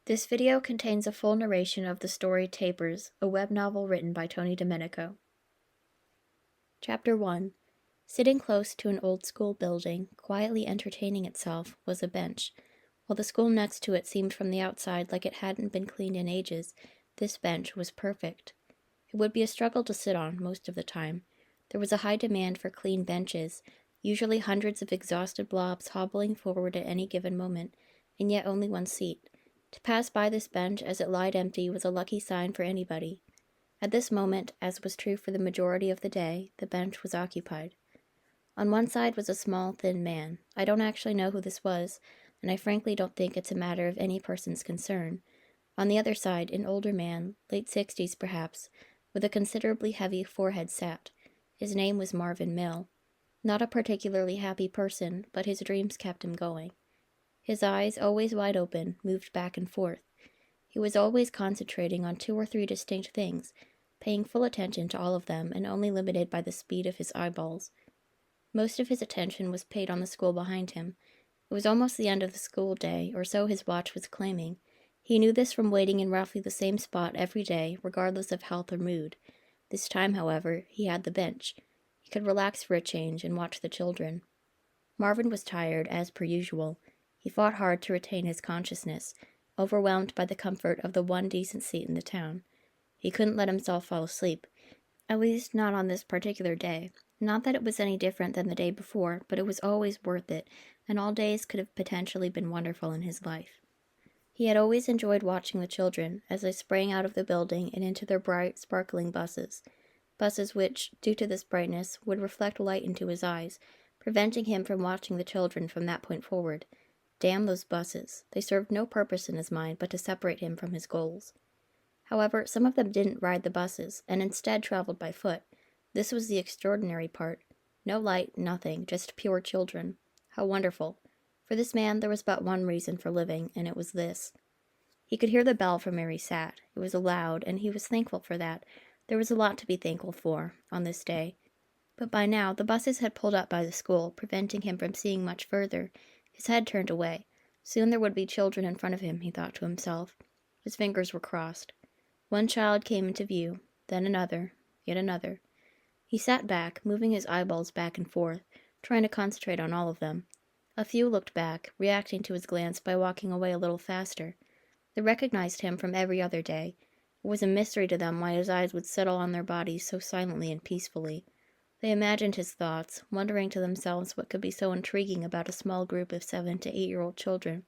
This video contains a full narration of the story Tapers, a web novel written by Domenico. Chapter 1. Sitting close to an old school building, quietly entertaining itself, was a bench. While the school next to it seemed from the outside like it hadn't been cleaned in ages, this bench was perfect. It would be a struggle to sit on most of the time. There was a high demand for clean benches, usually hundreds of exhausted blobs hobbling forward at any given moment, and yet only one seat. To pass by this bench as it lied empty was a lucky sign for anybody. At this moment, as was true for the majority of the day, the bench was occupied. On one side was a small, thin man. I don't actually know who this was, and I frankly don't think it's a matter of any person's concern. On the other side, an older man, late 60s perhaps, with a considerably heavy forehead sat. His name was Marvin Mill. Not a particularly happy person, but his dreams kept him going. His eyes, always wide open, moved back and forth. He was always concentrating on 2 or 3 distinct things, paying full attention to all of them and only limited by the speed of his eyeballs. Most of his attention was paid on the school behind him. It was almost the end of the school day, or so his watch was claiming. He knew this from waiting in roughly the same spot every day, regardless of health or mood. This time, however, he had the bench. He could relax for a change and watch the children. Marvin was tired, as per usual. He fought hard to retain his consciousness, overwhelmed by the comfort of the one decent seat in the town. He couldn't let himself fall asleep, at least not on this particular day. Not that it was any different than the day before, but it was always worth it, and all days could have potentially been wonderful in his life. He had always enjoyed watching the children as they sprang out of the building and into their bright, sparkling buses which, due to this brightness, would reflect light into his eyes, preventing him from watching the children from that point forward. Damn those buses. They served no purpose in his mind but to separate him from his goals. However, some of them didn't ride the buses, and instead traveled by foot. This was the extraordinary part. No light, nothing, just pure children. How wonderful. For this man there was but one reason for living, and it was this. He could hear the bell from where he sat. It was loud, and he was thankful for that. There was a lot to be thankful for, on this day. But by now, the buses had pulled up by the school, preventing him from seeing much further. His head turned away. Soon there would be children in front of him, he thought to himself. His fingers were crossed. One child came into view, then another, yet another. He sat back, moving his eyeballs back and forth, trying to concentrate on all of them. A few looked back, reacting to his glance by walking away a little faster. They recognized him from every other day. It was a mystery to them why his eyes would settle on their bodies so silently and peacefully. They imagined his thoughts, wondering to themselves what could be so intriguing about a small group of 7 to 8-year-old children.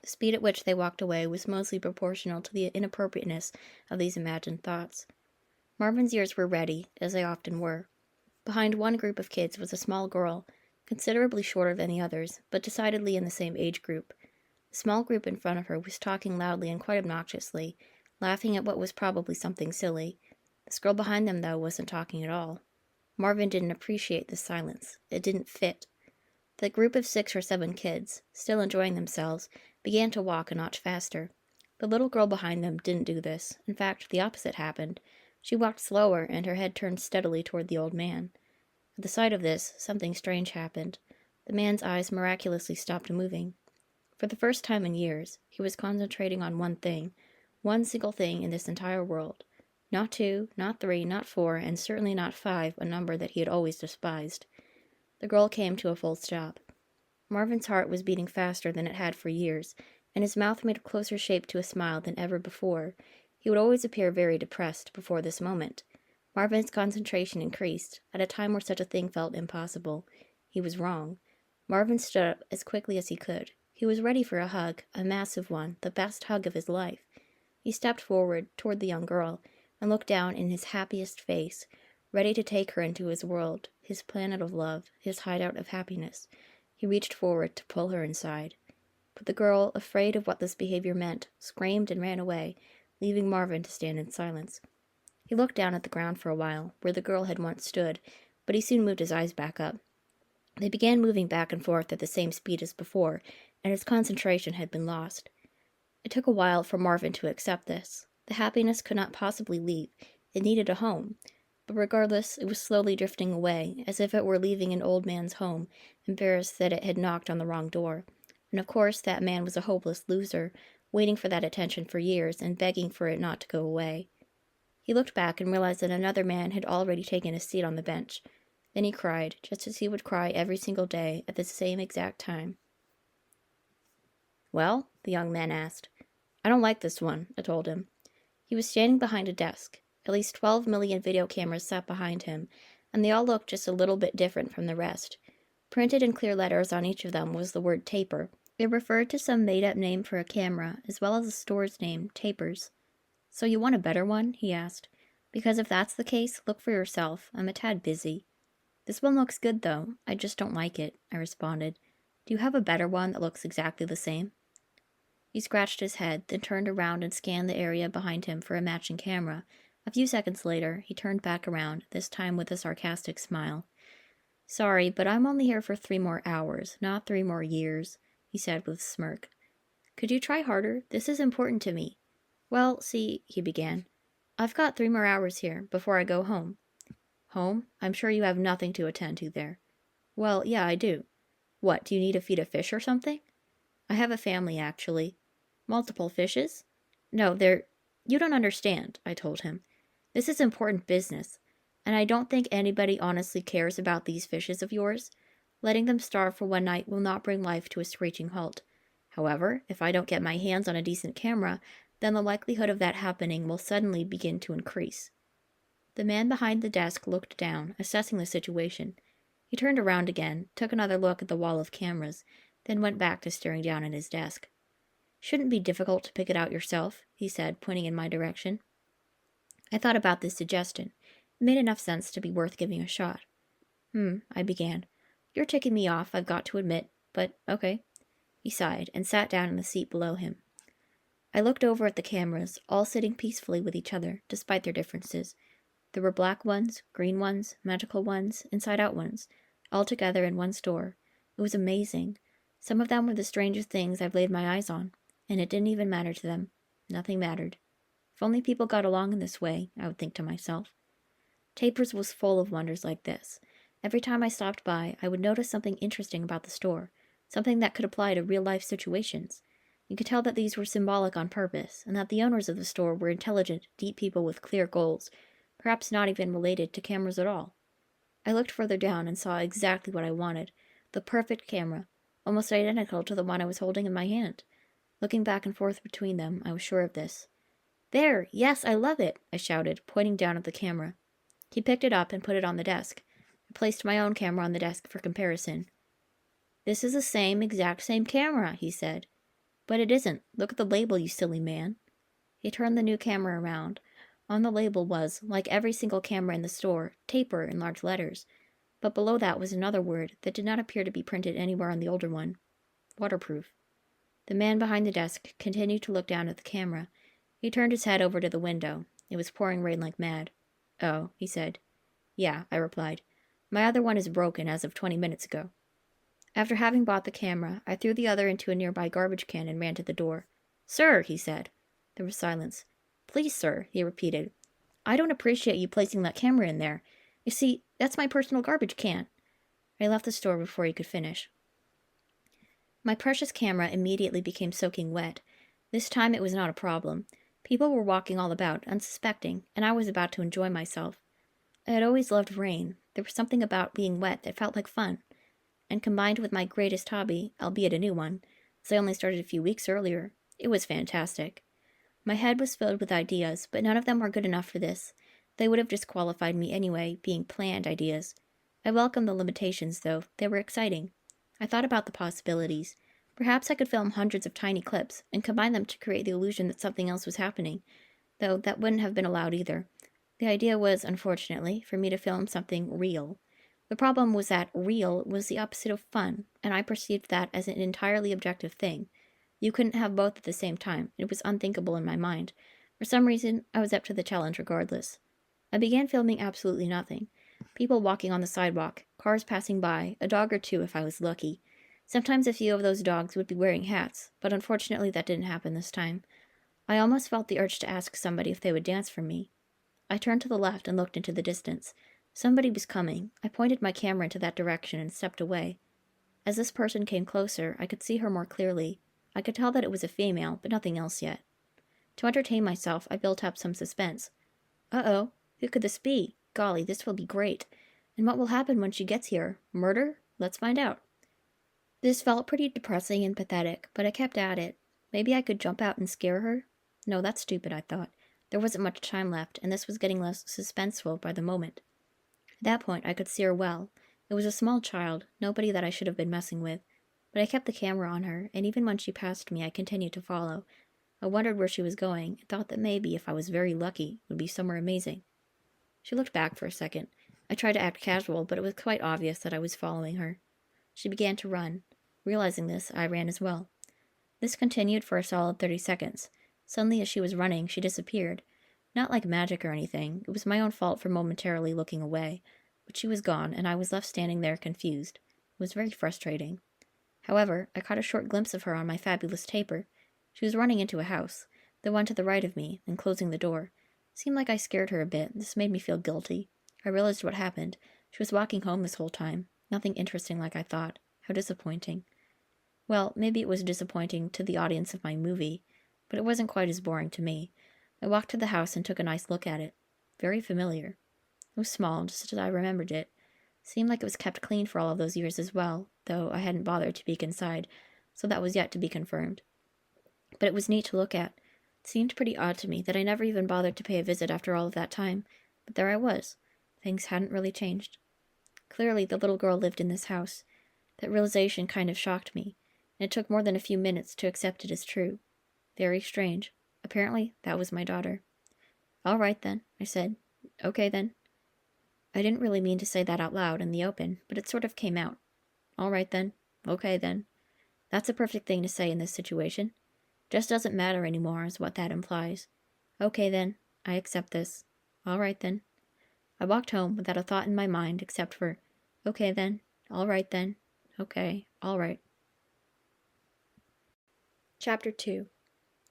The speed at which they walked away was mostly proportional to the inappropriateness of these imagined thoughts. Marvin's ears were ready, as they often were. Behind one group of kids was a small girl, considerably shorter than the others, but decidedly in the same age group. The small group in front of her was talking loudly and quite obnoxiously, laughing at what was probably something silly. This girl behind them, though, wasn't talking at all. Marvin didn't appreciate this silence. It didn't fit. The group of 6 or 7 kids, still enjoying themselves, began to walk a notch faster. The little girl behind them didn't do this. In fact, the opposite happened. She walked slower, and her head turned steadily toward the old man. At the sight of this, something strange happened. The man's eyes miraculously stopped moving. For the first time in years, he was concentrating on one thing, one single thing in this entire world. Not 2, not 3, not 4, and certainly not 5, a number that he had always despised. The girl came to a full stop. Marvin's heart was beating faster than it had for years, and his mouth made a closer shape to a smile than ever before. He would always appear very depressed before this moment. Marvin's concentration increased, at a time where such a thing felt impossible. He was wrong. Marvin stood up as quickly as he could. He was ready for a hug, a massive one, the best hug of his life. He stepped forward toward the young girl, and looked down in his happiest face, ready to take her into his world, his planet of love, his hideout of happiness. He reached forward to pull her inside. But the girl, afraid of what this behavior meant, screamed and ran away, leaving Marvin to stand in silence. He looked down at the ground for a while, where the girl had once stood, but he soon moved his eyes back up. They began moving back and forth at the same speed as before, and his concentration had been lost. It took a while for Marvin to accept this. The happiness could not possibly leave. It needed a home. But regardless, it was slowly drifting away, as if it were leaving an old man's home, embarrassed that it had knocked on the wrong door. And of course that man was a hopeless loser, waiting for that attention for years and begging for it not to go away. He looked back and realized that another man had already taken a seat on the bench. Then he cried, just as he would cry every single day at the same exact time. "Well?" the young man asked. "I don't like this one," I told him. He was standing behind a desk. At least 12 million video cameras sat behind him, and they all looked just a little bit different from the rest. Printed in clear letters on each of them was the word taper. It referred to some made-up name for a camera, as well as the store's name, Tapers. "So you want a better one?" he asked. "Because if that's the case, look for yourself. I'm a tad busy." "This one looks good, though. I just don't like it," I responded. "Do you have a better one that looks exactly the same?" He scratched his head, then turned around and scanned the area behind him for a matching camera. A few seconds later, he turned back around, this time with a sarcastic smile. "Sorry, but I'm only here for 3 more hours, not 3 more years," he said with a smirk. "Could you try harder? This is important to me." "Well, see," he began, "I've got 3 more hours here, before I go home." "Home? I'm sure you have nothing to attend to there." "Well, yeah, I do." "What, do you need to feed a fish or something?" "I have a family, actually." "Multiple fishes?" "No, You don't understand," I told him. "This is important business, and I don't think anybody honestly cares about these fishes of yours. Letting them starve for one night will not bring life to a screeching halt. However, if I don't get my hands on a decent camera, then the likelihood of that happening will suddenly begin to increase." The man behind the desk looked down, assessing the situation. He turned around again, took another look at the wall of cameras, then went back to staring down at his desk. "Shouldn't be difficult to pick it out yourself," he said, pointing in my direction. I thought about this suggestion. It made enough sense to be worth giving a shot. I began. "You're ticking me off, I've got to admit, but okay." He sighed and sat down in the seat below him. I looked over at the cameras, all sitting peacefully with each other, despite their differences. There were black ones, green ones, magical ones, inside-out ones, all together in one store. It was amazing. Some of them were the strangest things I've laid my eyes on, and it didn't even matter to them. Nothing mattered. If only people got along in this way, I would think to myself. Tapers was full of wonders like this. Every time I stopped by, I would notice something interesting about the store, something that could apply to real-life situations. You could tell that these were symbolic on purpose, and that the owners of the store were intelligent, deep people with clear goals, perhaps not even related to cameras at all. I looked further down and saw exactly what I wanted, the perfect camera, almost identical to the one I was holding in my hand. Looking back and forth between them, I was sure of this. "There! Yes, I love it!" I shouted, pointing down at the camera. He picked it up and put it on the desk. I placed my own camera on the desk for comparison. "This is the exact same camera," he said. "But it isn't. Look at the label, you silly man." He turned the new camera around. On the label was, like every single camera in the store, taper in large letters. But below that was another word that did not appear to be printed anywhere on the older one. Waterproof. The man behind the desk continued to look down at the camera. He turned his head over to the window. It was pouring rain like mad. "Oh," he said. "Yeah," I replied. "My other one is broken as of 20 minutes ago." After having bought the camera, I threw the other into a nearby garbage can and ran to the door. "Sir," he said. There was silence. "Please, sir," he repeated. "I don't appreciate you placing that camera in there. You see, that's my personal garbage can." I left the store before he could finish. My precious camera immediately became soaking wet. This time it was not a problem. People were walking all about, unsuspecting, and I was about to enjoy myself. I had always loved rain. There was something about being wet that felt like fun. And combined with my greatest hobby, albeit a new one, as I only started a few weeks earlier, it was fantastic. My head was filled with ideas, but none of them were good enough for this. They would have disqualified me anyway, being planned ideas. I welcomed the limitations, though. They were exciting. I thought about the possibilities. Perhaps I could film hundreds of tiny clips and combine them to create the illusion that something else was happening, though that wouldn't have been allowed either. The idea was, unfortunately, for me to film something real. The problem was that real was the opposite of fun, and I perceived that as an entirely objective thing. You couldn't have both at the same time. It was unthinkable in my mind. For some reason, I was up to the challenge regardless. I began filming absolutely nothing. People walking on the sidewalk, cars passing by, a dog or two if I was lucky. Sometimes a few of those dogs would be wearing hats, but unfortunately that didn't happen this time. I almost felt the urge to ask somebody if they would dance for me. I turned to the left and looked into the distance. Somebody was coming. I pointed my camera into that direction and stepped away. As this person came closer, I could see her more clearly. I could tell that it was a female, but nothing else yet. To entertain myself, I built up some suspense. Uh-oh, who could this be? Golly, this will be great. And what will happen when she gets here? Murder? Let's find out. This felt pretty depressing and pathetic, but I kept at it. Maybe I could jump out and scare her? No, that's stupid, I thought. There wasn't much time left, and this was getting less suspenseful by the moment. At that point, I could see her well. It was a small child, nobody that I should have been messing with. But I kept the camera on her, and even when she passed me, I continued to follow. I wondered where she was going, and thought that maybe, if I was very lucky, it would be somewhere amazing. She looked back for a second. I tried to act casual, but it was quite obvious that I was following her. She began to run. Realizing this, I ran as well. This continued for a solid 30 seconds. Suddenly, as she was running, she disappeared. Not like magic or anything. It was my own fault for momentarily looking away. But she was gone, and I was left standing there confused. It was very frustrating. However, I caught a short glimpse of her on my fabulous taper. She was running into a house, the one to the right of me, and closing the door. It seemed like I scared her a bit. This made me feel guilty. I realized what happened. She was walking home this whole time. Nothing interesting like I thought. How disappointing. Well, maybe it was disappointing to the audience of my movie, but it wasn't quite as boring to me. I walked to the house and took a nice look at it. Very familiar. It was small, just as I remembered it. Seemed like it was kept clean for all of those years as well, though I hadn't bothered to peek inside, so that was yet to be confirmed. But it was neat to look at. It seemed pretty odd to me that I never even bothered to pay a visit after all of that time, but there I was. Things hadn't really changed. Clearly, the little girl lived in this house. That realization kind of shocked me, and it took more than a few minutes to accept it as true. Very strange. Apparently, that was my daughter. All right, then, I said. Okay, then. I didn't really mean to say that out loud in the open, but it sort of came out. All right, then. Okay, then. That's a perfect thing to say in this situation. Just doesn't matter anymore is what that implies. Okay, then. I accept this. All right, then. I walked home without a thought in my mind except for, okay, then. All right, then. Okay, all right. Chapter 2.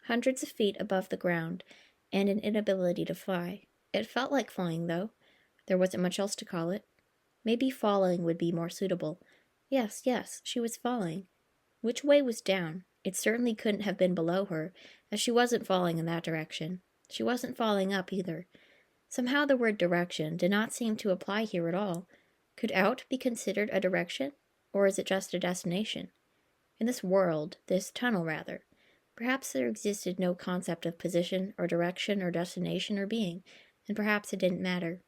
Hundreds of feet above the ground, and an inability to fly. It felt like flying, though. There wasn't much else to call it. Maybe falling would be more suitable. Yes, she was falling. Which way was down? It certainly couldn't have been below her, as she wasn't falling in that direction. She wasn't falling up, either. Somehow the word direction did not seem to apply here at all. Could out be considered a direction? Or is it just a destination? In this world, this tunnel, rather. Perhaps there existed no concept of position, or direction, or destination, or being, and perhaps it didn't matter.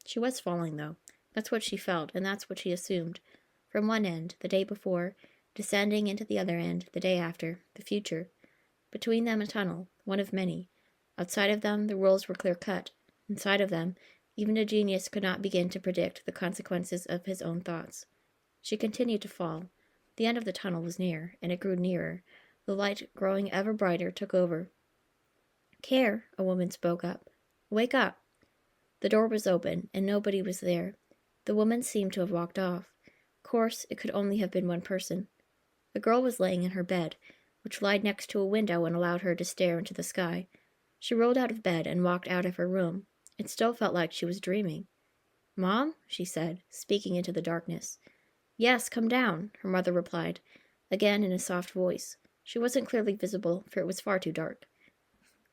She was falling, though. That's what she felt, and that's what she assumed. From one end, the day before, descending into the other end, the day after, the future. Between them a tunnel, one of many. Outside of them, the rules were clear-cut. Inside of them, even a genius could not begin to predict the consequences of his own thoughts. She continued to fall. The end of the tunnel was near, and it grew nearer. The light, growing ever brighter, took over. "Care," a woman spoke up. "Wake up." The door was open, and nobody was there. The woman seemed to have walked off. Of course, it could only have been one person. A girl was laying in her bed, which lied next to a window and allowed her to stare into the sky. She rolled out of bed and walked out of her room. It still felt like she was dreaming. "Mom?" she said, speaking into the darkness. "Yes, come down," her mother replied, again in a soft voice. She wasn't clearly visible, for it was far too dark.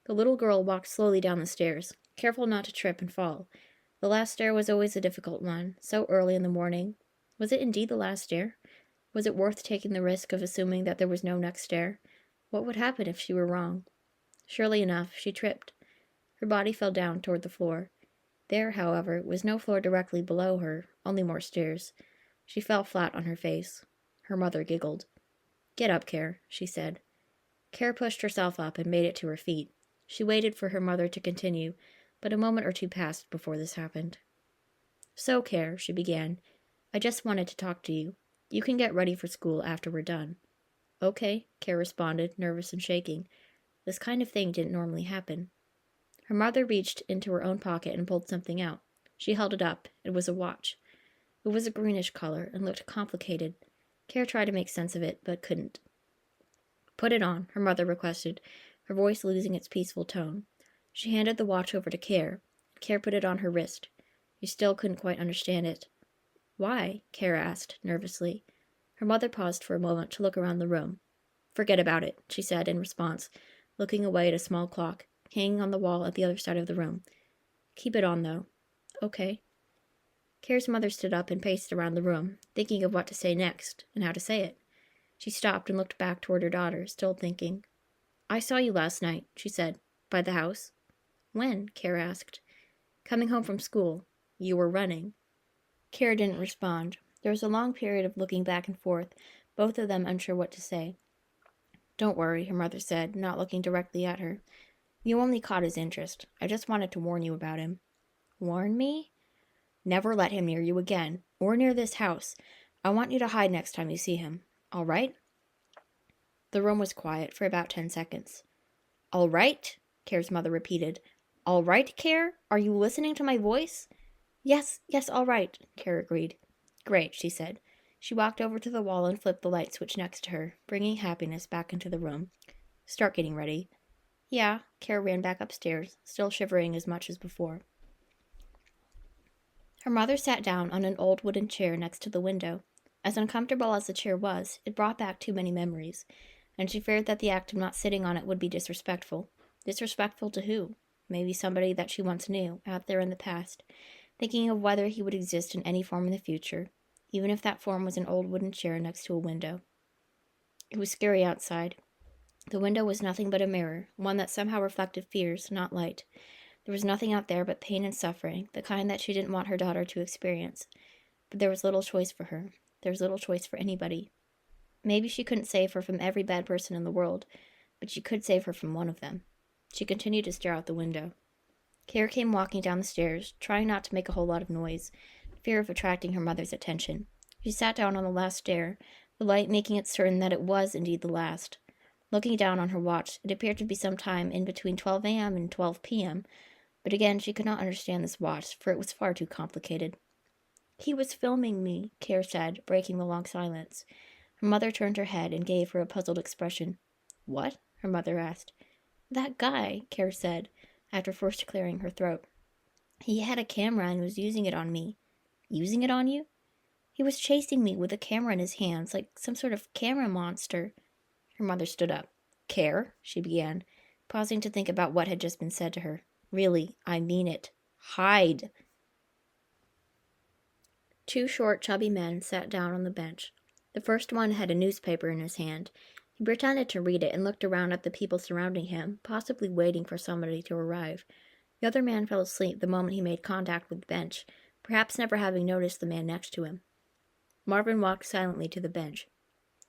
The little girl walked slowly down the stairs, careful not to trip and fall. The last stair was always a difficult one, so early in the morning. Was it indeed the last stair? Was it worth taking the risk of assuming that there was no next stair? What would happen if she were wrong? Surely enough, she tripped. Her body fell down toward the floor. There, however, was no floor directly below her, only more stairs. She fell flat on her face. Her mother giggled. "Get up, Care," she said. Care pushed herself up and made it to her feet. She waited for her mother to continue, but a moment or two passed before this happened. "So, Care," she began, "I just wanted to talk to you. You can get ready for school after we're done." "Okay," Care responded, nervous and shaking. This kind of thing didn't normally happen. Her mother reached into her own pocket and pulled something out. She held it up. It was a watch. It was a greenish color and looked complicated. Care tried to make sense of it, but couldn't. "Put it on," her mother requested, her voice losing its peaceful tone. She handed the watch over to Care. Care put it on her wrist. She still couldn't quite understand it. "Why?" Care asked, nervously. Her mother paused for a moment to look around the room. Forget about it, she said in response, looking away at a small clock hanging on the wall at the other side of the room. Keep it on, though. Okay. Care's mother stood up and paced around the room, thinking of what to say next, and how to say it. She stopped and looked back toward her daughter, still thinking. I saw you last night, she said. By the house. When? Care asked. Coming home from school. You were running. Care didn't respond. There was a long period of looking back and forth, both of them unsure what to say. Don't worry, her mother said, not looking directly at her. You only caught his interest. I just wanted to warn you about him. Warn me? Never let him near you again, or near this house. I want you to hide next time you see him. All right? The room was quiet for about 10 seconds. All right? Care's mother repeated. All right, Care? Are you listening to my voice? Yes, all right, Care agreed. Great, she said. She walked over to the wall and flipped the light switch next to her, bringing happiness back into the room. Start getting ready. Yeah, Care ran back upstairs, still shivering as much as before. Her mother sat down on an old wooden chair next to the window. As uncomfortable as the chair was, it brought back too many memories, and she feared that the act of not sitting on it would be disrespectful. Disrespectful to who? Maybe somebody that she once knew, out there in the past, thinking of whether he would exist in any form in the future, even if that form was an old wooden chair next to a window. It was scary outside. The window was nothing but a mirror, one that somehow reflected fears, not light. There was nothing out there but pain and suffering, the kind that she didn't want her daughter to experience. But there was little choice for her. There was little choice for anybody. Maybe she couldn't save her from every bad person in the world, but she could save her from one of them. She continued to stare out the window. Care came walking down the stairs, trying not to make a whole lot of noise, fear of attracting her mother's attention. She sat down on the last stair, the light making it certain that it was indeed the last. Looking down on her watch, it appeared to be some time in between 12 a.m. and 12 p.m., but again she could not understand this watch, for it was far too complicated. He was filming me, Care said, breaking the long silence. Her mother turned her head and gave her a puzzled expression. What? Her mother asked. That guy, Care said, after first clearing her throat. He had a camera and was using it on me. Using it on you? He was chasing me with a camera in his hands, like some sort of camera monster. Her mother stood up. Care? She began, pausing to think about what had just been said to her. Really, I mean it. Hide. Two short, chubby men sat down on the bench. The first one had a newspaper in his hand. He pretended to read it and looked around at the people surrounding him, possibly waiting for somebody to arrive. The other man fell asleep the moment he made contact with the bench, perhaps never having noticed the man next to him. Marvin walked silently to the bench.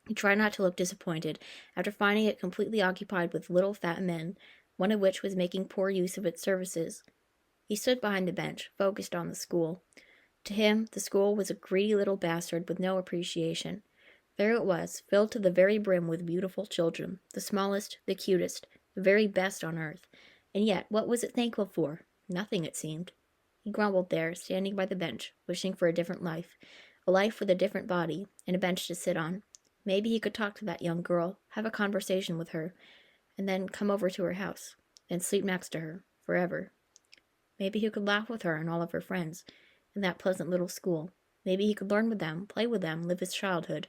He tried not to look disappointed after finding it completely occupied with little fat men, one of which was making poor use of its services. He stood behind the bench, focused on the school. To him, the school was a greedy little bastard with no appreciation. There it was, filled to the very brim with beautiful children, the smallest, the cutest, the very best on earth. And yet, what was it thankful for? Nothing, it seemed. He grumbled there, standing by the bench, wishing for a different life, a life with a different body, and a bench to sit on. Maybe he could talk to that young girl, have a conversation with her, and then come over to her house, and sleep next to her, forever. Maybe he could laugh with her and all of her friends, in that pleasant little school. Maybe he could learn with them, play with them, live his childhood.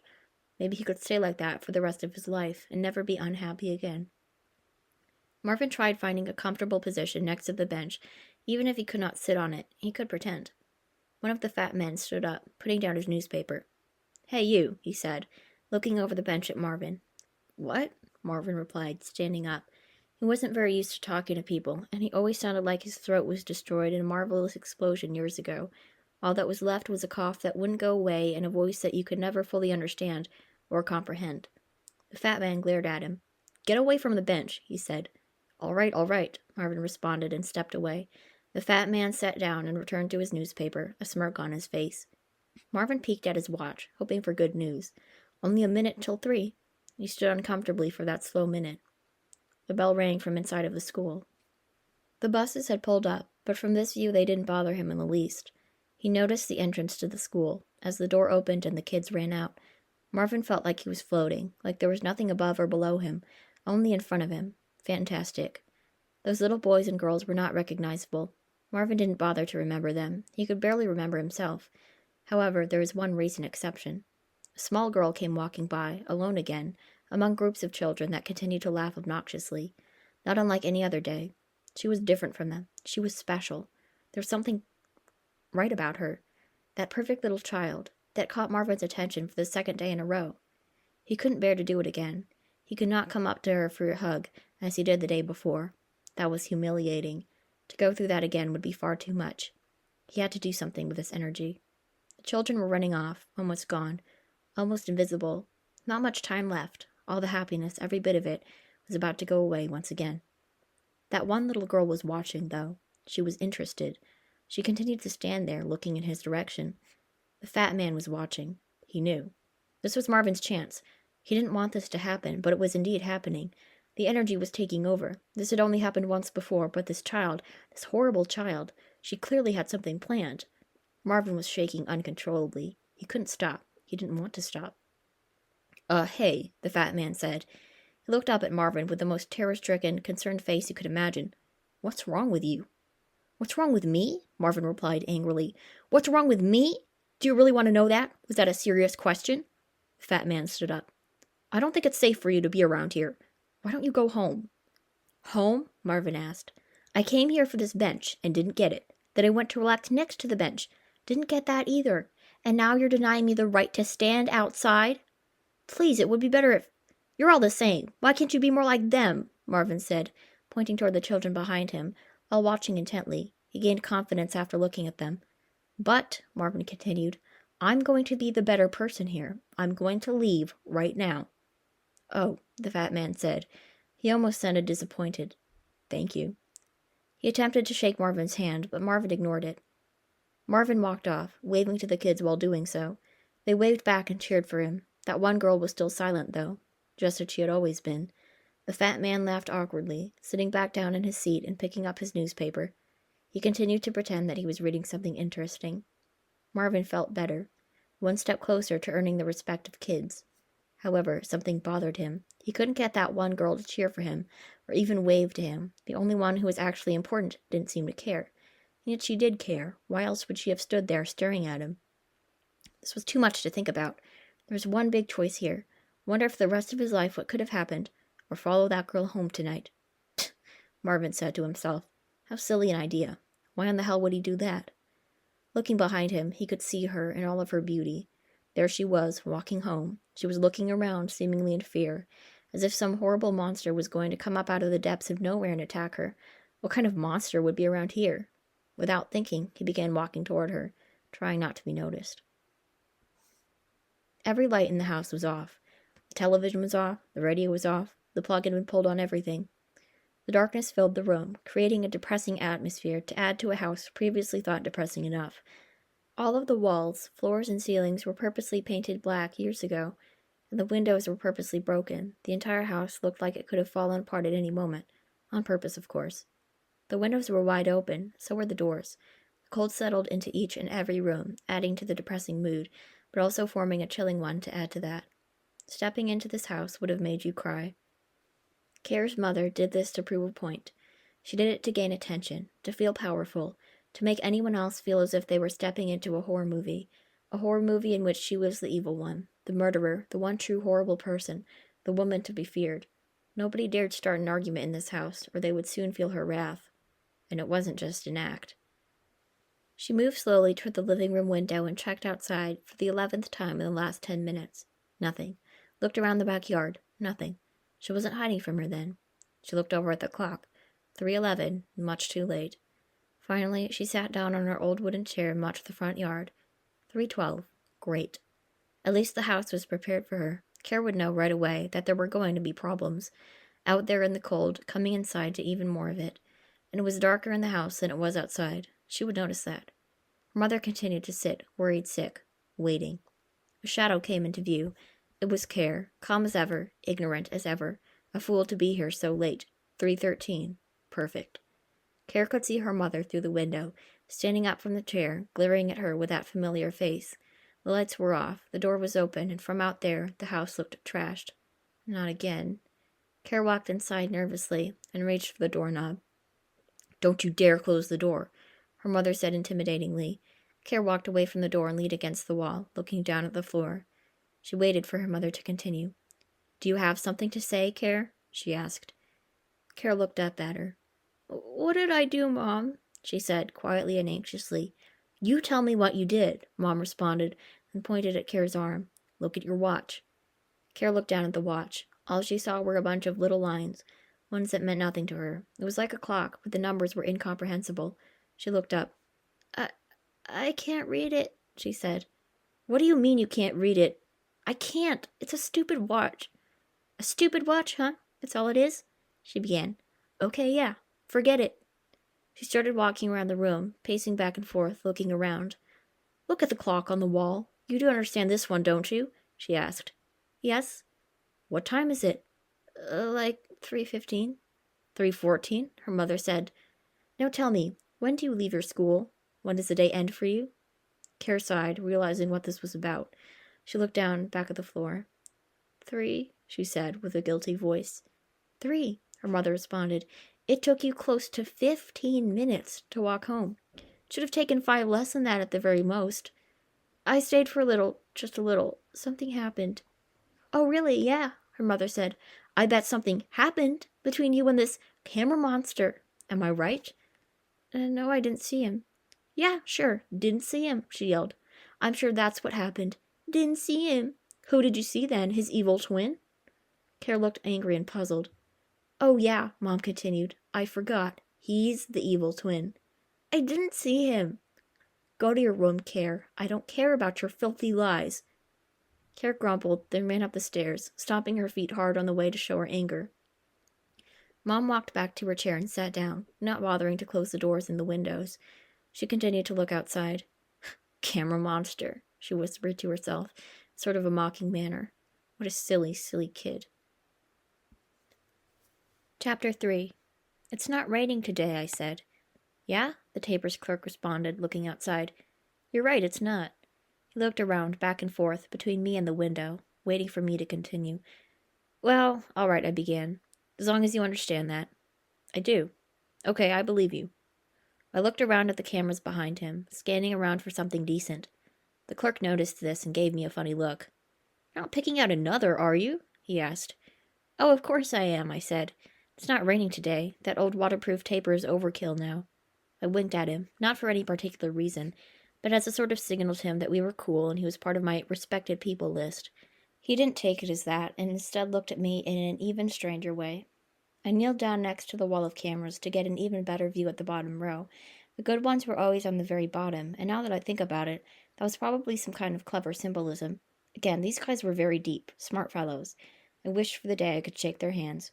Maybe he could stay like that for the rest of his life, and never be unhappy again. Marvin tried finding a comfortable position next to the bench. Even if he could not sit on it, he could pretend. One of the fat men stood up, putting down his newspaper. Hey, you, he said, looking over the bench at Marvin. What? Marvin replied, standing up. He wasn't very used to talking to people, and he always sounded like his throat was destroyed in a marvelous explosion years ago. All that was left was a cough that wouldn't go away and a voice that you could never fully understand or comprehend. The fat man glared at him. Get away from the bench, he said. All right, Marvin responded and stepped away. The fat man sat down and returned to his newspaper, a smirk on his face. Marvin peeked at his watch, hoping for good news. Only a minute till 3. He stood uncomfortably for that slow minute. The bell rang from inside of the school. The buses had pulled up, but from this view they didn't bother him in the least. He noticed the entrance to the school. As the door opened and the kids ran out, Marvin felt like he was floating, like there was nothing above or below him, only in front of him. Fantastic. Those little boys and girls were not recognizable. Marvin didn't bother to remember them. He could barely remember himself. However, there was one recent exception. A small girl came walking by, alone again, among groups of children that continued to laugh obnoxiously, not unlike any other day. She was different from them. She was special. There was something right about her. That perfect little child that caught Marvin's attention for the second day in a row. He couldn't bear to do it again. He could not come up to her for a hug, as he did the day before. That was humiliating. To go through that again would be far too much. He had to do something with this energy. The children were running off, almost gone, almost invisible. Not much time left. All the happiness, every bit of it, was about to go away once again. That one little girl was watching, though. She was interested. She continued to stand there, looking in his direction. The fat man was watching. He knew. This was Marvin's chance. He didn't want this to happen, but it was indeed happening. The energy was taking over. This had only happened once before, but this child, this horrible child, she clearly had something planned. Marvin was shaking uncontrollably. He couldn't stop. He didn't want to stop. Hey, the fat man said. He looked up at Marvin with the most terror-stricken, concerned face you could imagine. What's wrong with you? What's wrong with me? Marvin replied angrily. What's wrong with me? Do you really want to know that? Was that a serious question? The fat man stood up. I don't think it's safe for you to be around here. Why don't you go home? Home? Marvin asked. I came here for this bench and didn't get it. Then I went to relax next to the bench. Didn't get that either. And now you're denying me the right to stand outside? Please, it would be better if... You're all the same. Why can't you be more like them? Marvin said, pointing toward the children behind him, while watching intently. He gained confidence after looking at them. But, Marvin continued, I'm going to be the better person here. I'm going to leave right now. Oh, the fat man said. He almost sounded disappointed. Thank you. He attempted to shake Marvin's hand, but Marvin ignored it. Marvin walked off, waving to the kids while doing so. They waved back and cheered for him. That one girl was still silent, though, just as she had always been. The fat man laughed awkwardly, sitting back down in his seat and picking up his newspaper. He continued to pretend that he was reading something interesting. Marvin felt better, one step closer to earning the respect of kids. However, something bothered him. He couldn't get that one girl to cheer for him, or even wave to him. The only one who was actually important didn't seem to care. And yet she did care. Why else would she have stood there staring at him? This was too much to think about. There was one big choice here. Wonder for the rest of his life what could have happened, or follow that girl home tonight. Marvin said to himself. How silly an idea. Why in the hell would he do that? Looking behind him, he could see her in all of her beauty. There she was, walking home. She was looking around, seemingly in fear, as if some horrible monster was going to come up out of the depths of nowhere and attack her. What kind of monster would be around here? Without thinking, he began walking toward her, trying not to be noticed. Every light in the house was off. The television was off, the radio was off, the plug had been pulled on everything. The darkness filled the room, creating a depressing atmosphere to add to a house previously thought depressing enough. All of the walls, floors, and ceilings were purposely painted black years ago, and the windows were purposely broken. The entire house looked like it could have fallen apart at any moment. On purpose, of course. The windows were wide open, so were the doors. The cold settled into each and every room, adding to the depressing mood, but also forming a chilling one to add to that. Stepping into this house would have made you cry. Care's mother did this to prove a point. She did it to gain attention, to feel powerful, to make anyone else feel as if they were stepping into a horror movie in which she was the evil one, the murderer, the one true horrible person, the woman to be feared. Nobody dared start an argument in this house, or they would soon feel her wrath. And it wasn't just an act. She moved slowly toward the living room window and checked outside for the 11th time in the last 10 minutes. Nothing. Looked around the backyard. Nothing. She wasn't hiding from her then. She looked over at the clock. 3:11, much too late. Finally, she sat down on her old wooden chair and watched the front yard. 3:12. Great. At least the house was prepared for her. Care would know right away that there were going to be problems. Out there in the cold, coming inside to even more of it. And it was darker in the house than it was outside. She would notice that. Her mother continued to sit, worried sick, waiting. A shadow came into view. It was Care, calm as ever, ignorant as ever. A fool to be here so late. 3:13. Perfect. Care could see her mother through the window, standing up from the chair, glaring at her with that familiar face. The lights were off, the door was open, and from out there, the house looked trashed. Not again. Care walked inside nervously and reached for the doorknob. Don't you dare close the door, her mother said intimidatingly. Care walked away from the door and leaned against the wall, looking down at the floor. She waited for her mother to continue. Do you have something to say, Care? She asked. Care looked up at her. What did I do, Mom? She said, quietly and anxiously. You tell me what you did, Mom responded, and pointed at Care's arm. Look at your watch. Care looked down at the watch. All she saw were a bunch of little lines, ones that meant nothing to her. It was like a clock, but the numbers were incomprehensible. She looked up. I, I can't read it, she said. What do you mean you can't read it? I can't. It's a stupid watch. A stupid watch, huh? That's all it is? She began. Okay, yeah. Forget it. She started walking around the room, pacing back and forth, looking around. Look at the clock on the wall. You do understand this one, don't you? She asked. Yes. What time is it? Like 3:15. 3:14, her mother said. Now tell me, when do you leave your school? When does the day end for you? Care sighed, realizing what this was about. She looked down, back at the floor. 3, she said, with a guilty voice. 3, her mother responded. It took you close to 15 minutes to walk home. Should have taken 5 less than that at the very most. I stayed for a little, just a little. Something happened. Oh, really? Yeah, her mother said. I bet something happened between you and this camera monster. Am I right? No, I didn't see him. Yeah, sure, didn't see him, she yelled. I'm sure that's what happened. Didn't see him. Who did you see then? His evil twin? Care looked angry and puzzled. Oh, yeah, Mom continued. I forgot. He's the evil twin. I didn't see him. Go to your room, Care. I don't care about your filthy lies. Care grumbled, then ran up the stairs, stomping her feet hard on the way to show her anger. Mom walked back to her chair and sat down, not bothering to close the doors and the windows. She continued to look outside. Camera monster, she whispered to herself, sort of a mocking manner. What a silly, silly kid. Chapter 3. It's not raining today, I said. Yeah? The taper's clerk responded, looking outside. You're right, it's not. He looked around, back and forth, between me and the window, waiting for me to continue. Well, all right, I began. As long as you understand that. I do. Okay, I believe you. I looked around at the cameras behind him, scanning around for something decent. The clerk noticed this and gave me a funny look. You're not picking out another, are you? He asked. Oh, of course I am, I said. It's not raining today. That old waterproof taper is overkill now. I winked at him, not for any particular reason, but as a sort of signal to him that we were cool and he was part of my respected people list. He didn't take it as that, and instead looked at me in an even stranger way. I kneeled down next to the wall of cameras to get an even better view at the bottom row. The good ones were always on the very bottom, and now that I think about it, that was probably some kind of clever symbolism. Again, these guys were very deep, smart fellows. I wished for the day I could shake their hands.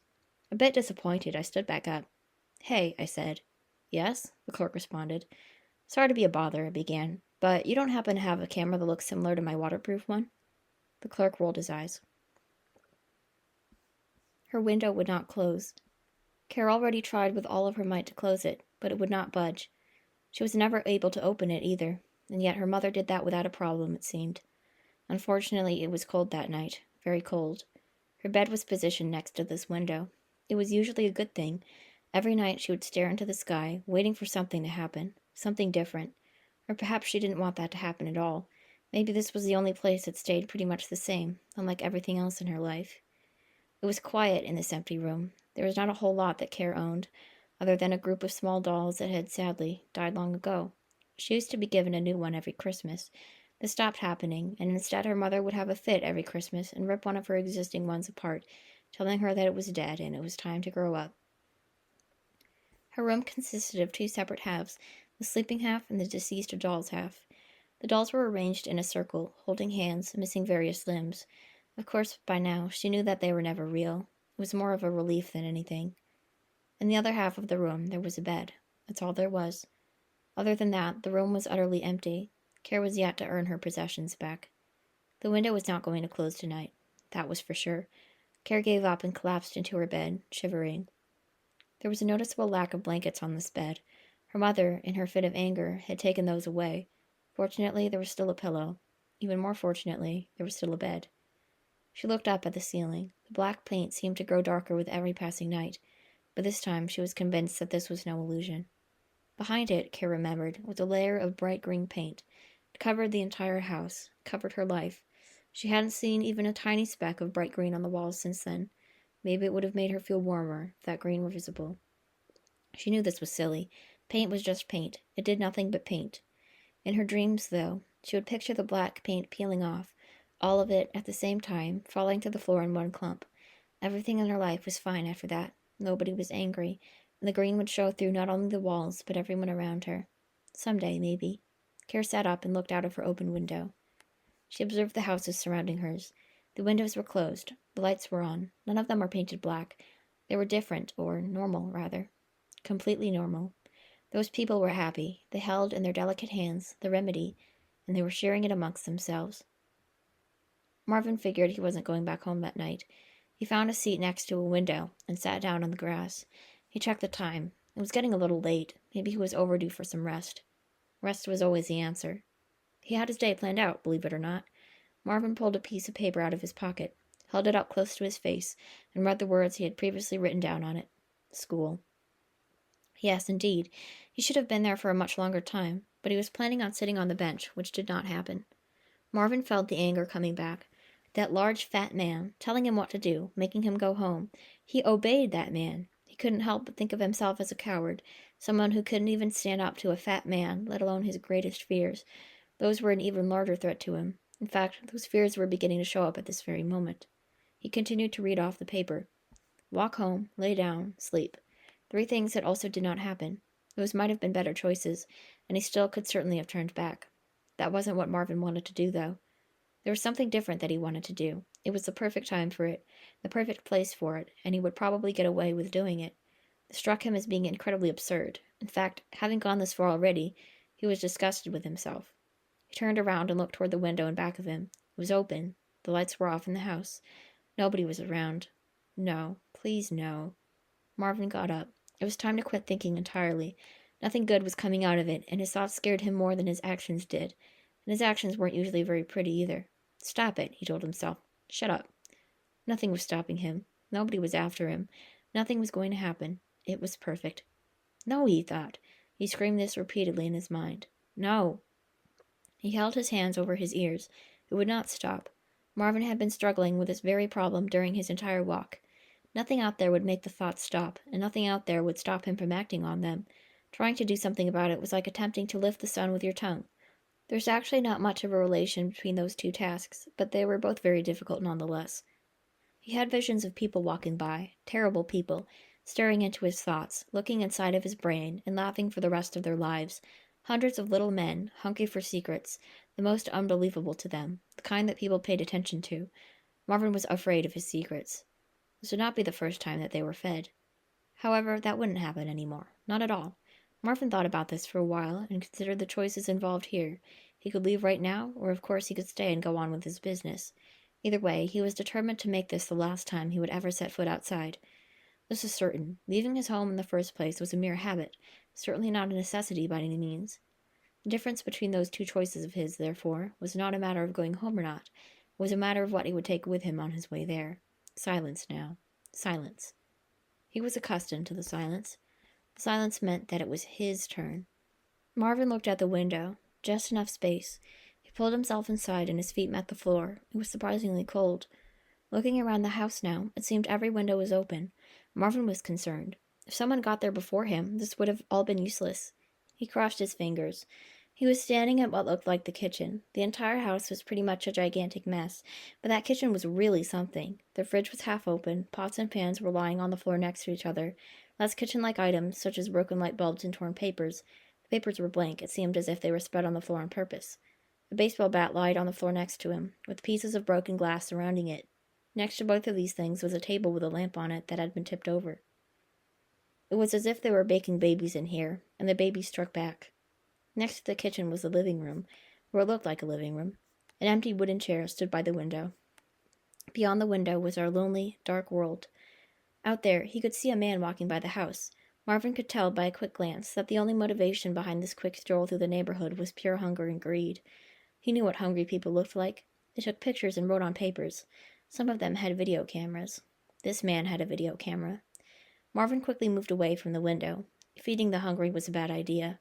A bit disappointed, I stood back up. Hey, I said. Yes, the clerk responded. Sorry to be a bother, I began, but you don't happen to have a camera that looks similar to my waterproof one? The clerk rolled his eyes. Her window would not close. Care already tried with all of her might to close it, but it would not budge. She was never able to open it either, and yet her mother did that without a problem, it seemed. Unfortunately, it was cold that night, very cold. Her bed was positioned next to this window. It was usually a good thing. Every night she would stare into the sky, waiting for something to happen, something different. Or perhaps she didn't want that to happen at all. Maybe this was the only place that stayed pretty much the same, unlike everything else in her life. It was quiet in this empty room. There was not a whole lot that Care owned, other than a group of small dolls that had, sadly, died long ago. She used to be given a new one every Christmas. This stopped happening, and instead her mother would have a fit every Christmas and rip one of her existing ones apart, telling her that it was dead and it was time to grow up. Her room consisted of 2 separate halves, the sleeping half and the deceased doll's half. The dolls were arranged in a circle, holding hands, missing various limbs. Of course, by now, she knew that they were never real. It was more of a relief than anything. In the other half of the room, there was a bed. That's all there was. Other than that, the room was utterly empty. Care was yet to earn her possessions back. The window was not going to close tonight. That was for sure. Care gave up and collapsed into her bed, shivering. There was a noticeable lack of blankets on this bed. Her mother, in her fit of anger, had taken those away. Fortunately, there was still a pillow. Even more fortunately, there was still a bed. She looked up at the ceiling. The black paint seemed to grow darker with every passing night, but this time she was convinced that this was no illusion. Behind it, Care remembered, was a layer of bright green paint. It covered the entire house, covered her life. She hadn't seen even a tiny speck of bright green on the walls since then. Maybe it would have made her feel warmer if that green were visible. She knew this was silly. Paint was just paint. It did nothing but paint. In her dreams, though, she would picture the black paint peeling off, all of it at the same time, falling to the floor in one clump. Everything in her life was fine after that. Nobody was angry, and the green would show through not only the walls, but everyone around her. Someday, maybe. Kara sat up and looked out of her open window. She observed the houses surrounding hers. The windows were closed. The lights were on. None of them were painted black. They were different, or normal, rather. Completely normal. Those people were happy. They held in their delicate hands the remedy, and they were sharing it amongst themselves. Marvin figured he wasn't going back home that night. He found a seat next to a window and sat down on the grass. He checked the time. It was getting a little late. Maybe he was overdue for some rest. Rest was always the answer. He had his day planned out, believe it or not. Marvin pulled a piece of paper out of his pocket, held it up close to his face, and read the words he had previously written down on it. School. Yes, indeed. He should have been there for a much longer time, but he was planning on sitting on the bench, which did not happen. Marvin felt the anger coming back. That large, fat man, telling him what to do, making him go home. He obeyed that man. He couldn't help but think of himself as a coward, someone who couldn't even stand up to a fat man, let alone his greatest fears. Those were an even larger threat to him. In fact, those fears were beginning to show up at this very moment. He continued to read off the paper. Walk home, lay down, sleep. 3 things that also did not happen. Those might have been better choices, and he still could certainly have turned back. That wasn't what Marvin wanted to do, though. There was something different that he wanted to do. It was the perfect time for it, the perfect place for it, and he would probably get away with doing it. It struck him as being incredibly absurd. In fact, having gone this far already, he was disgusted with himself. He turned around and looked toward the window in back of him. It was open. The lights were off in the house. Nobody was around. No, please no. Marvin got up. It was time to quit thinking entirely. Nothing good was coming out of it, and his thoughts scared him more than his actions did. And his actions weren't usually very pretty either. Stop it, he told himself. Shut up. Nothing was stopping him. Nobody was after him. Nothing was going to happen. It was perfect. No, he thought. He screamed this repeatedly in his mind. No. He held his hands over his ears. It would not stop. Marvin had been struggling with this very problem during his entire walk. Nothing out there would make the thoughts stop, and nothing out there would stop him from acting on them. Trying to do something about it was like attempting to lift the sun with your tongue. There's actually not much of a relation between those 2 tasks, but they were both very difficult nonetheless. He had visions of people walking by, terrible people, staring into his thoughts, looking inside of his brain, and laughing for the rest of their lives. Hundreds of little men, hungry for secrets, the most unbelievable to them, the kind that people paid attention to. Marvin was afraid of his secrets. This would not be the first time that they were fed. However, that wouldn't happen anymore. Not at all. Marvin thought about this for a while and considered the choices involved here. He could leave right now, or of course he could stay and go on with his business. Either way, he was determined to make this the last time he would ever set foot outside. This was certain. Leaving his home in the first place was a mere habit, certainly not a necessity by any means. The difference between those 2 choices of his, therefore, was not a matter of going home or not. It was a matter of what he would take with him on his way there. Silence now. Silence. He was accustomed to the silence. The silence meant that it was his turn. Marvin looked at the window. Just enough space. He pulled himself inside and his feet met the floor. It was surprisingly cold. Looking around the house now, it seemed every window was open. Marvin was concerned. If someone got there before him, this would have all been useless. He crossed his fingers. He was standing at what looked like the kitchen. The entire house was pretty much a gigantic mess, but that kitchen was really something. The fridge was half open, pots and pans were lying on the floor next to each other. Less kitchen-like items, such as broken light bulbs and torn papers. The papers were blank. It seemed as if they were spread on the floor on purpose. A baseball bat lied on the floor next to him, with pieces of broken glass surrounding it. Next to both of these things was a table with a lamp on it that had been tipped over. It was as if they were baking babies in here, and the babies struck back. Next to the kitchen was the living room, or it looked like a living room. An empty wooden chair stood by the window. Beyond the window was our lonely, dark world. Out there, he could see a man walking by the house. Marvin could tell by a quick glance that the only motivation behind this quick stroll through the neighborhood was pure hunger and greed. He knew what hungry people looked like. They took pictures and wrote on papers. Some of them had video cameras. This man had a video camera. Marvin quickly moved away from the window. Feeding the hungry was a bad idea.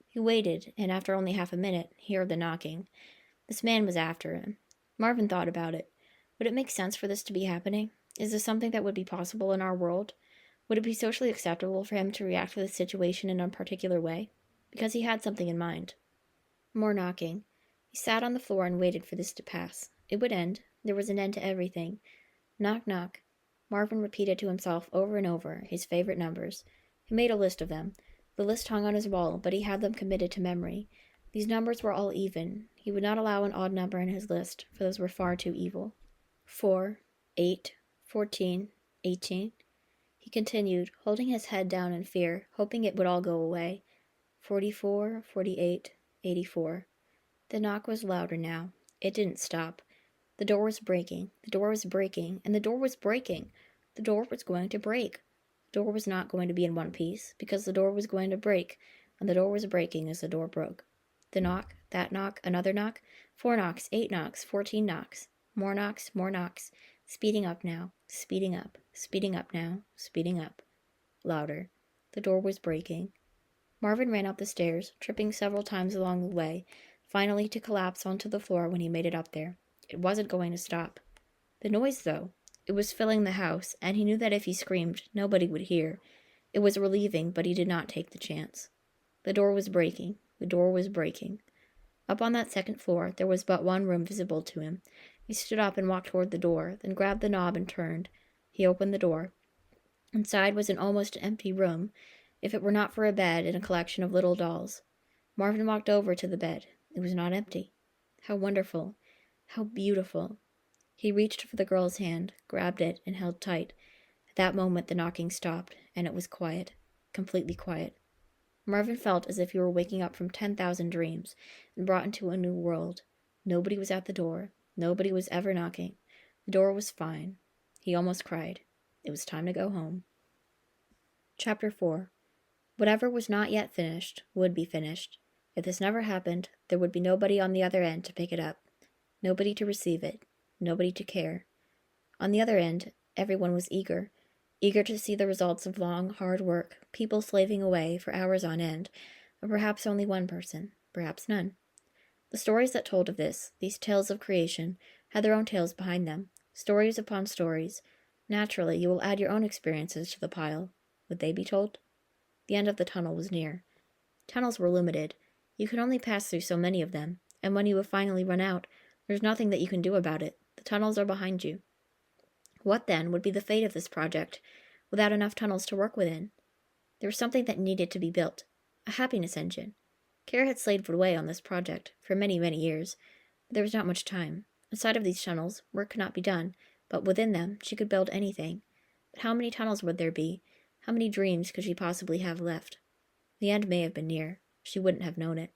He waited, and after only half a minute, he heard the knocking. This man was after him. Marvin thought about it. Would it make sense for this to be happening? Is this something that would be possible in our world? Would it be socially acceptable for him to react to the situation in a particular way? Because he had something in mind. More knocking. He sat on the floor and waited for this to pass. It would end. There was an end to everything. Knock, knock. Marvin repeated to himself over and over his favorite numbers. He made a list of them. The list hung on his wall, but he had them committed to memory. These numbers were all even. He would not allow an odd number in his list, for those were far too evil. 4, 8, 14, 18. He continued, holding his head down in fear, hoping it would all go away. 44, 48, 84. The knock was louder now. It didn't stop. The door was breaking. The door was breaking. And the door was breaking. The door was going to break. The door was not going to be in one piece, because the door was going to break, and the door was breaking as the door broke. The knock, that knock, another knock, 4 knocks, 8 knocks, 14 knocks, more knocks, more knocks, speeding up now, speeding up now, speeding up. Louder. The door was breaking. Marvin ran up the stairs, tripping several times along the way, finally to collapse onto the floor when he made it up there. It wasn't going to stop. The noise, though, it was filling the house, and he knew that if he screamed, nobody would hear. It was relieving, but he did not take the chance. The door was breaking. The door was breaking. Up on that second floor, there was but one room visible to him. He stood up and walked toward the door, then grabbed the knob and turned. He opened the door. Inside was an almost empty room, if it were not for a bed and a collection of little dolls. Marvin walked over to the bed. It was not empty. How wonderful. How beautiful. He reached for the girl's hand, grabbed it, and held tight. At that moment the knocking stopped, and it was quiet. Completely quiet. Marvin felt as if he were waking up from 10,000 dreams and brought into a new world. Nobody was at the door. Nobody was ever knocking. The door was fine. He almost cried. It was time to go home. Chapter 4. Whatever was not yet finished would be finished. If this never happened, there would be nobody on the other end to pick it up. Nobody to receive it. Nobody to care. On the other end, everyone was eager to see the results of long, hard work, people slaving away for hours on end, or perhaps only one person, perhaps none. The stories that told of this, these tales of creation, had their own tales behind them, stories upon stories. Naturally, you will add your own experiences to the pile. Would they be told? The end of the tunnel was near. Tunnels were limited. You could only pass through so many of them, and when you have finally run out, there's nothing that you can do about it. The tunnels are behind you. What, then, would be the fate of this project, without enough tunnels to work within? There was something that needed to be built. A happiness engine. Kara had slaved away on this project for many, many years, but there was not much time. Inside of these tunnels, work could not be done, but within them, she could build anything. But how many tunnels would there be? How many dreams could she possibly have left? The end may have been near. She wouldn't have known it.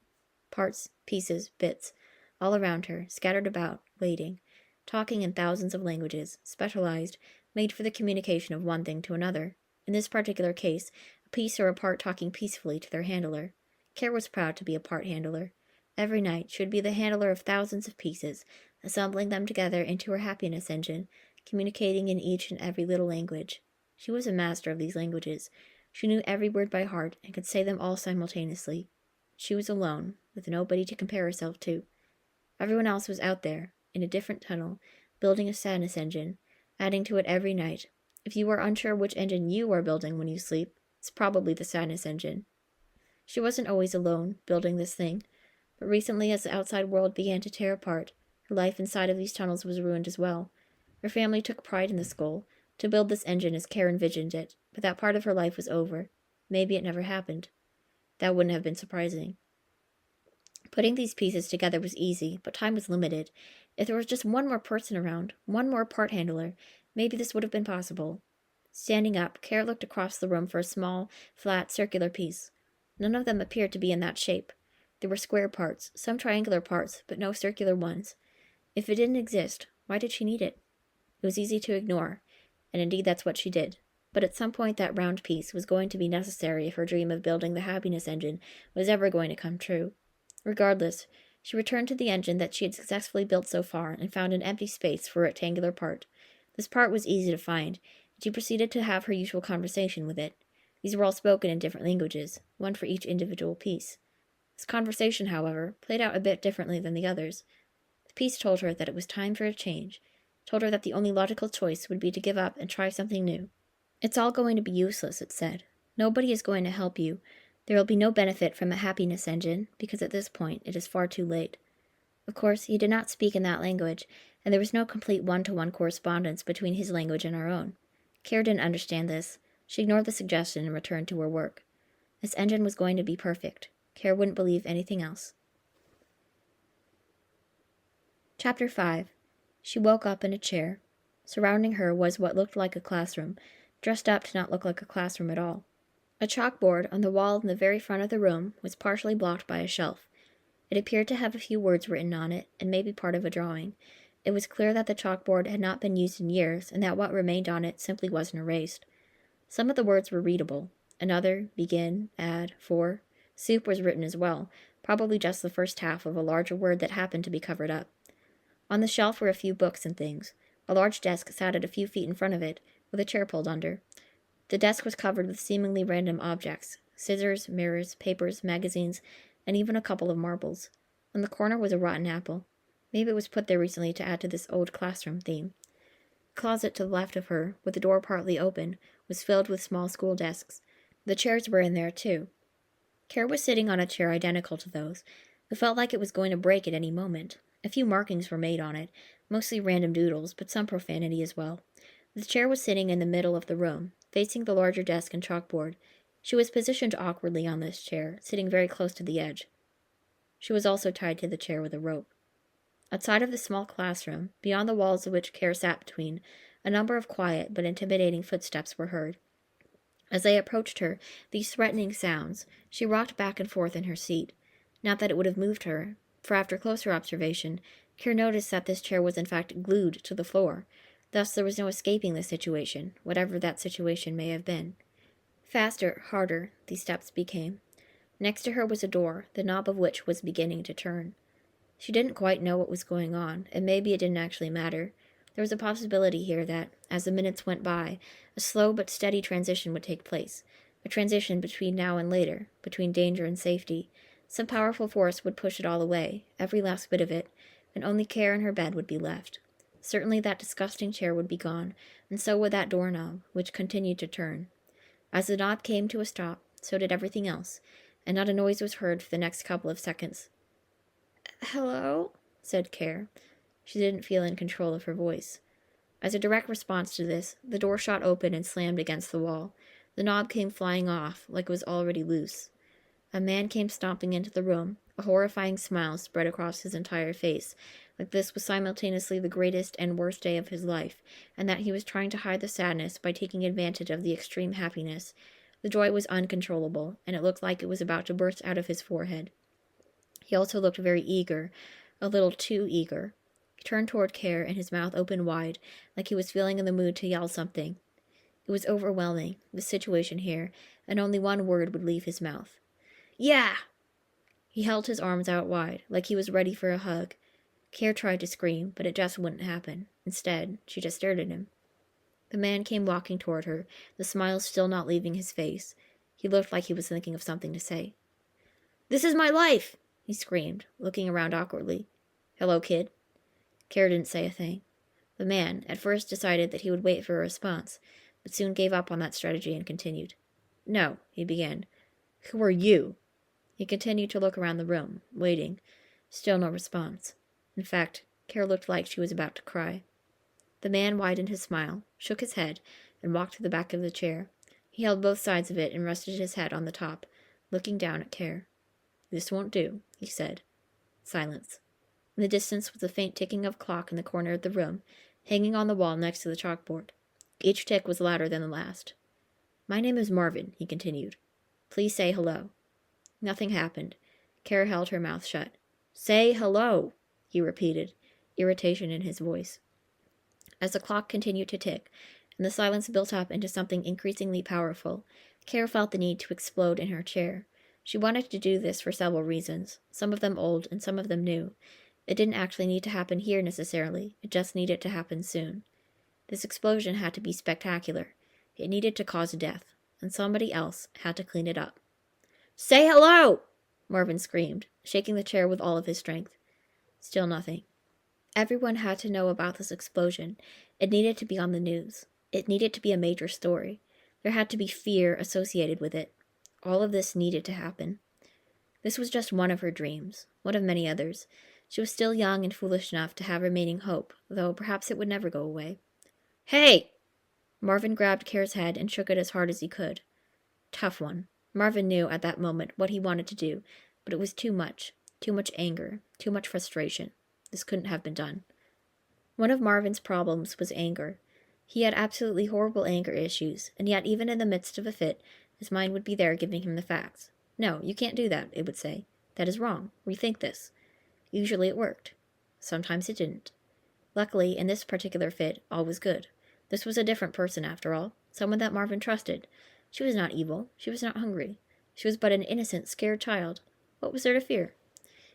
Parts, pieces, bits, all around her, scattered about, waiting, talking in thousands of languages, specialized, made for the communication of one thing to another. In this particular case, a piece or a part talking peacefully to their handler. Care was proud to be a part handler. Every night she would be the handler of thousands of pieces, assembling them together into her happiness engine, communicating in each and every little language. She was a master of these languages. She knew every word by heart and could say them all simultaneously. She was alone, with nobody to compare herself to. Everyone else was out there, in a different tunnel, building a sadness engine, adding to it every night. If you are unsure which engine you are building when you sleep, it's probably the sadness engine. She wasn't always alone, building this thing, but recently as the outside world began to tear apart, her life inside of these tunnels was ruined as well. Her family took pride in this goal, to build this engine as Care envisioned it, but that part of her life was over. Maybe it never happened. That wouldn't have been surprising. Putting these pieces together was easy, but time was limited. If there was just one more person around, one more part handler, maybe this would have been possible. Standing up, Care looked across the room for a small, flat, circular piece. None of them appeared to be in that shape. There were square parts, some triangular parts, but no circular ones. If it didn't exist, why did she need it? It was easy to ignore, and indeed that's what she did. But at some point that round piece was going to be necessary if her dream of building the happiness engine was ever going to come true. Regardless, she returned to the engine that she had successfully built so far and found an empty space for a rectangular part. This part was easy to find, and she proceeded to have her usual conversation with it. These were all spoken in different languages, one for each individual piece. This conversation, however, played out a bit differently than the others. The The piece told her that it was time for a change, told her that the only logical choice would be to give up and try something new. It's all going to be useless, it said. Nobody is going to help you. There will be no benefit from a happiness engine, because at this point it is far too late. Of course, he did not speak in that language, and there was no complete one-to-one correspondence between his language and our own. Care didn't understand this. She ignored the suggestion and returned to her work. This engine was going to be perfect. Care wouldn't believe anything else. Chapter 5. She woke up in a chair. Surrounding her was what looked like a classroom, dressed up to not look like a classroom at all. A chalkboard on the wall in the very front of the room was partially blocked by a shelf. It appeared to have a few words written on it, and maybe part of a drawing. It was clear that the chalkboard had not been used in years, and that what remained on it simply wasn't erased. Some of the words were readable. Another, begin, add, for. Soup was written as well, probably just the first half of a larger word that happened to be covered up. On the shelf were a few books and things. A large desk sat at a few feet in front of it, with a chair pulled under. The desk was covered with seemingly random objects: scissors, mirrors, papers, magazines, and even a couple of marbles. In the corner was a rotten apple. Maybe it was put there recently to add to this old classroom theme. The closet to the left of her, with the door partly open, was filled with small school desks. The chairs were in there, too. Care was sitting on a chair identical to those. It felt like it was going to break at any moment. A few markings were made on it, mostly random doodles, but some profanity as well. The chair was sitting in the middle of the room, facing the larger desk and chalkboard. She was positioned awkwardly on this chair, sitting very close to the edge. She was also tied to the chair with a rope. Outside of the small classroom, beyond the walls of which Care sat between, a number of quiet but intimidating footsteps were heard. As they approached her, these threatening sounds, she rocked back and forth in her seat. Not that it would have moved her, for after closer observation, Care noticed that this chair was in fact glued to the floor. Thus there was no escaping the situation, whatever that situation may have been. Faster, harder, these steps became. Next to her was a door, the knob of which was beginning to turn. She didn't quite know what was going on, and maybe it didn't actually matter. There was a possibility here that, as the minutes went by, a slow but steady transition would take place, a transition between now and later, between danger and safety. Some powerful force would push it all away, every last bit of it, and only Care in her bed would be left. Certainly that disgusting chair would be gone, and so would that doorknob, which continued to turn. As the knob came to a stop, so did everything else, and not a noise was heard for the next couple of seconds. "Hello?" said Care. She didn't feel in control of her voice. As a direct response to this, the door shot open and slammed against the wall. The knob came flying off, like it was already loose. A man came stomping into the room. A horrifying smile spread across his entire face, like this was simultaneously the greatest and worst day of his life, and that he was trying to hide the sadness by taking advantage of the extreme happiness. The joy was uncontrollable, and it looked like it was about to burst out of his forehead. He also looked very eager, a little too eager. He turned toward Care, and his mouth opened wide, like he was feeling in the mood to yell something. It was overwhelming, the situation here, and only one word would leave his mouth. "Yeah!" He held his arms out wide, like he was ready for a hug. Care tried to scream, but it just wouldn't happen. Instead, she just stared at him. The man came walking toward her, the smile still not leaving his face. He looked like he was thinking of something to say. "This is my life!" he screamed, looking around awkwardly. "Hello, kid." Care didn't say a thing. The man, at first, decided that he would wait for a response, but soon gave up on that strategy and continued. "No," he began. "Who are you?" He continued to look around the room, waiting. Still no response. In fact, Care looked like she was about to cry. The man widened his smile, shook his head, and walked to the back of the chair. He held both sides of it and rested his head on the top, looking down at Care. "This won't do," he said. Silence. In the distance was the faint ticking of a clock in the corner of the room, hanging on the wall next to the chalkboard. Each tick was louder than the last. "My name is Marvin," he continued. "Please say hello." Nothing happened. Care held her mouth shut. "Say hello," he repeated, irritation in his voice. As the clock continued to tick, and the silence built up into something increasingly powerful, Care felt the need to explode in her chair. She wanted to do this for several reasons, some of them old and some of them new. It didn't actually need to happen here necessarily, it just needed to happen soon. This explosion had to be spectacular. It needed to cause death, and somebody else had to clean it up. "Say hello!" Marvin screamed, shaking the chair with all of his strength. Still nothing. Everyone had to know about this explosion. It needed to be on the news. It needed to be a major story. There had to be fear associated with it. All of this needed to happen. This was just one of her dreams, one of many others. She was still young and foolish enough to have remaining hope, though perhaps it would never go away. "Hey!" Marvin grabbed Care's head and shook it as hard as he could. Tough one. Marvin knew at that moment what he wanted to do, but it was too much. Too much anger. Too much frustration. This couldn't have been done. One of Marvin's problems was anger. He had absolutely horrible anger issues, and yet even in the midst of a fit, his mind would be there giving him the facts. "No, you can't do that," it would say. "That is wrong. Rethink this." Usually it worked. Sometimes it didn't. Luckily, in this particular fit, all was good. This was a different person, after all, someone that Marvin trusted. She was not evil. She was not hungry. She was but an innocent, scared child. What was there to fear?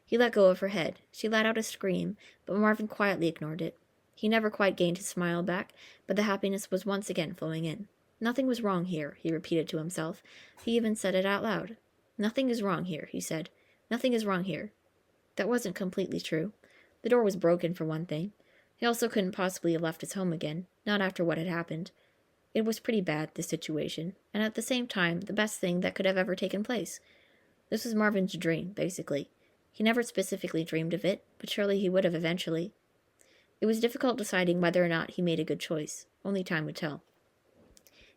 He let go of her head. She let out a scream, but Marvin quietly ignored it. He never quite gained his smile back, but the happiness was once again flowing in. Nothing was wrong here, he repeated to himself. He even said it out loud. "Nothing is wrong here," he said. "Nothing is wrong here." That wasn't completely true. The door was broken, for one thing. He also couldn't possibly have left his home again, not after what had happened. It was pretty bad, this situation, and at the same time, the best thing that could have ever taken place. This was Marvin's dream, basically. He never specifically dreamed of it, but surely he would have eventually. It was difficult deciding whether or not he made a good choice. Only time would tell.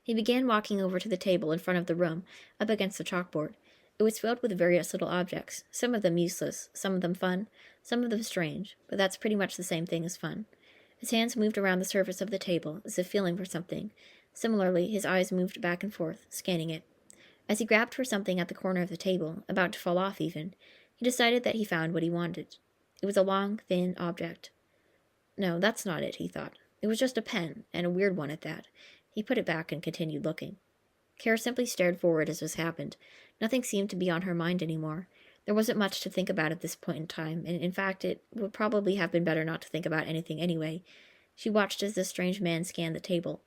He began walking over to the table in front of the room, up against the chalkboard. It was filled with various little objects, some of them useless, some of them fun, some of them strange, but that's pretty much the same thing as fun. His hands moved around the surface of the table, as if feeling for something. Similarly, his eyes moved back and forth, scanning it. As he grabbed for something at the corner of the table, about to fall off even, he decided that he found what he wanted. It was a long, thin object. No, that's not it, he thought. It was just a pen, and a weird one at that. He put it back and continued looking. Kara simply stared forward as this happened. Nothing seemed to be on her mind anymore. There wasn't much to think about at this point in time, and in fact, it would probably have been better not to think about anything anyway. She watched as the strange man scanned the table.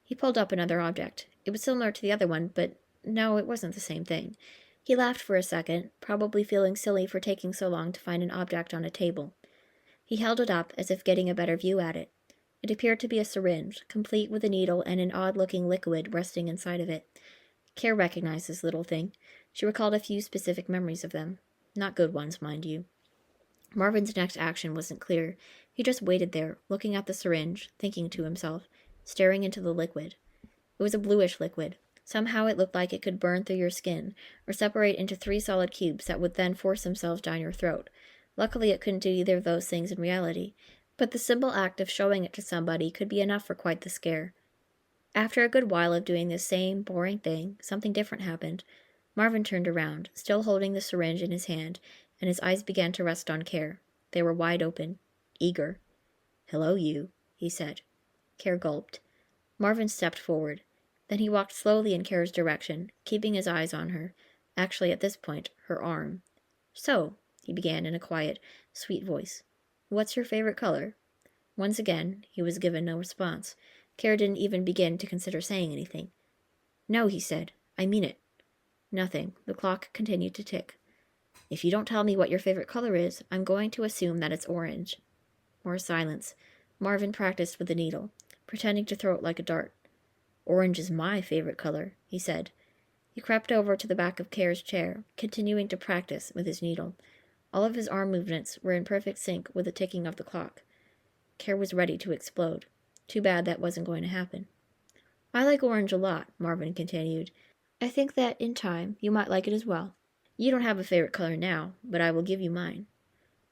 He pulled up another object. It was similar to the other one, but no, it wasn't the same thing. He laughed for a second, probably feeling silly for taking so long to find an object on a table. He held it up as if getting a better view at it. It appeared to be a syringe, complete with a needle and an odd-looking liquid resting inside of it. Care recognized this little thing. She recalled a few specific memories of them. Not good ones, mind you. Marvin's next action wasn't clear. He just waited there, looking at the syringe, thinking to himself, staring into the liquid. It was a bluish liquid. Somehow it looked like it could burn through your skin, or separate into 3 solid cubes that would then force themselves down your throat. Luckily it couldn't do either of those things in reality, but the simple act of showing it to somebody could be enough for quite the scare. After a good while of doing the same boring thing, something different happened. Marvin turned around, still holding the syringe in his hand, and his eyes began to rest on Care. They were wide open, eager. "Hello, you," he said. Care gulped. Marvin stepped forward. Then he walked slowly in Care's direction, keeping his eyes on her. Actually, at this point, her arm. "So," he began in a quiet, sweet voice, "what's your favorite color?" Once again, he was given no response. Care didn't even begin to consider saying anything. "No," he said. "I mean it." Nothing. The clock continued to tick. "If you don't tell me what your favorite color is, I'm going to assume that it's orange." More silence. Marvin practiced with the needle, pretending to throw it like a dart. "Orange is my favorite color," he said. He crept over to the back of Care's chair, continuing to practice with his needle. All of his arm movements were in perfect sync with the ticking of the clock. Care was ready to explode. Too bad that wasn't going to happen. "I like orange a lot," Marvin continued. "I think that, in time, you might like it as well. You don't have a favorite color now, but I will give you mine."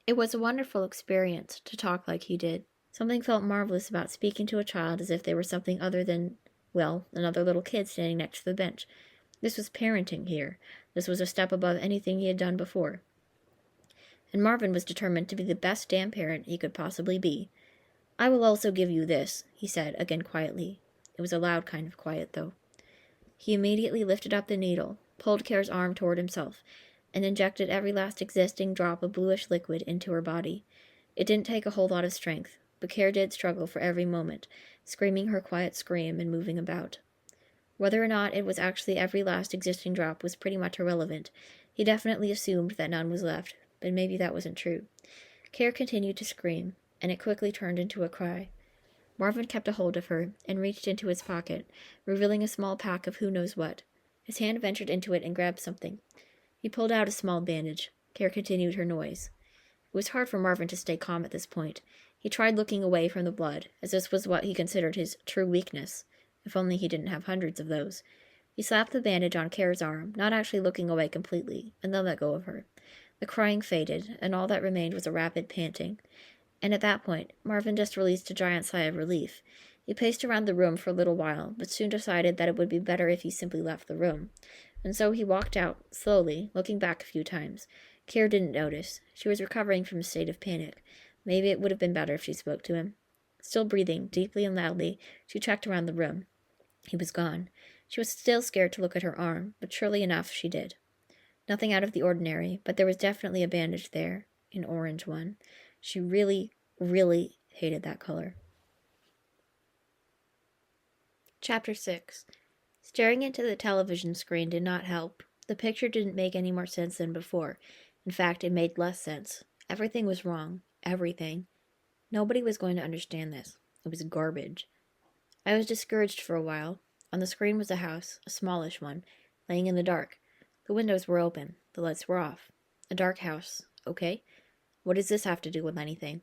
It was a wonderful experience to talk like he did. Something felt marvelous about speaking to a child as if they were something other than, well, another little kid standing next to the bench. This was parenting here. This was a step above anything he had done before. And Marvin was determined to be the best damn parent he could possibly be. "I will also give you this," he said, again quietly. It was a loud kind of quiet, though. He immediately lifted up the needle, pulled Care's arm toward himself, and injected every last existing drop of bluish liquid into her body. It didn't take a whole lot of strength, but Care did struggle for every moment, screaming her quiet scream and moving about. Whether or not it was actually every last existing drop was pretty much irrelevant. He definitely assumed that none was left, but maybe that wasn't true. Care continued to scream, and it quickly turned into a cry. Marvin kept a hold of her and reached into his pocket, revealing a small pack of who knows what. His hand ventured into it and grabbed something. He pulled out a small bandage. Care continued her noise. It was hard for Marvin to stay calm at this point. He tried looking away from the blood, as this was what he considered his true weakness. If only he didn't have hundreds of those. He slapped the bandage on Care's arm, not actually looking away completely, and then let go of her. The crying faded, and all that remained was a rapid panting. And at that point, Marvin just released a giant sigh of relief. He paced around the room for a little while, but soon decided that it would be better if he simply left the room. And so he walked out, slowly, looking back a few times. Care didn't notice. She was recovering from a state of panic. Maybe it would have been better if she spoke to him. Still breathing, deeply and loudly, she checked around the room. He was gone. She was still scared to look at her arm, but surely enough she did. Nothing out of the ordinary, but there was definitely a bandage there, an orange one. She really, really hated that color. Chapter 6. Staring into the television screen did not help. The picture didn't make any more sense than before. In fact, it made less sense. Everything was wrong. Everything. Nobody was going to understand this. It was garbage. I was discouraged for a while. On the screen was a house, a smallish one, laying in the dark. The windows were open. The lights were off. A dark house. Okay. What does this have to do with anything?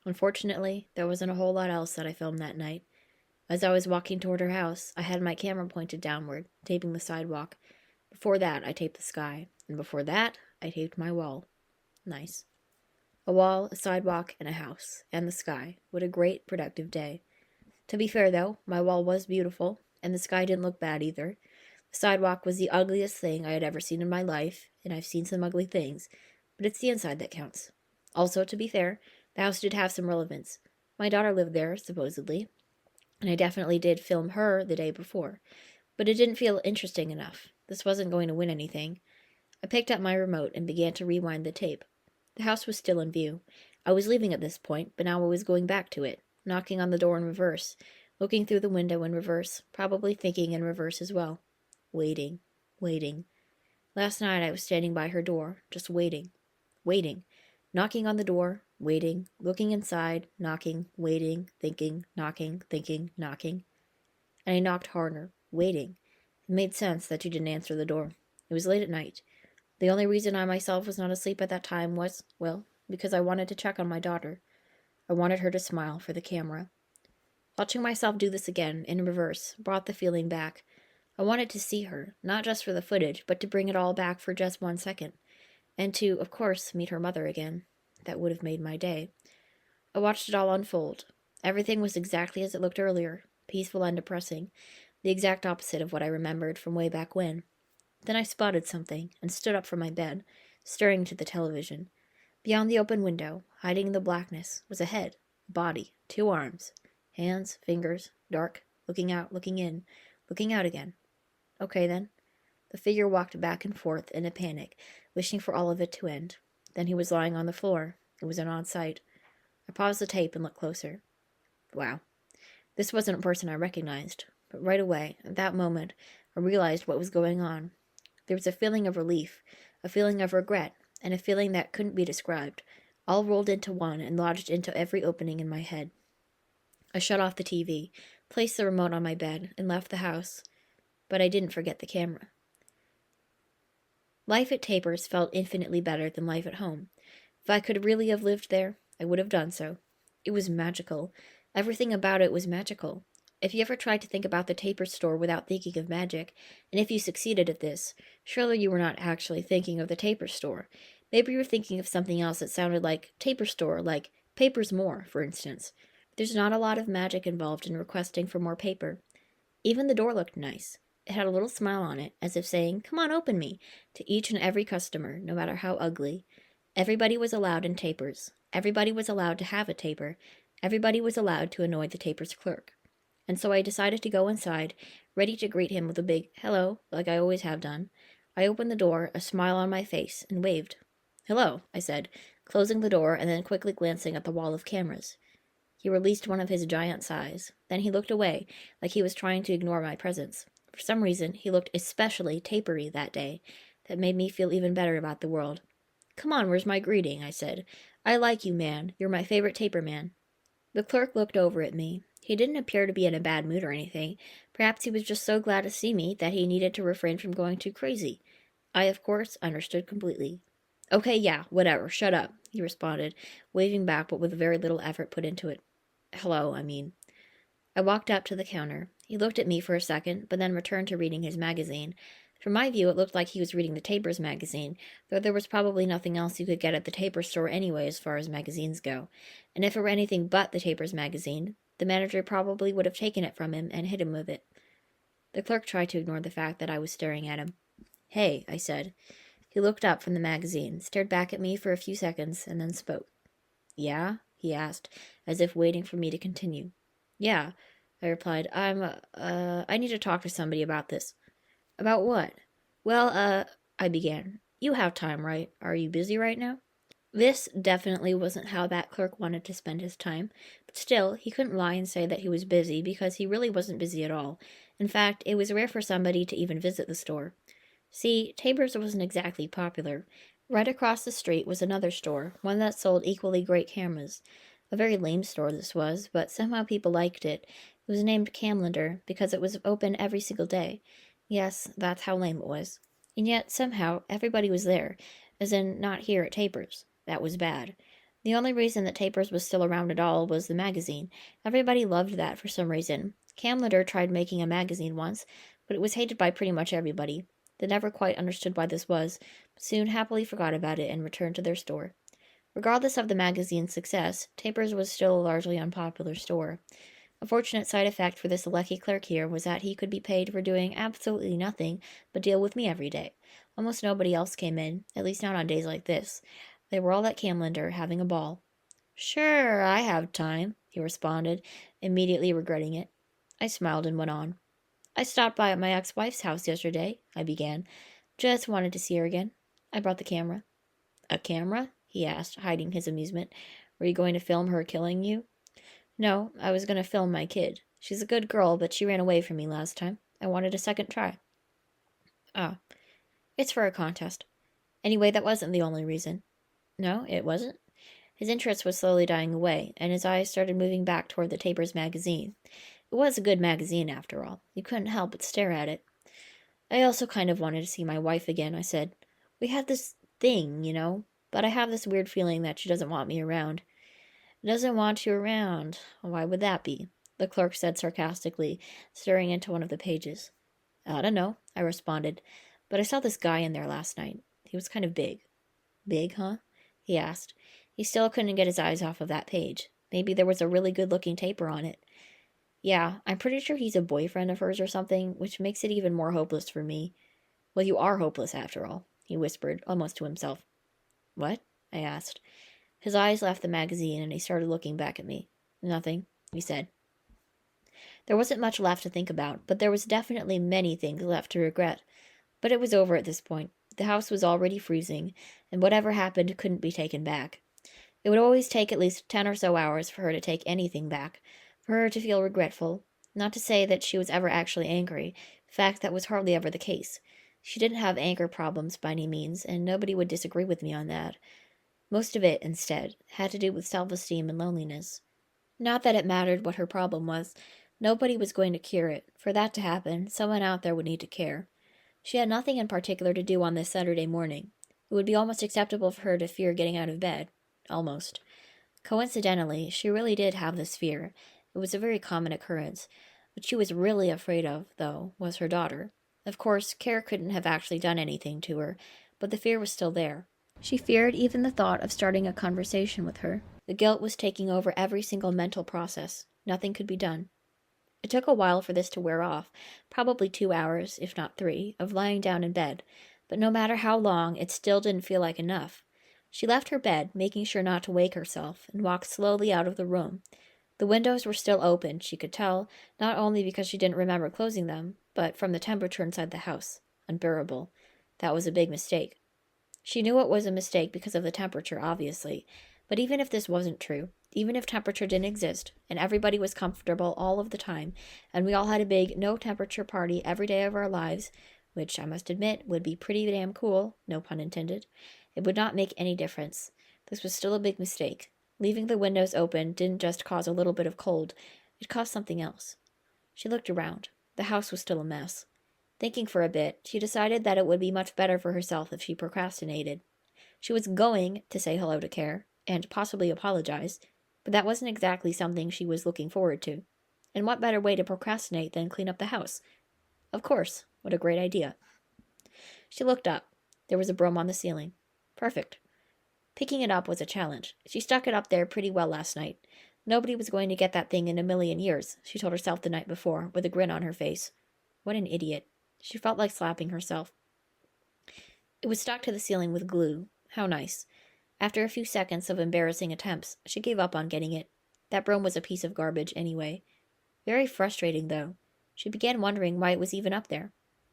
Unfortunately, there wasn't a whole lot else that I filmed that night. As I was walking toward her house, I had my camera pointed downward, taping the sidewalk. Before that, I taped the sky. And before that, I taped my wall. Nice. A wall, a sidewalk, and a house. And the sky. What a great, productive day. To be fair, though, my wall was beautiful, and the sky didn't look bad either. The sidewalk was the ugliest thing I had ever seen in my life, and I've seen some ugly things, but it's the inside that counts. Also, to be fair, the house did have some relevance. My daughter lived there, supposedly, and I definitely did film her the day before, but it didn't feel interesting enough. This wasn't going to win anything. I picked up my remote and began to rewind the tape. The house was still in view. I was leaving at this point, but now I was going back to it, knocking on the door in reverse, looking through the window in reverse, probably thinking in reverse as well. Waiting. Last night I was standing by her door, just waiting. Knocking on the door, waiting, looking inside, knocking, waiting, thinking, knocking, thinking, knocking. And I knocked harder, waiting. It made sense that you didn't answer the door. It was late at night. The only reason I myself was not asleep at that time was, well, because I wanted to check on my daughter. I wanted her to smile for the camera. Watching myself do this again, in reverse, brought the feeling back. I wanted to see her, not just for the footage, but to bring it all back for just 1 second. And to, of course, meet her mother again. That would have made my day. I watched it all unfold. Everything was exactly as it looked earlier, peaceful and depressing, the exact opposite of what I remembered from way back when. Then I spotted something, and stood up from my bed, staring into the television. Beyond the open window, hiding in the blackness, was a head, a body, 2 arms, hands, fingers, dark, looking out, looking in, looking out again. Okay, then. The figure walked back and forth in a panic, wishing for all of it to end. Then he was lying on the floor. It was an odd sight. I paused the tape and looked closer. Wow. This wasn't a person I recognized, but right away, at that moment, I realized what was going on. There was a feeling of relief, a feeling of regret, and a feeling that couldn't be described, all rolled into one and lodged into every opening in my head. I shut off the TV, placed the remote on my bed, and left the house. But I didn't forget the camera. Life at Tapers felt infinitely better than life at home. If I could really have lived there, I would have done so. It was magical. Everything about it was magical. If you ever tried to think about the Tapers store without thinking of magic, and if you succeeded at this, surely you were not actually thinking of the Tapers store. Maybe you were thinking of something else that sounded like Tapers store, like Papers More, for instance. There's not a lot of magic involved in requesting for more paper. Even the door looked nice. It had a little smile on it, as if saying, "Come on, open me," to each and every customer, no matter how ugly. Everybody was allowed in Tapers. Everybody was allowed to have a taper. Everybody was allowed to annoy the Tapers clerk. And so I decided to go inside, ready to greet him with a big hello, like I always have done. I opened the door, a smile on my face, and waved. "Hello," I said, closing the door and then quickly glancing at the wall of cameras. He released one of his giant sighs. Then he looked away, like he was trying to ignore my presence. For some reason, he looked especially tapery that day. That made me feel even better about the world. "Come on, where's my greeting?" I said. "I like you, man. You're my favorite taper man." The clerk looked over at me. He didn't appear to be in a bad mood or anything. Perhaps he was just so glad to see me that he needed to refrain from going too crazy. I, of course, understood completely. Okay, yeah, whatever, shut up, he responded, waving back but with very little effort put into it. Hello, I mean. I walked up to the counter. He looked at me for a second, but then returned to reading his magazine. From my view, it looked like he was reading the Tapers magazine, though there was probably nothing else you could get at the Taper store anyway as far as magazines go. And if it were anything but the Tapers magazine, the manager probably would have taken it from him and hit him with it. The clerk tried to ignore the fact that I was staring at him. Hey, I said. He looked up from the magazine, stared back at me for a few seconds, and then spoke. Yeah? He asked, as if waiting for me to continue. Yeah, I replied. I need to talk to somebody about this. About what? Well, I began. You have time, right? Are you busy right now? This definitely wasn't how that clerk wanted to spend his time, but still, he couldn't lie and say that he was busy because he really wasn't busy at all. In fact, it was rare for somebody to even visit the store. See, Taber's wasn't exactly popular. Right across the street was another store, one that sold equally great cameras. A very lame store this was, but somehow people liked it. It was named Camlander because it was open every single day. Yes, that's how lame it was. And yet, somehow, everybody was there, as in not here at Taper's. That was bad. The only reason that Taper's was still around at all was the magazine. Everybody loved that for some reason. Camlander tried making a magazine once, but it was hated by pretty much everybody. They never quite understood why this was, but soon happily forgot about it and returned to their store. Regardless of the magazine's success, Taper's was still a largely unpopular store. A fortunate side effect for this lucky clerk here was that he could be paid for doing absolutely nothing but deal with me every day. Almost nobody else came in, at least not on days like this. They were all at Camlander, having a ball. Sure, I have time, he responded, immediately regretting it. I smiled and went on. I stopped by at my ex-wife's house yesterday, I began. Just wanted to see her again. I brought the camera. A camera? He asked, hiding his amusement. Were you going to film her killing you? No, I was going to film my kid. She's a good girl, but she ran away from me last time. I wanted a second try. Ah, it's for a contest. Anyway, that wasn't the only reason. No, it wasn't? His interest was slowly dying away, and his eyes started moving back toward the Taper's magazine. It was a good magazine, after all. You couldn't help but stare at it. I also kind of wanted to see my wife again, I said. We had this thing, you know, but I have this weird feeling that she doesn't want me around. Doesn't want you around. Why would that be? The clerk said sarcastically, staring into one of the pages. I don't know, I responded, but I saw this guy in there last night. He was kind of big. Big, huh? He asked. He still couldn't get his eyes off of that page. Maybe there was a really good-looking Taper on it. Yeah, I'm pretty sure he's a boyfriend of hers or something, which makes it even more hopeless for me. Well, you are hopeless after all, he whispered, almost to himself. What? I asked. His eyes left the magazine and he started looking back at me. Nothing, he said. There wasn't much left to think about, but there was definitely many things left to regret. But it was over at this point. The house was already freezing, and whatever happened couldn't be taken back. It would always take at least 10 or so hours for her to take anything back, for her to feel regretful. Not to say that she was ever actually angry. In fact, that was hardly ever the case. She didn't have anger problems by any means, and nobody would disagree with me on that. Most of it, instead, had to do with self-esteem and loneliness. Not that it mattered what her problem was. Nobody was going to cure it. For that to happen, someone out there would need to care. She had nothing in particular to do on this Saturday morning. It would be almost acceptable for her to fear getting out of bed. Almost. Coincidentally, she really did have this fear. It was a very common occurrence. What she was really afraid of, though, was her daughter. Of course, Care couldn't have actually done anything to her, but the fear was still there. She feared even the thought of starting a conversation with her. The guilt was taking over every single mental process. Nothing could be done. It took a while for this to wear off, probably 2 hours, if not 3, of lying down in bed, but no matter how long, it still didn't feel like enough. She left her bed, making sure not to wake herself, and walked slowly out of the room. The windows were still open, she could tell, not only because she didn't remember closing them, but from the temperature inside the house. Unbearable. That was a big mistake. She knew it was a mistake because of the temperature, obviously, but even if this wasn't true, even if temperature didn't exist, and everybody was comfortable all of the time, and we all had a big no-temperature party every day of our lives, which I must admit would be pretty damn cool, no pun intended, it would not make any difference. This was still a big mistake. Leaving the windows open didn't just cause a little bit of cold, it caused something else. She looked around. The house was still a mess. Thinking for a bit, she decided that it would be much better for herself if she procrastinated. She was going to say hello to Care, and possibly apologize, but that wasn't exactly something she was looking forward to. And what better way to procrastinate than clean up the house? Of course, what a great idea. She looked up. There was a broom on the ceiling. Perfect. Picking it up was a challenge. She stuck it up there pretty well last night. Nobody was going to get that thing in a million years, she told herself the night before, with a grin on her face. What an idiot. She felt like slapping herself. It was stuck to the ceiling with glue. How nice. After a few seconds of embarrassing attempts, she gave up on getting it. That broom was a piece of garbage anyway. Very frustrating, though. She began wondering why it was even up there.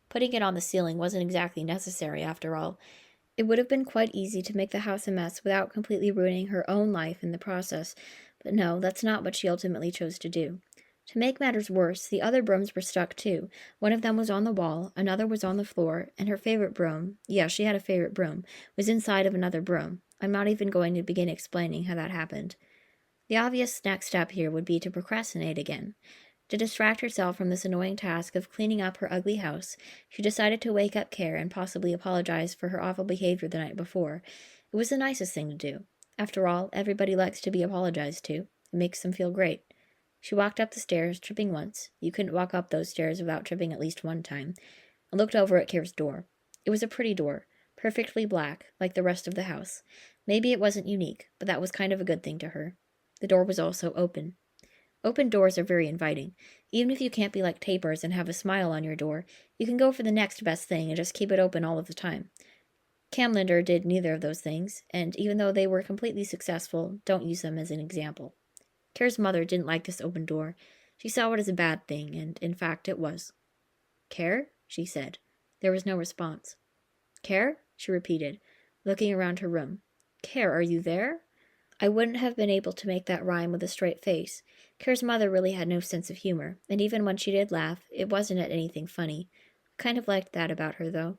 Putting it on the ceiling wasn't exactly necessary, after all. It would have been quite easy to make the house a mess without completely ruining her own life in the process, but no, that's not what she ultimately chose to do. To make matters worse, the other brooms were stuck too. One of them was on the wall, another was on the floor, and her favorite broom, yeah, she had a favorite broom, was inside of another broom. I'm not even going to begin explaining how that happened. The obvious next step here would be to procrastinate again. To distract herself from this annoying task of cleaning up her ugly house, she decided to wake up Care and possibly apologize for her awful behavior the night before. It was the nicest thing to do. After all, everybody likes to be apologized to. It makes them feel great. She walked up the stairs, tripping once. You couldn't walk up those stairs without tripping at least one time. And looked over at Care's door. It was a pretty door, perfectly black, like the rest of the house. Maybe it wasn't unique, but that was kind of a good thing to her. The door was also open. Open doors are very inviting. Even if you can't be like Tapers and have a smile on your door, you can go for the next best thing and just keep it open all of the time. Camlinder did neither of those things, and even though they were completely successful, don't use them as an example. Care's mother didn't like this open door. She saw it as a bad thing, and in fact it was. Care? She said. There was no response. Care? She repeated, looking around her room. Care, are you there? I wouldn't have been able to make that rhyme with a straight face. Care's mother really had no sense of humor, and even when she did laugh, it wasn't at anything funny. Kind of liked that about her, though.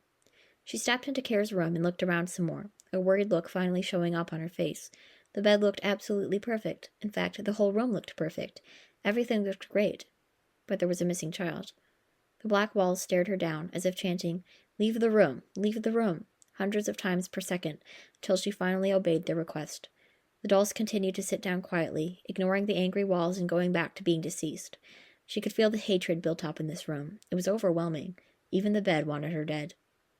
She stepped into Care's room and looked around some more, a worried look finally showing up on her face. The bed looked absolutely perfect. In fact, the whole room looked perfect. Everything looked great. But there was a missing child. The black walls stared her down, as if chanting, "Leave the room! Leave the room!" hundreds of times per second, until she finally obeyed their request. The dolls continued to sit down quietly, ignoring the angry walls and going back to being deceased. She could feel the hatred built up in this room. It was overwhelming. Even the bed wanted her dead.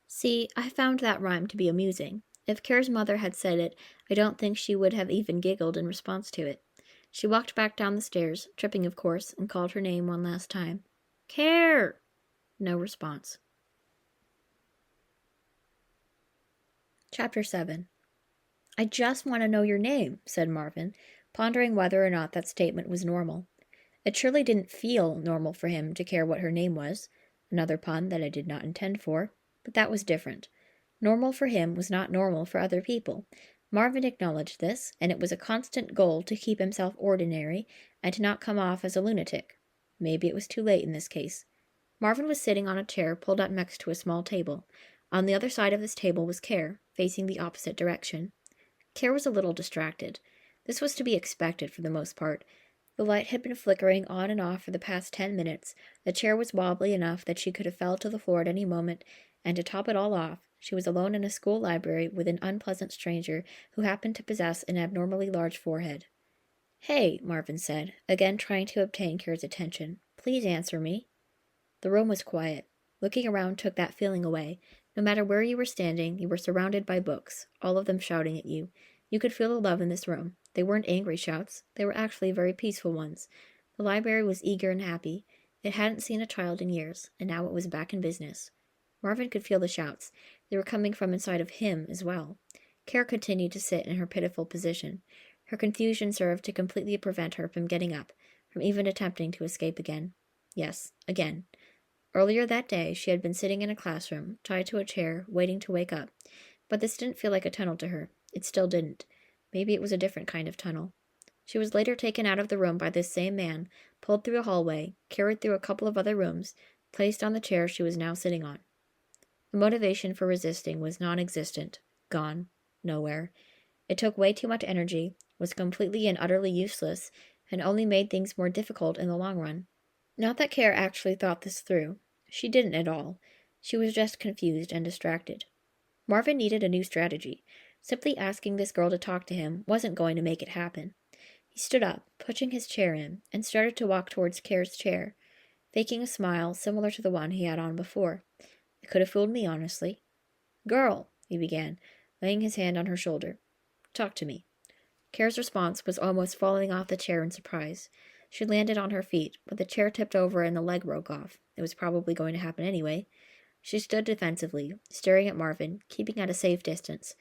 See, I found that rhyme to be amusing. If Care's mother had said it, I don't think she would have even giggled in response to it. She walked back down the stairs, tripping of course, and called her name one last time. Care! No response. Chapter 7. I just want to know your name, said Marvin, pondering whether or not that statement was normal. It surely didn't feel normal for him to care what her name was. Another pun that I did not intend for, but that was different. Normal for him was not normal for other people. Marvin acknowledged this, and it was a constant goal to keep himself ordinary and to not come off as a lunatic. Maybe it was too late in this case. Marvin was sitting on a chair pulled up next to a small table. On the other side of this table was Care, facing the opposite direction. Care was a little distracted. This was to be expected for the most part. The light had been flickering on and off for the past 10 minutes, the chair was wobbly enough that she could have fell to the floor at any moment, and to top it all off, she was alone in a school library with an unpleasant stranger who happened to possess an abnormally large forehead. Hey, Marvin said, again trying to obtain Care's attention. Please answer me. The room was quiet. Looking around took that feeling away. No matter where you were standing, you were surrounded by books, all of them shouting at you. You could feel the love in this room. They weren't angry shouts. They were actually very peaceful ones. The library was eager and happy. It hadn't seen a child in years, and now it was back in business. Marvin could feel the shouts. They were coming from inside of him as well. Care continued to sit in her pitiful position. Her confusion served to completely prevent her from getting up, from even attempting to escape again. Yes, again. Earlier that day, she had been sitting in a classroom, tied to a chair, waiting to wake up. But this didn't feel like a tunnel to her. It still didn't. Maybe it was a different kind of tunnel. She was later taken out of the room by this same man, pulled through a hallway, carried through a couple of other rooms, placed on the chair she was now sitting on. The motivation for resisting was non-existent, gone, nowhere. It took way too much energy, was completely and utterly useless and only made things more difficult in the long run. Not that Care actually thought this through. She didn't at all. She was just confused and distracted. Marvin needed a new strategy. Simply asking this girl to talk to him wasn't going to make it happen. He stood up, pushing his chair in, and started to walk towards Care's chair, faking a smile similar to the one he had on before. It could have fooled me, honestly. "Girl," he began, laying his hand on her shoulder. "Talk to me." Care's response was almost falling off the chair in surprise. She landed on her feet, but the chair tipped over and the leg broke off. It was probably going to happen anyway. She stood defensively, staring at Marvin, keeping at a safe distance.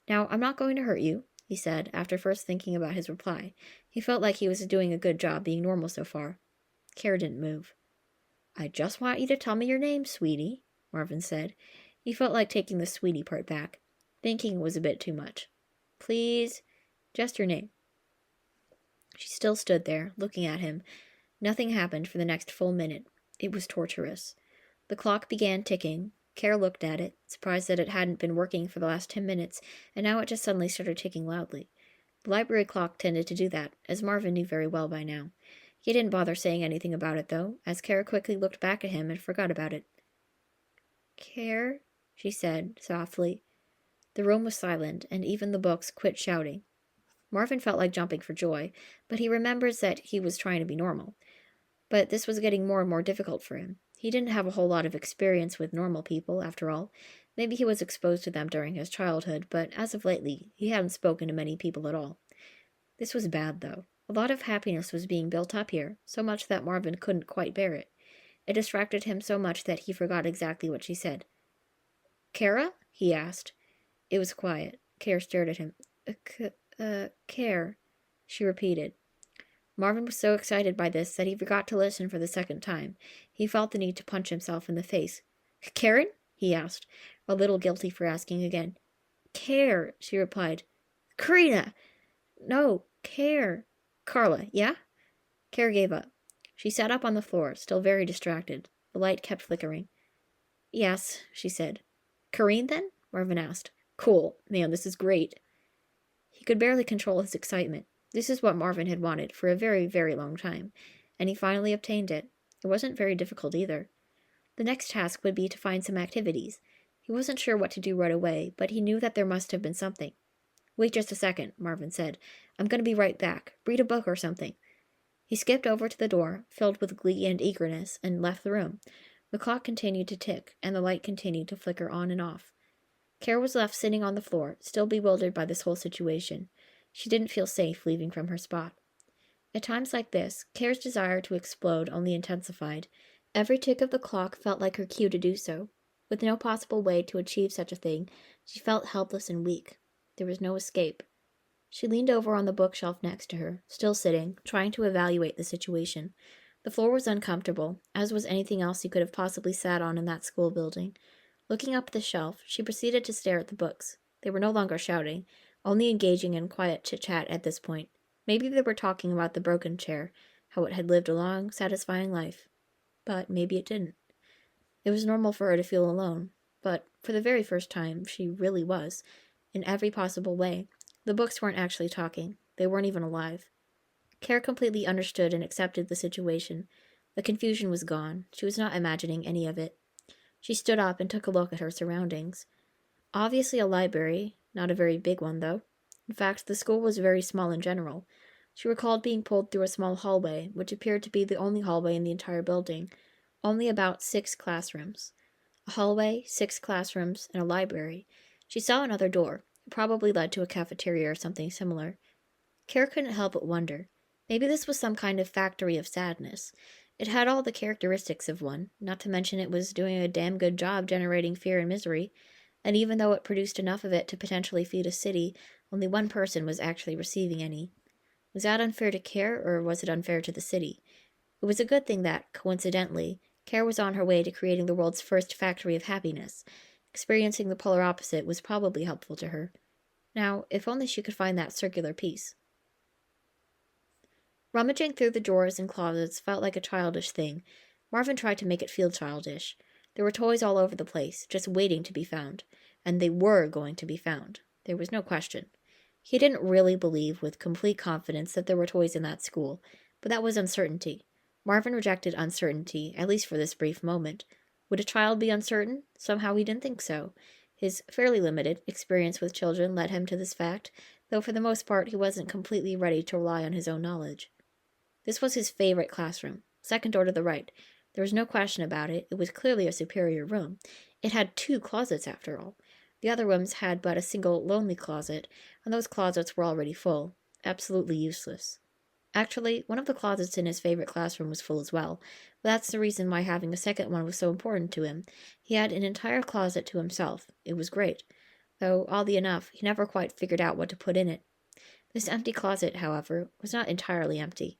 "Now, I'm not going to hurt you," he said, after first thinking about his reply. He felt like he was doing a good job being normal so far. Care didn't move. "I just want you to tell me your name, sweetie," Marvin said. He felt like taking the sweetie part back, thinking it was a bit too much. "Please, just your name." She still stood there, looking at him. Nothing happened for the next full minute. It was torturous. The clock began ticking. Care looked at it, surprised that it hadn't been working for the last 10 minutes, and now it just suddenly started ticking loudly. The library clock tended to do that, as Marvin knew very well by now. He didn't bother saying anything about it, though, as Care quickly looked back at him and forgot about it. "Care?" she said, softly. The room was silent, and even the books quit shouting. Marvin felt like jumping for joy, but he remembers that he was trying to be normal. But this was getting more and more difficult for him. He didn't have a whole lot of experience with normal people, after all. Maybe he was exposed to them during his childhood, but as of lately, he hadn't spoken to many people at all. This was bad, though. A lot of happiness was being built up here, so much that Marvin couldn't quite bear it. It distracted him so much that he forgot exactly what she said. "Kara?" he asked. It was quiet. Care stared at him. Care," she repeated. Marvin was so excited by this that he forgot to listen for the second time. He felt the need to punch himself in the face. "Karen?" he asked, a little guilty for asking again. "Care," she replied. "Karina!" "No, Care." "Carla, yeah?" Care gave up. She sat up on the floor, still very distracted. The light kept flickering. "Yes," she said. "Kareen, then?" Marvin asked. "Cool. Man, this is great." He could barely control his excitement. This is what Marvin had wanted for a very, very long time, and he finally obtained it. It wasn't very difficult either. The next task would be to find some activities. He wasn't sure what to do right away, but he knew that there must have been something. "Wait just a second," Marvin said. "I'm going to be right back. Read a book or something." He skipped over to the door, filled with glee and eagerness, and left the room. The clock continued to tick, and the light continued to flicker on and off. Care was left sitting on the floor, still bewildered by this whole situation. She didn't feel safe leaving from her spot. At times like this, Care's desire to explode only intensified. Every tick of the clock felt like her cue to do so. With no possible way to achieve such a thing, she felt helpless and weak. There was no escape. She leaned over on the bookshelf next to her, still sitting, trying to evaluate the situation. The floor was uncomfortable, as was anything else he could have possibly sat on in that school building. Looking up at the shelf, she proceeded to stare at the books. They were no longer shouting, only engaging in quiet chit-chat at this point. Maybe they were talking about the broken chair, how it had lived a long, satisfying life. But maybe it didn't. It was normal for her to feel alone, but for the very first time, she really was, in every possible way. The books weren't actually talking. They weren't even alive. Care completely understood and accepted the situation. The confusion was gone. She was not imagining any of it. She stood up and took a look at her surroundings. Obviously a library, not a very big one, though. In fact, the school was very small in general. She recalled being pulled through a small hallway, which appeared to be the only hallway in the entire building. Only about 6 classrooms. A hallway, 6 classrooms, and a library. She saw another door. It probably led to a cafeteria or something similar. Care couldn't help but wonder. Maybe this was some kind of factory of sadness. It had all the characteristics of one, not to mention it was doing a damn good job generating fear and misery, and even though it produced enough of it to potentially feed a city, only one person was actually receiving any. Was that unfair to Care, or was it unfair to the city? It was a good thing that, coincidentally, Care was on her way to creating the world's first factory of happiness. Experiencing the polar opposite was probably helpful to her. Now, if only she could find that circular piece. Rummaging through the drawers and closets felt like a childish thing. Marvin tried to make it feel childish. There were toys all over the place, just waiting to be found. And they were going to be found. There was no question. He didn't really believe with complete confidence that there were toys in that school, but that was uncertainty. Marvin rejected uncertainty, at least for this brief moment. Would a child be uncertain? Somehow he didn't think so. His fairly limited experience with children led him to this fact, though for the most part he wasn't completely ready to rely on his own knowledge. This was his favorite classroom, second door to the right. There was no question about it. It was clearly a superior room. It had 2 closets, after all. The other rooms had but a single lonely closet, and those closets were already full. Absolutely useless. Actually, one of the closets in his favorite classroom was full as well, but that's the reason why having a second one was so important to him. He had an entire closet to himself. It was great. Though, oddly enough, he never quite figured out what to put in it. This empty closet, however, was not entirely empty.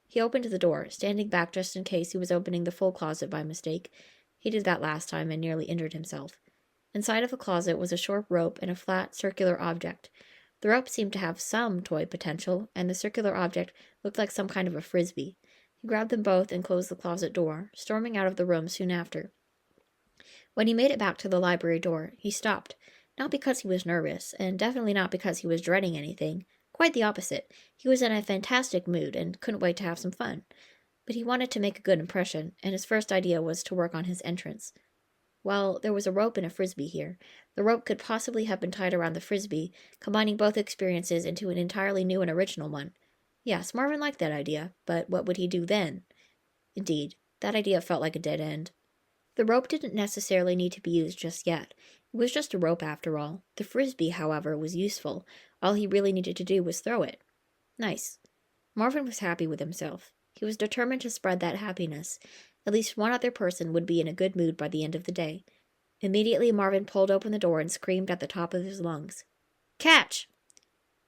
He opened the door, standing back just in case he was opening the full closet by mistake. He did that last time and nearly injured himself. Inside of the closet was a short rope and a flat, circular object. The rope seemed to have some toy potential, and the circular object looked like some kind of a frisbee. He grabbed them both and closed the closet door, storming out of the room soon after. When he made it back to the library door, he stopped. Not because he was nervous, and definitely not because he was dreading anything. Quite the opposite. He was in a fantastic mood and couldn't wait to have some fun. But he wanted to make a good impression, and his first idea was to work on his entrance. Well, there was a rope and a frisbee here. The rope could possibly have been tied around the frisbee, combining both experiences into an entirely new and original one. Yes, Marvin liked that idea, but what would he do then? Indeed, that idea felt like a dead end. The rope didn't necessarily need to be used just yet. It was just a rope after all. The frisbee, however, was useful. All he really needed to do was throw it. Nice. Marvin was happy with himself. He was determined to spread that happiness. At least one other person would be in a good mood by the end of the day. Immediately, Marvin pulled open the door and screamed at the top of his lungs. Catch!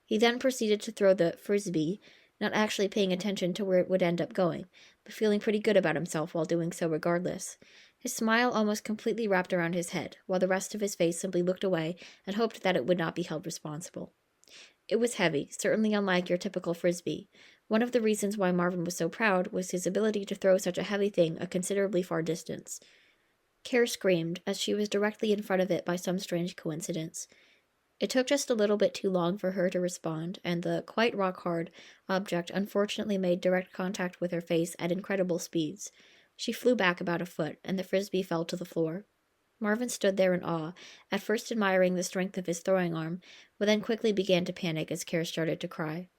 He then proceeded to throw the frisbee, not actually paying attention to where it would end up going, but feeling pretty good about himself while doing so regardless. His smile almost completely wrapped around his head, while the rest of his face simply looked away and hoped that it would not be held responsible. It was heavy, certainly unlike your typical frisbee. One of the reasons why Marvin was so proud was his ability to throw such a heavy thing a considerably far distance. Care screamed, as she was directly in front of it by some strange coincidence. It took just a little bit too long for her to respond, and the quite rock-hard object unfortunately made direct contact with her face at incredible speeds. She flew back about a foot, and the frisbee fell to the floor. Marvin stood there in awe, at first admiring the strength of his throwing arm, but then quickly began to panic as Care started to cry.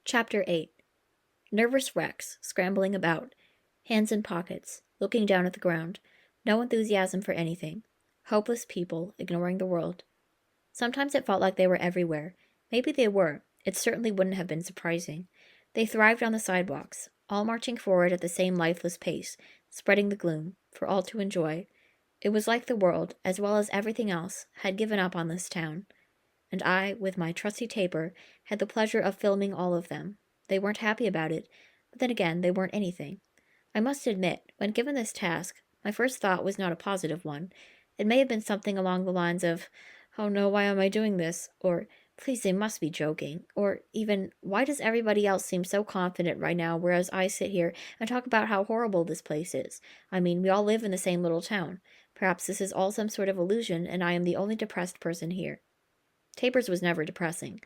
Chapter 8. Nervous wrecks, scrambling about, hands in pockets, looking down at the ground, no enthusiasm for anything, hopeless people ignoring the world. Sometimes it felt like they were everywhere. Maybe they were. It certainly wouldn't have been surprising. They thrived on the sidewalks, all marching forward at the same lifeless pace, spreading the gloom, for all to enjoy. It was like the world, as well as everything else, had given up on this town. And I, with my trusty taper, had the pleasure of filming all of them. They weren't happy about it, but then again, they weren't anything. I must admit, when given this task, my first thought was not a positive one. It may have been something along the lines of, "Oh no, why am I doing this?" Or, "Please, they must be joking." Or even, "Why does everybody else seem so confident right now, whereas I sit here and talk about how horrible this place is? I mean, we all live in the same little town. Perhaps this is all some sort of illusion, and I am the only depressed person here." Tapers was never depressing.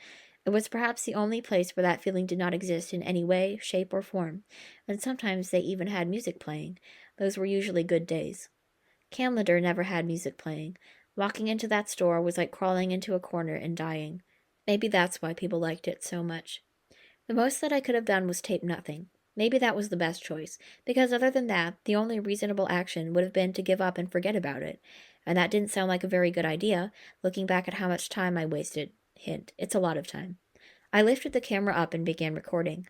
It was perhaps the only place where that feeling did not exist in any way, shape, or form, and sometimes they even had music playing. Those were usually good days. Camlander never had music playing. Walking into that store was like crawling into a corner and dying. Maybe that's why people liked it so much. The most that I could have done was tape nothing. Maybe that was the best choice, because other than that, the only reasonable action would have been to give up and forget about it. And that didn't sound like a very good idea, looking back at how much time I wasted. Hint, it's a lot of time. I lifted the camera up and began recording.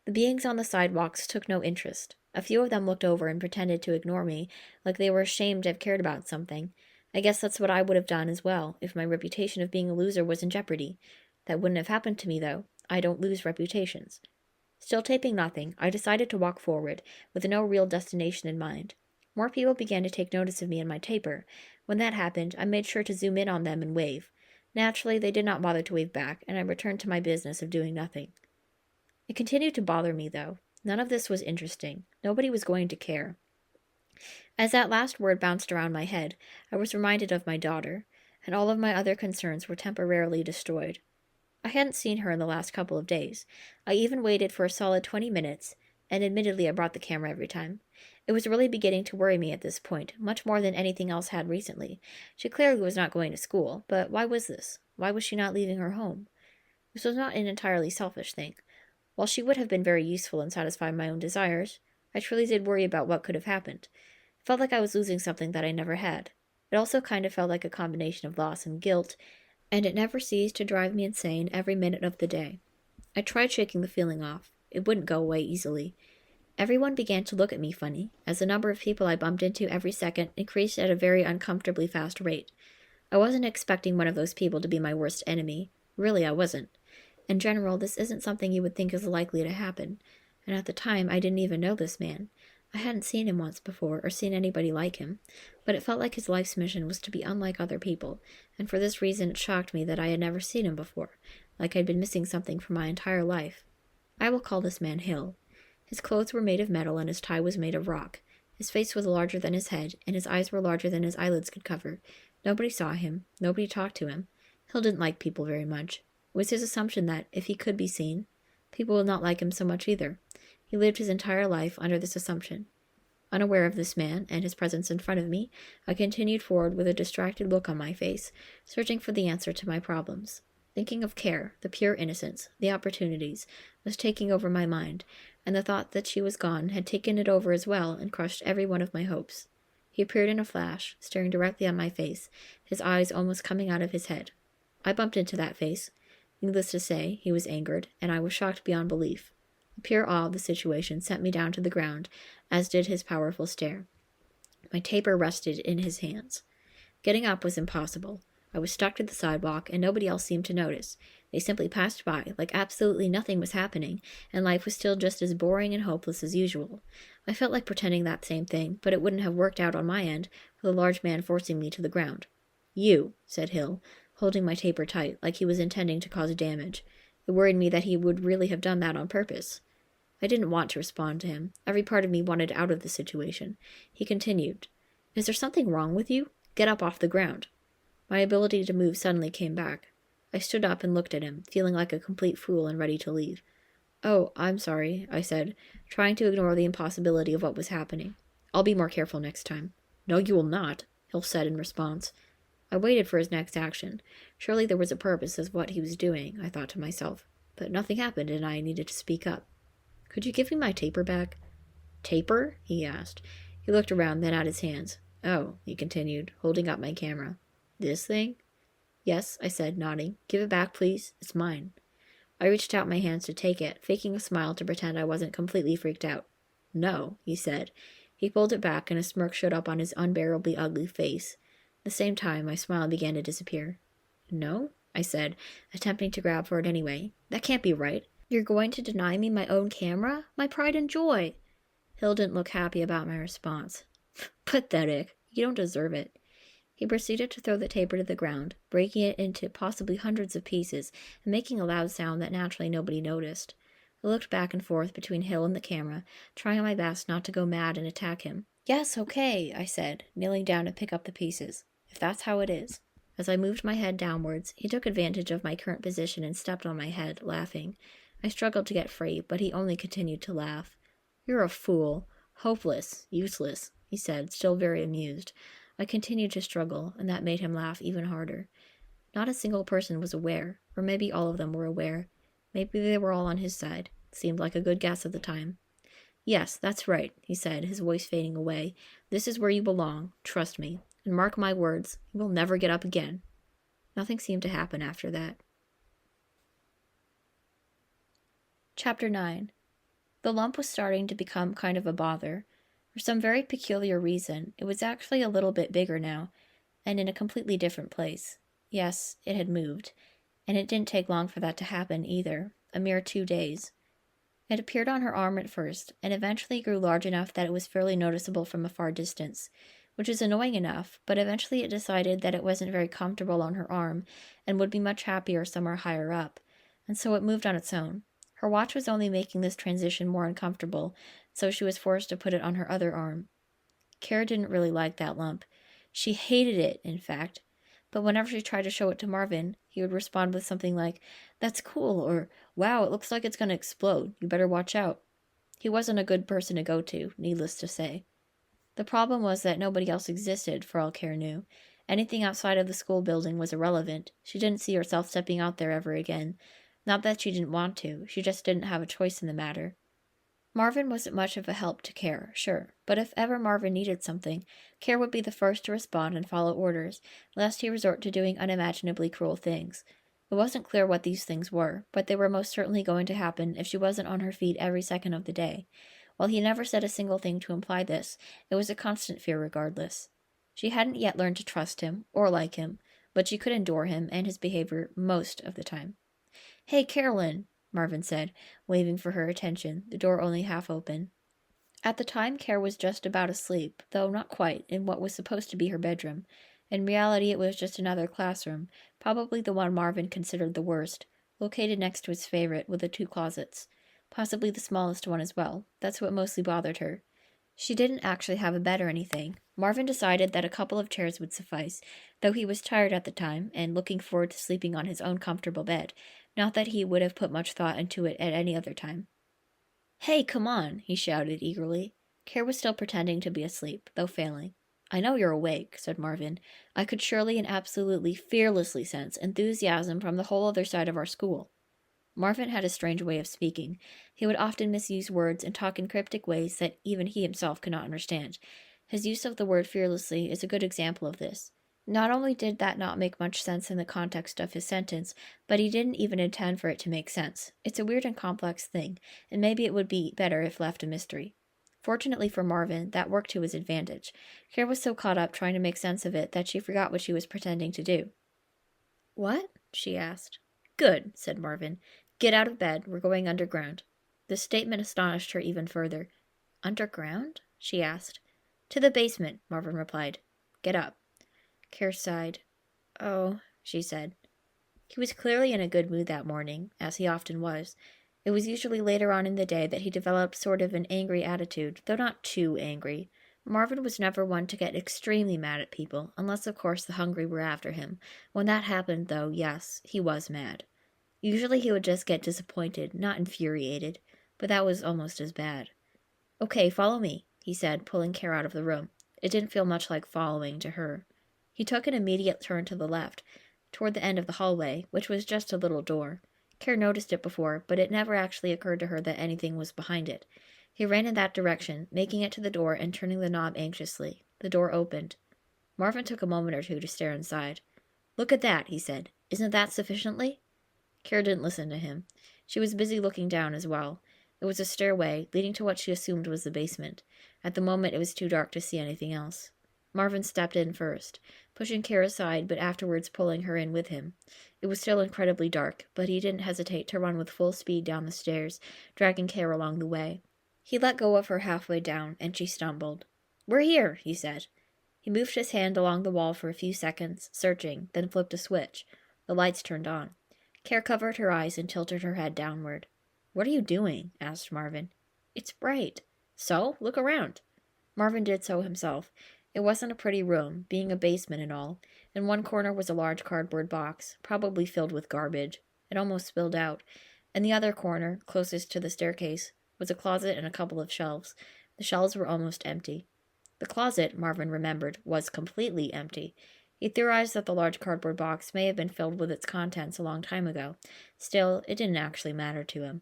The beings on the sidewalks took no interest. A few of them looked over and pretended to ignore me, like they were ashamed to have cared about something. I guess that's what I would have done as well, if my reputation of being a loser was in jeopardy. That wouldn't have happened to me, though. I don't lose reputations. Still taping nothing, I decided to walk forward, with no real destination in mind. More people began to take notice of me and my taper. When that happened, I made sure to zoom in on them and wave. Naturally, they did not bother to wave back, and I returned to my business of doing nothing. It continued to bother me, though. None of this was interesting. Nobody was going to care. As that last word bounced around my head, I was reminded of my daughter, and all of my other concerns were temporarily destroyed. I hadn't seen her in the last couple of days. I even waited for a solid 20 minutes, and admittedly I brought the camera every time. It was really beginning to worry me at this point, much more than anything else had recently. She clearly was not going to school, but why was this? Why was she not leaving her home? This was not an entirely selfish thing. While she would have been very useful in satisfying my own desires, I truly did worry about what could have happened. It felt like I was losing something that I never had. It also kind of felt like a combination of loss and guilt, and it never ceased to drive me insane every minute of the day. I tried shaking the feeling off. It wouldn't go away easily. Everyone began to look at me funny, as the number of people I bumped into every second increased at a very uncomfortably fast rate. I wasn't expecting one of those people to be my worst enemy. Really, I wasn't. In general, this isn't something you would think is likely to happen, and at the time I didn't even know this man. I hadn't seen him once before, or seen anybody like him, but it felt like his life's mission was to be unlike other people, and for this reason it shocked me that I had never seen him before, like I'd been missing something for my entire life. I will call this man Hill. His clothes were made of metal and his tie was made of rock. His face was larger than his head, and his eyes were larger than his eyelids could cover. Nobody saw him. Nobody talked to him. Hill didn't like people very much. It was his assumption that, if he could be seen, people would not like him so much either. He lived his entire life under this assumption. Unaware of this man and his presence in front of me, I continued forward with a distracted look on my face, searching for the answer to my problems. Thinking of Care, the pure innocence, the opportunities, was taking over my mind, and the thought that she was gone had taken it over as well and crushed every one of my hopes. He appeared in a flash, staring directly at my face, his eyes almost coming out of his head. I bumped into that face. Needless to say, he was angered, and I was shocked beyond belief. The pure awe of the situation sent me down to the ground, as did his powerful stare. My taper rested in his hands. Getting up was impossible. I was stuck to the sidewalk, and nobody else seemed to notice. They simply passed by, like absolutely nothing was happening, and life was still just as boring and hopeless as usual. I felt like pretending that same thing, but it wouldn't have worked out on my end, with a large man forcing me to the ground. "You," said Hill, holding my taper tight, like he was intending to cause damage. It worried me that he would really have done that on purpose. I didn't want to respond to him. Every part of me wanted out of the situation. He continued, "Is there something wrong with you? Get up off the ground." My ability to move suddenly came back. I stood up and looked at him, feeling like a complete fool and ready to leave. "Oh, I'm sorry," I said, trying to ignore the impossibility of what was happening. "I'll be more careful next time." "No, you will not," Hill said in response. I waited for his next action. Surely there was a purpose as what he was doing, I thought to myself. But nothing happened, and I needed to speak up. "Could you give me my taper back?" "Taper?" he asked. He looked around, then at his hands. "Oh," he continued, holding up my camera. "This thing?" "Yes," I said, nodding. "Give it back, please. It's mine." I reached out my hands to take it, faking a smile to pretend I wasn't completely freaked out. "No," he said. He pulled it back, and a smirk showed up on his unbearably ugly face. At the same time, my smile began to disappear. "No?" I said, attempting to grab for it anyway. "That can't be right. You're going to deny me my own camera? My pride and joy!" Hill didn't look happy about my response. "Pathetic. You don't deserve it." He proceeded to throw the taper to the ground, breaking it into possibly hundreds of pieces and making a loud sound that naturally nobody noticed. I looked back and forth between Hill and the camera, trying my best not to go mad and attack him. "Yes, okay," I said, kneeling down to pick up the pieces. "If that's how it is." As I moved my head downwards, he took advantage of my current position and stepped on my head, laughing. I struggled to get free, but he only continued to laugh. "You're a fool. Hopeless. Useless," he said, still very amused. I continued to struggle, and that made him laugh even harder. Not a single person was aware, or maybe all of them were aware. Maybe they were all on his side. It seemed like a good guess at the time. "Yes, that's right," he said, his voice fading away. "This is where you belong. Trust me. And mark my words, you will never get up again." Nothing seemed to happen after that. Chapter 9. The lump was starting to become kind of a bother. For some very peculiar reason, it was actually a little bit bigger now, and in a completely different place. Yes, it had moved, and it didn't take long for that to happen either, a mere 2 days. It appeared on her arm at first, and eventually grew large enough that it was fairly noticeable from a far distance, which is annoying enough, but eventually it decided that it wasn't very comfortable on her arm, and would be much happier somewhere higher up, and so it moved on its own. Her watch was only making this transition more uncomfortable, so she was forced to put it on her other arm. Kara didn't really like that lump. She hated it, in fact. But whenever she tried to show it to Marvin, he would respond with something like, "That's cool," or "Wow, it looks like it's going to explode. You better watch out." He wasn't a good person to go to, needless to say. The problem was that nobody else existed, for all Care knew. Anything outside of the school building was irrelevant. She didn't see herself stepping out there ever again. Not that she didn't want to, she just didn't have a choice in the matter. Marvin wasn't much of a help to Care, sure, but if ever Marvin needed something, Care would be the first to respond and follow orders, lest he resort to doing unimaginably cruel things. It wasn't clear what these things were, but they were most certainly going to happen if she wasn't on her feet every second of the day. While he never said a single thing to imply this, it was a constant fear regardless. She hadn't yet learned to trust him, or like him, but she could endure him and his behavior most of the time. "Hey, Carolyn," Marvin said, waving for her attention, the door only half open. At the time, Care was just about asleep, though not quite, in what was supposed to be her bedroom. In reality, it was just another classroom, probably the one Marvin considered the worst, located next to his favorite, with the two closets. Possibly the smallest one as well. That's what mostly bothered her. She didn't actually have a bed or anything. Marvin decided that a couple of chairs would suffice, though he was tired at the time and looking forward to sleeping on his own comfortable bed, not that he would have put much thought into it at any other time. "Hey, come on," he shouted eagerly. Care was still pretending to be asleep, though failing. "I know you're awake," said Marvin. "I could surely and absolutely, fearlessly sense enthusiasm from the whole other side of our school." Marvin had a strange way of speaking. He would often misuse words and talk in cryptic ways that even he himself could not understand. His use of the word fearlessly is a good example of this. Not only did that not make much sense in the context of his sentence, but he didn't even intend for it to make sense. It's a weird and complex thing, and maybe it would be better if left a mystery. Fortunately for Marvin, that worked to his advantage. Care was so caught up trying to make sense of it that she forgot what she was pretending to do. "What?" she asked. "Good," said Marvin. "Get out of bed. We're going underground." This statement astonished her even further. "Underground?" she asked. "To the basement," Marvin replied. "Get up." Care sighed. "Oh," she said. He was clearly in a good mood that morning, as he often was. It was usually later on in the day that he developed sort of an angry attitude, though not too angry. Marvin was never one to get extremely mad at people, unless of course the hungry were after him. When that happened, though, yes, he was mad. Usually he would just get disappointed, not infuriated, but that was almost as bad. "Okay, follow me," he said, pulling Care out of the room. It didn't feel much like following to her. He took an immediate turn to the left, toward the end of the hallway, which was just a little door. Care noticed it before, but it never actually occurred to her that anything was behind it. He ran in that direction, making it to the door and turning the knob anxiously. The door opened. Marvin took a moment or two to stare inside. "Look at that," he said. "Isn't that sufficiently?" Care didn't listen to him. She was busy looking down as well. It was a stairway, leading to what she assumed was the basement. At the moment, it was too dark to see anything else. Marvin stepped in first, pushing Care aside, but afterwards pulling her in with him. It was still incredibly dark, but he didn't hesitate to run with full speed down the stairs, dragging Care along the way. He let go of her halfway down, and she stumbled. "We're here," he said. He moved his hand along the wall for a few seconds, searching, then flipped a switch. The lights turned on. Care covered her eyes and tilted her head downward. "What are you doing?" asked Marvin. "It's bright." "So? Look around." Marvin did so himself. It wasn't a pretty room, being a basement and all. In one corner was a large cardboard box, probably filled with garbage. It almost spilled out. In the other corner, closest to the staircase, was a closet and a couple of shelves. The shelves were almost empty. The closet, Marvin remembered, was completely empty. He theorized that the large cardboard box may have been filled with its contents a long time ago. Still, it didn't actually matter to him.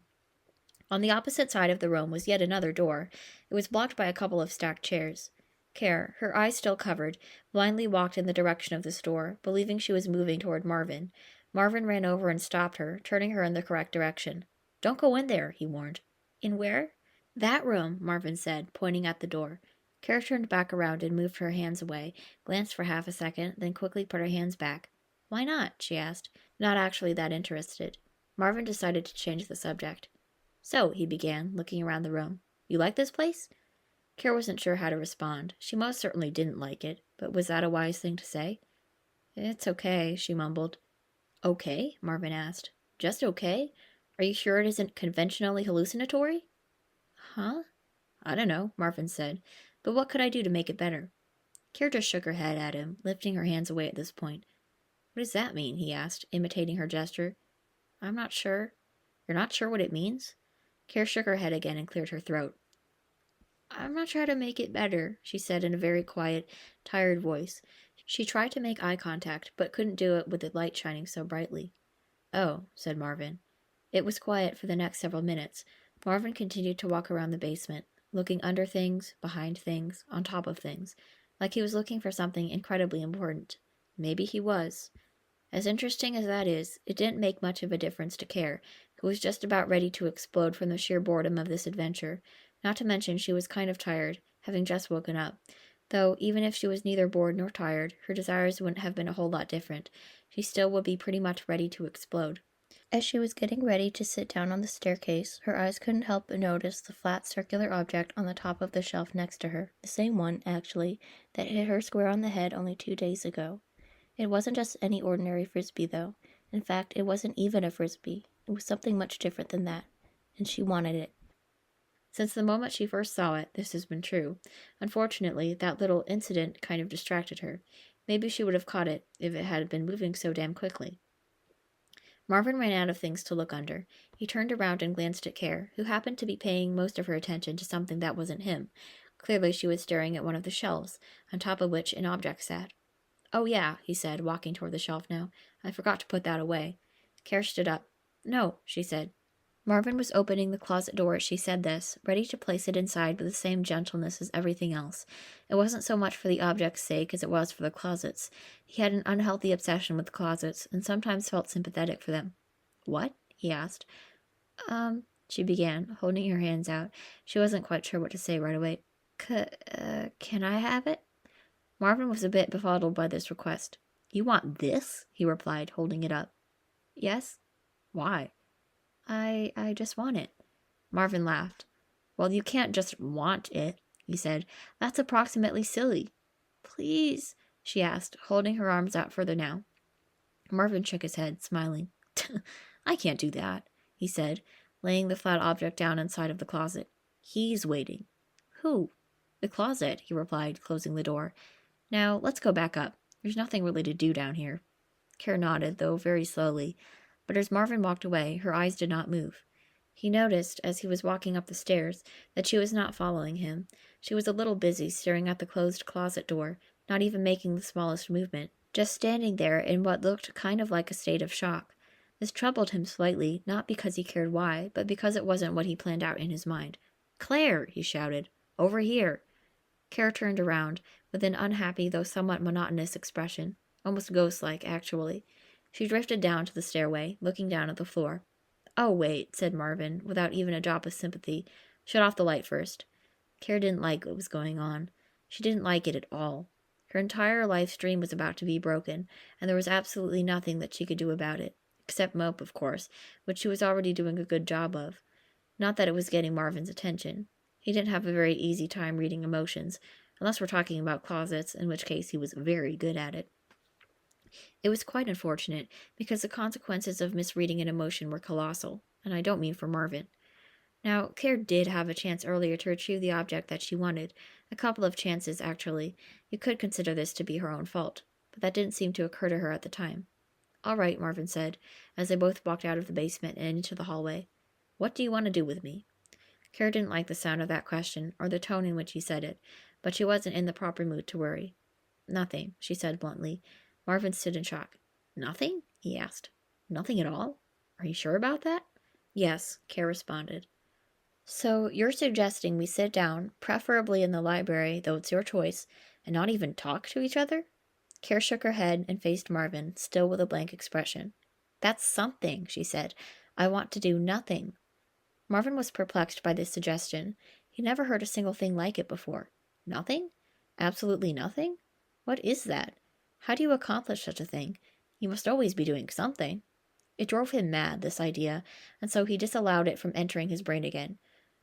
On the opposite side of the room was yet another door. It was blocked by a couple of stacked chairs. Care, her eyes still covered, blindly walked in the direction of this door, believing she was moving toward Marvin. Marvin ran over and stopped her, turning her in the correct direction. "Don't go in there," he warned. "In where?" "That room," Marvin said, pointing at the door. Care turned back around and moved her hands away, glanced for half a second, then quickly put her hands back. "Why not?" she asked, not actually that interested. Marvin decided to change the subject. "So," he began, looking around the room, "you like this place?" Care wasn't sure how to respond. She most certainly didn't like it, but was that a wise thing to say? "It's okay," she mumbled. "Okay?" Marvin asked. "Just okay? Are you sure it isn't conventionally hallucinatory?" "Huh?" "I don't know," Marvin said. "But what could I do to make it better?" Care just shook her head at him, lifting her hands away at this point. What does that mean? He asked, imitating her gesture. I'm not sure. You're not sure what it means? Care shook her head again and cleared her throat. I'm not sure how to make it better, she said in a very quiet, tired voice. She tried to make eye contact, but couldn't do it with the light shining so brightly. Oh, said Marvin. It was quiet for the next several minutes. Marvin continued to walk around the basement, looking under things, behind things, on top of things, like he was looking for something incredibly important. Maybe he was. As interesting as that is, it didn't make much of a difference to Care, who was just about ready to explode from the sheer boredom of this adventure. Not to mention she was kind of tired, having just woken up. Though, even if she was neither bored nor tired, her desires wouldn't have been a whole lot different. She still would be pretty much ready to explode. As she was getting ready to sit down on the staircase, her eyes couldn't help but notice the flat circular object on the top of the shelf next to her. The same one, actually, that hit her square on the head only 2 days ago. It wasn't just any ordinary frisbee, though. In fact, it wasn't even a frisbee. It was something much different than that, and she wanted it. Since the moment she first saw it, this has been true. Unfortunately, that little incident kind of distracted her. Maybe she would have caught it if it had been moving so damn quickly. Marvin ran out of things to look under. He turned around and glanced at Care, who happened to be paying most of her attention to something that wasn't him. Clearly she was staring at one of the shelves, on top of which an object sat. Oh, yeah, he said, walking toward the shelf now. I forgot to put that away. Care stood up. No, she said. Marvin was opening the closet door as she said this, ready to place it inside with the same gentleness as everything else. It wasn't so much for the object's sake as it was for the closets. He had an unhealthy obsession with closets, and sometimes felt sympathetic for them. What? He asked. She began, holding her hands out. She wasn't quite sure what to say right away. Can I have it? Marvin was a bit befuddled by this request. You want this? He replied, holding it up. Yes. Why? I just want it. Marvin laughed. Well, you can't just want it, he said. That's approximately silly. Please, she asked, holding her arms out further now. Marvin shook his head, smiling. I can't do that, he said, laying the flat object down inside of the closet. He's waiting. Who? The closet, he replied, closing the door. Now, let's go back up. There's nothing really to do down here. Care nodded, though very slowly. But as Marvin walked away, her eyes did not move. He noticed, as he was walking up the stairs, that she was not following him. She was a little busy staring at the closed closet door, not even making the smallest movement, just standing there in what looked kind of like a state of shock. This troubled him slightly, not because he cared why, but because it wasn't what he planned out in his mind. Claire, he shouted. Over here. Care turned around, with an unhappy though somewhat monotonous expression, almost ghost-like, actually. She drifted down to the stairway, looking down at the floor. Oh, wait, said Marvin, without even a drop of sympathy. Shut off the light first. Care didn't like what was going on. She didn't like it at all. Her entire life's dream was about to be broken, and there was absolutely nothing that she could do about it, except mope, of course, which she was already doing a good job of. Not that it was getting Marvin's attention. He didn't have a very easy time reading emotions, unless we're talking about closets, in which case he was very good at it. It was quite unfortunate, because the consequences of misreading an emotion were colossal, and I don't mean for Marvin. Now, Care did have a chance earlier to retrieve the object that she wanted. A couple of chances, actually. You could consider this to be her own fault, but that didn't seem to occur to her at the time. All right, Marvin said, as they both walked out of the basement and into the hallway. What do you want to do with me? Care didn't like the sound of that question, or the tone in which he said it, but she wasn't in the proper mood to worry. Nothing, she said bluntly. Marvin stood in shock. Nothing? He asked. Nothing at all? Are you sure about that? Yes, Care responded. So you're suggesting we sit down, preferably in the library, though it's your choice, and not even talk to each other? Care shook her head and faced Marvin, still with a blank expression. That's something, she said. I want to do nothing. Marvin was perplexed by this suggestion. He never heard a single thing like it before. Nothing? Absolutely nothing? What is that? How do you accomplish such a thing? You must always be doing something. It drove him mad, this idea, and so he disallowed it from entering his brain again.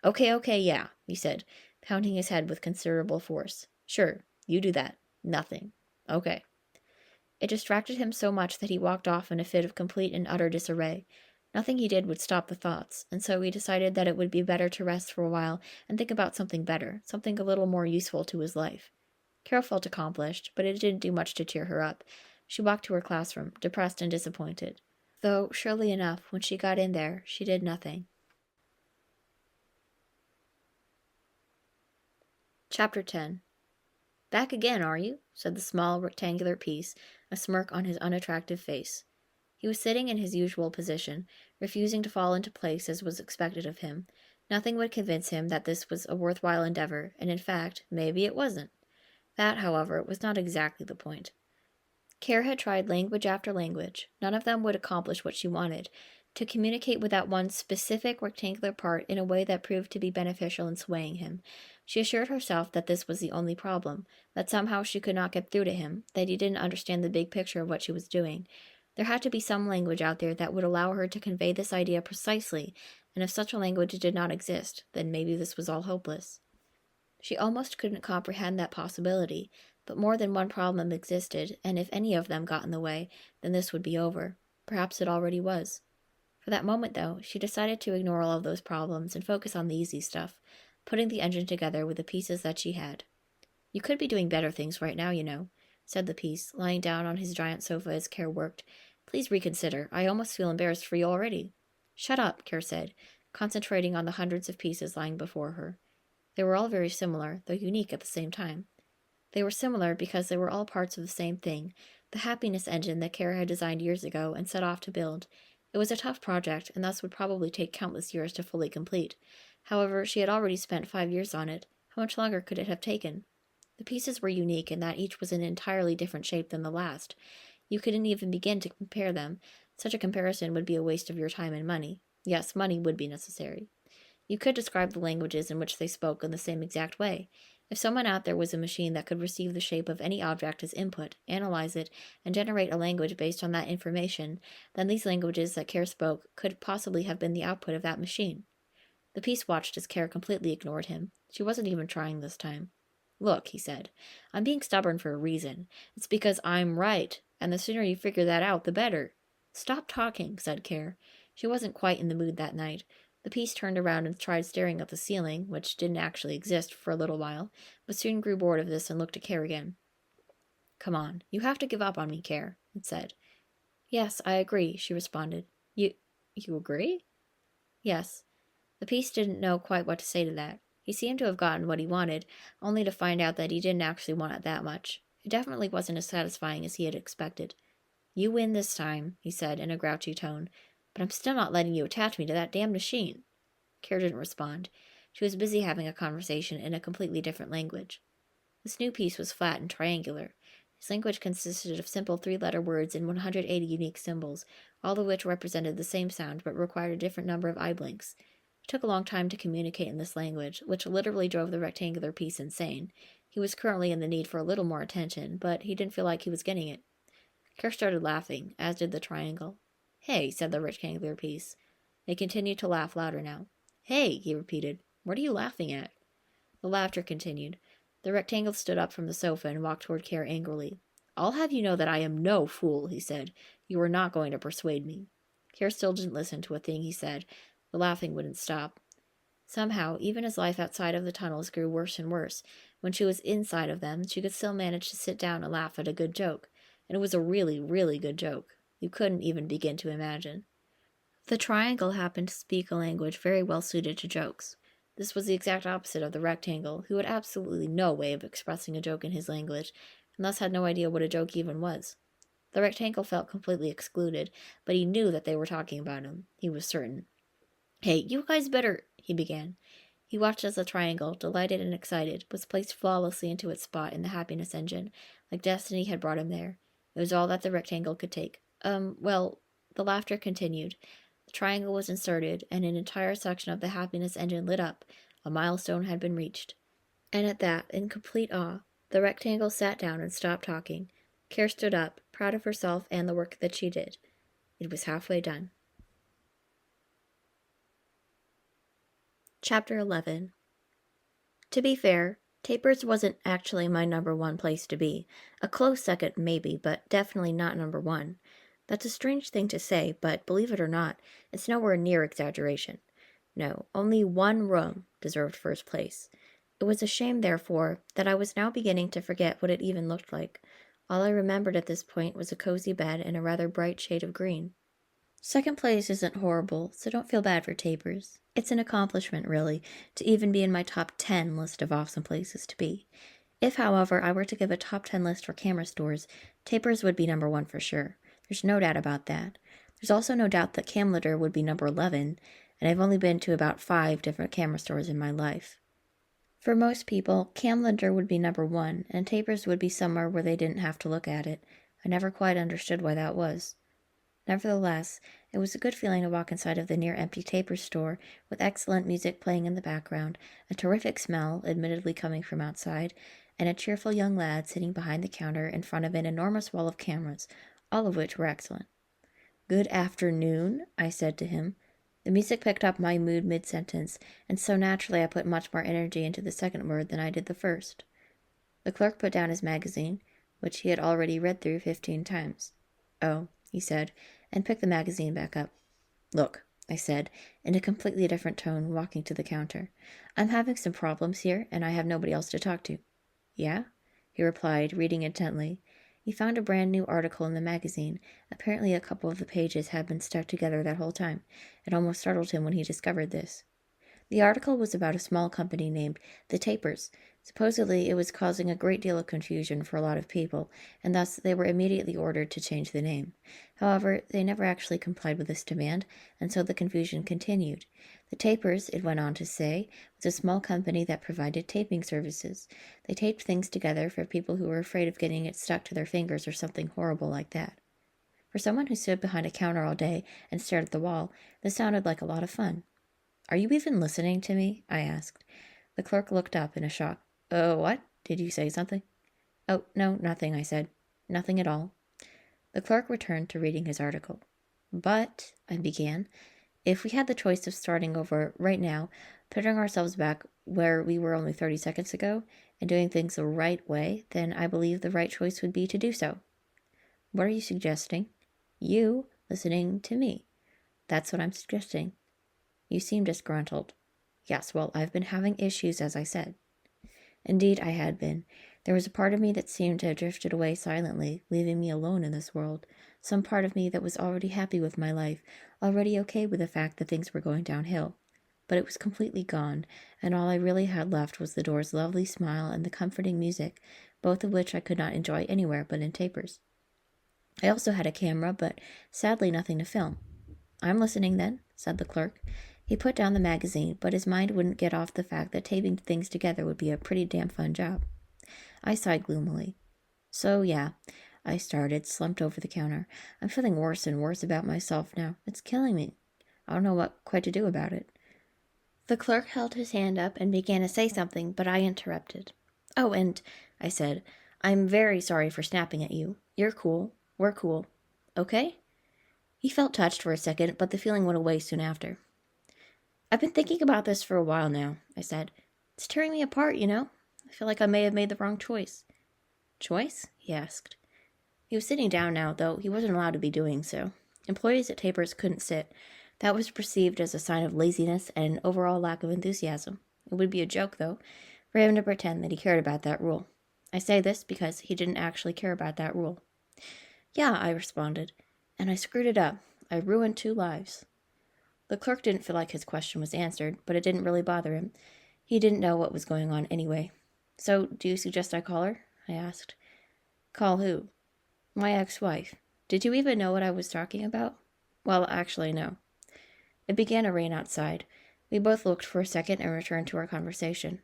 Okay, yeah, he said, pounding his head with considerable force. Sure, you do that. Nothing. Okay. It distracted him so much that he walked off in a fit of complete and utter disarray. Nothing he did would stop the thoughts, and so he decided that it would be better to rest for a while and think about something better, something a little more useful to his life. Carol felt accomplished, but it didn't do much to cheer her up. She walked to her classroom, depressed and disappointed. Though, surely enough, when she got in there, she did nothing. Chapter 10. "Back again, are you?" said the small, rectangular piece, a smirk on his unattractive face. He was sitting in his usual position, refusing to fall into place as was expected of him. Nothing would convince him that this was a worthwhile endeavor, and in fact, maybe it wasn't. That, however, was not exactly the point. Care had tried language after language. None of them would accomplish what she wanted, to communicate with that one specific rectangular part in a way that proved to be beneficial in swaying him. She assured herself that this was the only problem, that somehow she could not get through to him, that he didn't understand the big picture of what she was doing. There had to be some language out there that would allow her to convey this idea precisely, and if such a language did not exist, then maybe this was all hopeless. She almost couldn't comprehend that possibility, but more than one problem existed, and if any of them got in the way, then this would be over. Perhaps it already was. For that moment, though, she decided to ignore all of those problems and focus on the easy stuff, putting the engine together with the pieces that she had. "You could be doing better things right now, you know," said the piece, lying down on his giant sofa as Care worked. "Please reconsider. I almost feel embarrassed for you already." "Shut up," Care said, concentrating on the hundreds of pieces lying before her. They were all very similar, though unique at the same time. They were similar because they were all parts of the same thing, the happiness engine that Care had designed years ago and set off to build. It was a tough project, and thus would probably take countless years to fully complete. However, she had already spent 5 years on it. How much longer could it have taken? The pieces were unique in that each was an entirely different shape than the last. You couldn't even begin to compare them. Such a comparison would be a waste of your time and money. Yes, money would be necessary. You could describe the languages in which they spoke in the same exact way. If someone out there was a machine that could receive the shape of any object as input, analyze it, and generate a language based on that information, then these languages that Care spoke could possibly have been the output of that machine. The piece watched as Care completely ignored him. She wasn't even trying this time. "Look," he said, "I'm being stubborn for a reason. It's because I'm right, and the sooner you figure that out, the better." "Stop talking," said Care. She wasn't quite in the mood that night. The piece turned around and tried staring at the ceiling, which didn't actually exist, for a little while, but soon grew bored of this and looked at Care again. "Come on, you have to give up on me, Care," it said. "Yes, I agree," she responded. You agree?" "Yes." The piece didn't know quite what to say to that. He seemed to have gotten what he wanted, only to find out that he didn't actually want it that much. It definitely wasn't as satisfying as he had expected. "You win this time," he said in a grouchy tone, "but I'm still not letting you attach me to that damned machine." Care didn't respond. She was busy having a conversation in a completely different language. This new piece was flat and triangular. His language consisted of simple 3-letter words and 180 unique symbols, all of which represented the same sound but required a different number of eye blinks. It took a long time to communicate in this language, which literally drove the rectangular piece insane. He was currently in the need for a little more attention, but he didn't feel like he was getting it. Care started laughing, as did the triangle. "Hey," said the rectangular piece. They continued to laugh louder now. "Hey," he repeated. "What are you laughing at?" The laughter continued. The rectangle stood up from the sofa and walked toward Care angrily. "I'll have you know that I am no fool," he said. "You are not going to persuade me." Care still didn't listen to a thing he said. The laughing wouldn't stop. Somehow, even as life outside of the tunnels grew worse and worse, when she was inside of them, she could still manage to sit down and laugh at a good joke. And it was a really, really good joke. You couldn't even begin to imagine. The triangle happened to speak a language very well suited to jokes. This was the exact opposite of the rectangle, who had absolutely no way of expressing a joke in his language, and thus had no idea what a joke even was. The rectangle felt completely excluded, but he knew that they were talking about him. He was certain. "Hey, you guys better," he began. He watched as the triangle, delighted and excited, was placed flawlessly into its spot in the happiness engine, like destiny had brought him there. It was all that the rectangle could take. Well, the laughter continued. The triangle was inserted, and an entire section of the happiness engine lit up. A milestone had been reached. And at that, in complete awe, the rectangle sat down and stopped talking. Care stood up, proud of herself and the work that she did. It was halfway done. Chapter 11. To be fair, Tapers wasn't actually my number one place to be. A close second, maybe, but definitely not number one. That's a strange thing to say, but believe it or not, it's nowhere near exaggeration. No, only one room deserved first place. It was a shame, therefore, that I was now beginning to forget what it even looked like. All I remembered at this point was a cozy bed and a rather bright shade of green. Second place isn't horrible, so don't feel bad for Tapers. It's an accomplishment, really, to even be in my top 10 list of awesome places to be. If, however, I were to give a top 10 list for camera stores, Tapers would be number 1 for sure. There's no doubt about that. There's also no doubt that Camlitter would be number 11, and I've only been to about 5 different camera stores in my life. For most people, Camlitter would be number 1, and Tapers would be somewhere where they didn't have to look at it. I never quite understood why that was. Nevertheless, it was a good feeling to walk inside of the near-empty Tapers store, with excellent music playing in the background, a terrific smell, admittedly coming from outside, and a cheerful young lad sitting behind the counter in front of an enormous wall of cameras, all of which were excellent. "Good afternoon," I said to him. The music picked up my mood mid-sentence, and so naturally I put much more energy into the second word than I did the first. The clerk put down his magazine, which he had already read through 15 times. "Oh," he said, and picked the magazine back up. "Look," I said, in a completely different tone, walking to the counter. "I'm having some problems here, and I have nobody else to talk to." "Yeah?" he replied, reading intently. He found a brand new article in the magazine. Apparently a couple of the pages had been stuck together that whole time. It almost startled him when he discovered this. The article was about a small company named the Tapers. Supposedly, it was causing a great deal of confusion for a lot of people, and thus they were immediately ordered to change the name. However, they never actually complied with this demand, and so the confusion continued. The Tapers, it went on to say, was a small company that provided taping services. They taped things together for people who were afraid of getting it stuck to their fingers or something horrible like that. For someone who stood behind a counter all day and stared at the wall, this sounded like a lot of fun. "Are you even listening to me?" I asked. The clerk looked up in a shock. What? Did you say something?" "Oh, no, nothing," I said. "Nothing at all." The clerk returned to reading his article. "But," I began, "if we had the choice of starting over right now, putting ourselves back where we were only 30 seconds ago, and doing things the right way, then I believe the right choice would be to do so." "What are you suggesting?" "You listening to me. That's what I'm suggesting." "You seem disgruntled." "Yes, well, I've been having issues, as I said." Indeed, I had been. There was a part of me that seemed to have drifted away silently, leaving me alone in this world. Some part of me that was already happy with my life, already okay with the fact that things were going downhill. But it was completely gone, and all I really had left was the door's lovely smile and the comforting music, both of which I could not enjoy anywhere but in Tapers. I also had a camera, but sadly nothing to film. "I'm listening, then," said the clerk. He put down the magazine, but his mind wouldn't get off the fact that taping things together would be a pretty damn fun job. I sighed gloomily. "So, yeah," I started, slumped over the counter. "I'm feeling worse and worse about myself now. It's killing me. I don't know what quite to do about it." The clerk held his hand up and began to say something, but I interrupted. "Oh, and," I said, "I'm very sorry for snapping at you. You're cool. We're cool. Okay?" He felt touched for a second, but the feeling went away soon after. "I've been thinking about this for a while now," I said. "It's tearing me apart, you know? I feel like I may have made the wrong choice." "Choice?" he asked. He was sitting down now, though he wasn't allowed to be doing so. Employees at Tapers couldn't sit. That was perceived as a sign of laziness and an overall lack of enthusiasm. It would be a joke, though, for him to pretend that he cared about that rule. I say this because he didn't actually care about that rule. "Yeah," I responded, "and I screwed it up. I ruined 2 lives." The clerk didn't feel like his question was answered, but it didn't really bother him. He didn't know what was going on anyway. "So, do you suggest I call her?" I asked. "Call who?" "My ex-wife. Did you even know what I was talking about?" "Well, actually, no." It began to rain outside. We both looked for a second and returned to our conversation.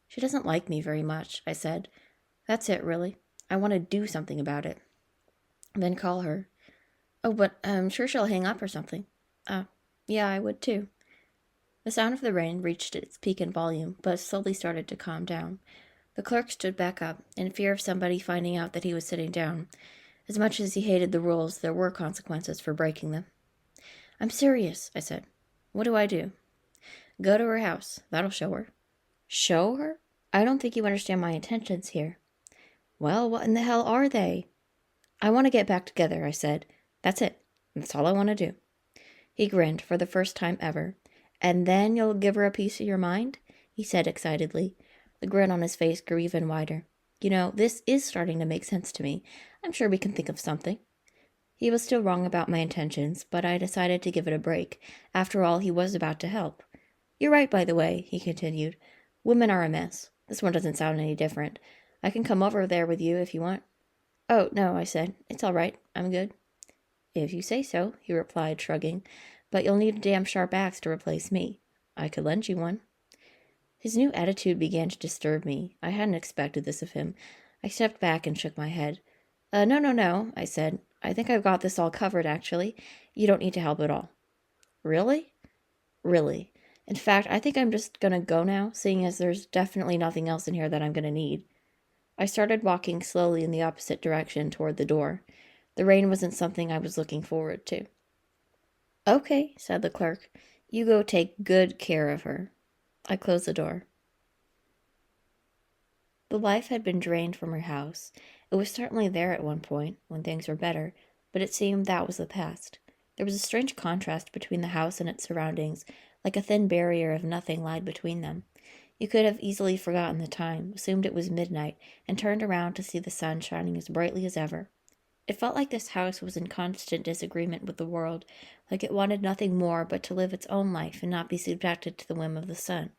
"She doesn't like me very much," I said. "That's it, really. I want to do something about it." "Then call her." "Oh, but I'm sure she'll hang up or something." Yeah, I would too." The sound of the rain reached its peak in volume, but slowly started to calm down. The clerk stood back up, in fear of somebody finding out that he was sitting down. As much as he hated the rules, there were consequences for breaking them. "I'm serious," I said. "What do I do?" "Go to her house. That'll show her." "Show her? I don't think you understand my intentions here." "Well, what in the hell are they?" "I want to get back together," I said. "That's it. That's all I want to do." He grinned for the first time ever. "And then you'll give her a piece of your mind?" he said excitedly. The grin on his face grew even wider. This is starting to make sense to me. I'm sure we can think of something." He was still wrong about my intentions, but I decided to give it a break. After all, he was about to help. "You're right, by the way," he continued. "Women are a mess. This one doesn't sound any different. I can come over there with you if you want." "Oh, no," I said. "It's all right. I'm good." "If you say so," he replied, shrugging. "But you'll need a damn sharp axe to replace me. I could lend you one." His new attitude began to disturb me. I hadn't expected this of him. I stepped back and shook my head. No, no, no," I said. "I think I've got this all covered, actually. You don't need to help at all." "Really?" "Really. In fact, I think I'm just gonna go now, seeing as there's definitely nothing else in here that I'm gonna need." I started walking slowly in the opposite direction toward the door. The rain wasn't something I was looking forward to. "Okay," said the clerk. "You go take good care of her." I closed the door. The life had been drained from her house. It was certainly there at one point, when things were better, but it seemed that was the past. There was a strange contrast between the house and its surroundings, like a thin barrier of nothing lied between them. You could have easily forgotten the time, assumed it was midnight, and turned around to see the sun shining as brightly as ever. It felt like this house was in constant disagreement with the world, like it wanted nothing more but to live its own life and not be subjected to the whim of the sun.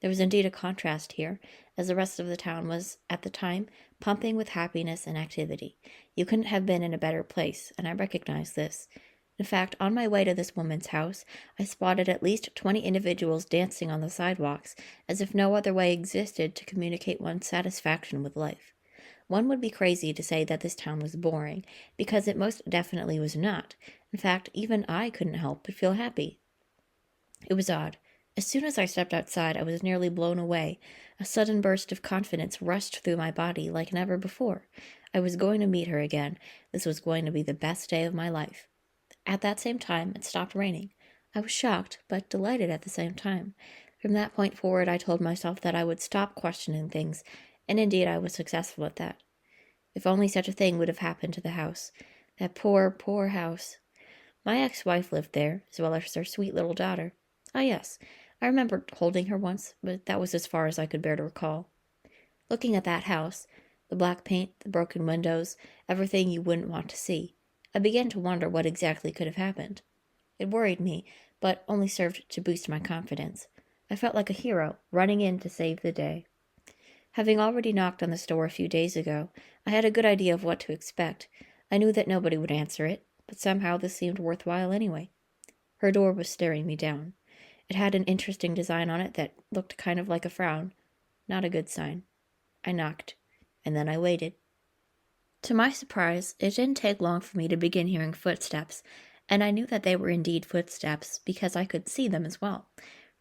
There was indeed a contrast here, as the rest of the town was, at the time, pumping with happiness and activity. You couldn't have been in a better place, and I recognized this. In fact, on my way to this woman's house, I spotted at least 20 individuals dancing on the sidewalks, as if no other way existed to communicate one's satisfaction with life. One would be crazy to say that this town was boring, because it most definitely was not. In fact, even I couldn't help but feel happy. It was odd. As soon as I stepped outside, I was nearly blown away. A sudden burst of confidence rushed through my body like never before. I was going to meet her again. This was going to be the best day of my life. At that same time, it stopped raining. I was shocked, but delighted at the same time. From that point forward, I told myself that I would stop questioning things, and indeed I was successful at that. If only such a thing would have happened to the house. That poor, poor house. My ex-wife lived there, as well as her sweet little daughter. Ah, yes, I remember holding her once, but that was as far as I could bear to recall. Looking at that house, the black paint, the broken windows, everything you wouldn't want to see, I began to wonder what exactly could have happened. It worried me, but only served to boost my confidence. I felt like a hero, running in to save the day. Having already knocked on this door a few days ago, I had a good idea of what to expect. I knew that nobody would answer it, but somehow this seemed worthwhile anyway. Her door was staring me down. It had an interesting design on it that looked kind of like a frown. Not a good sign. I knocked, and then I waited. To my surprise, it didn't take long for me to begin hearing footsteps, and I knew that they were indeed footsteps because I could see them as well.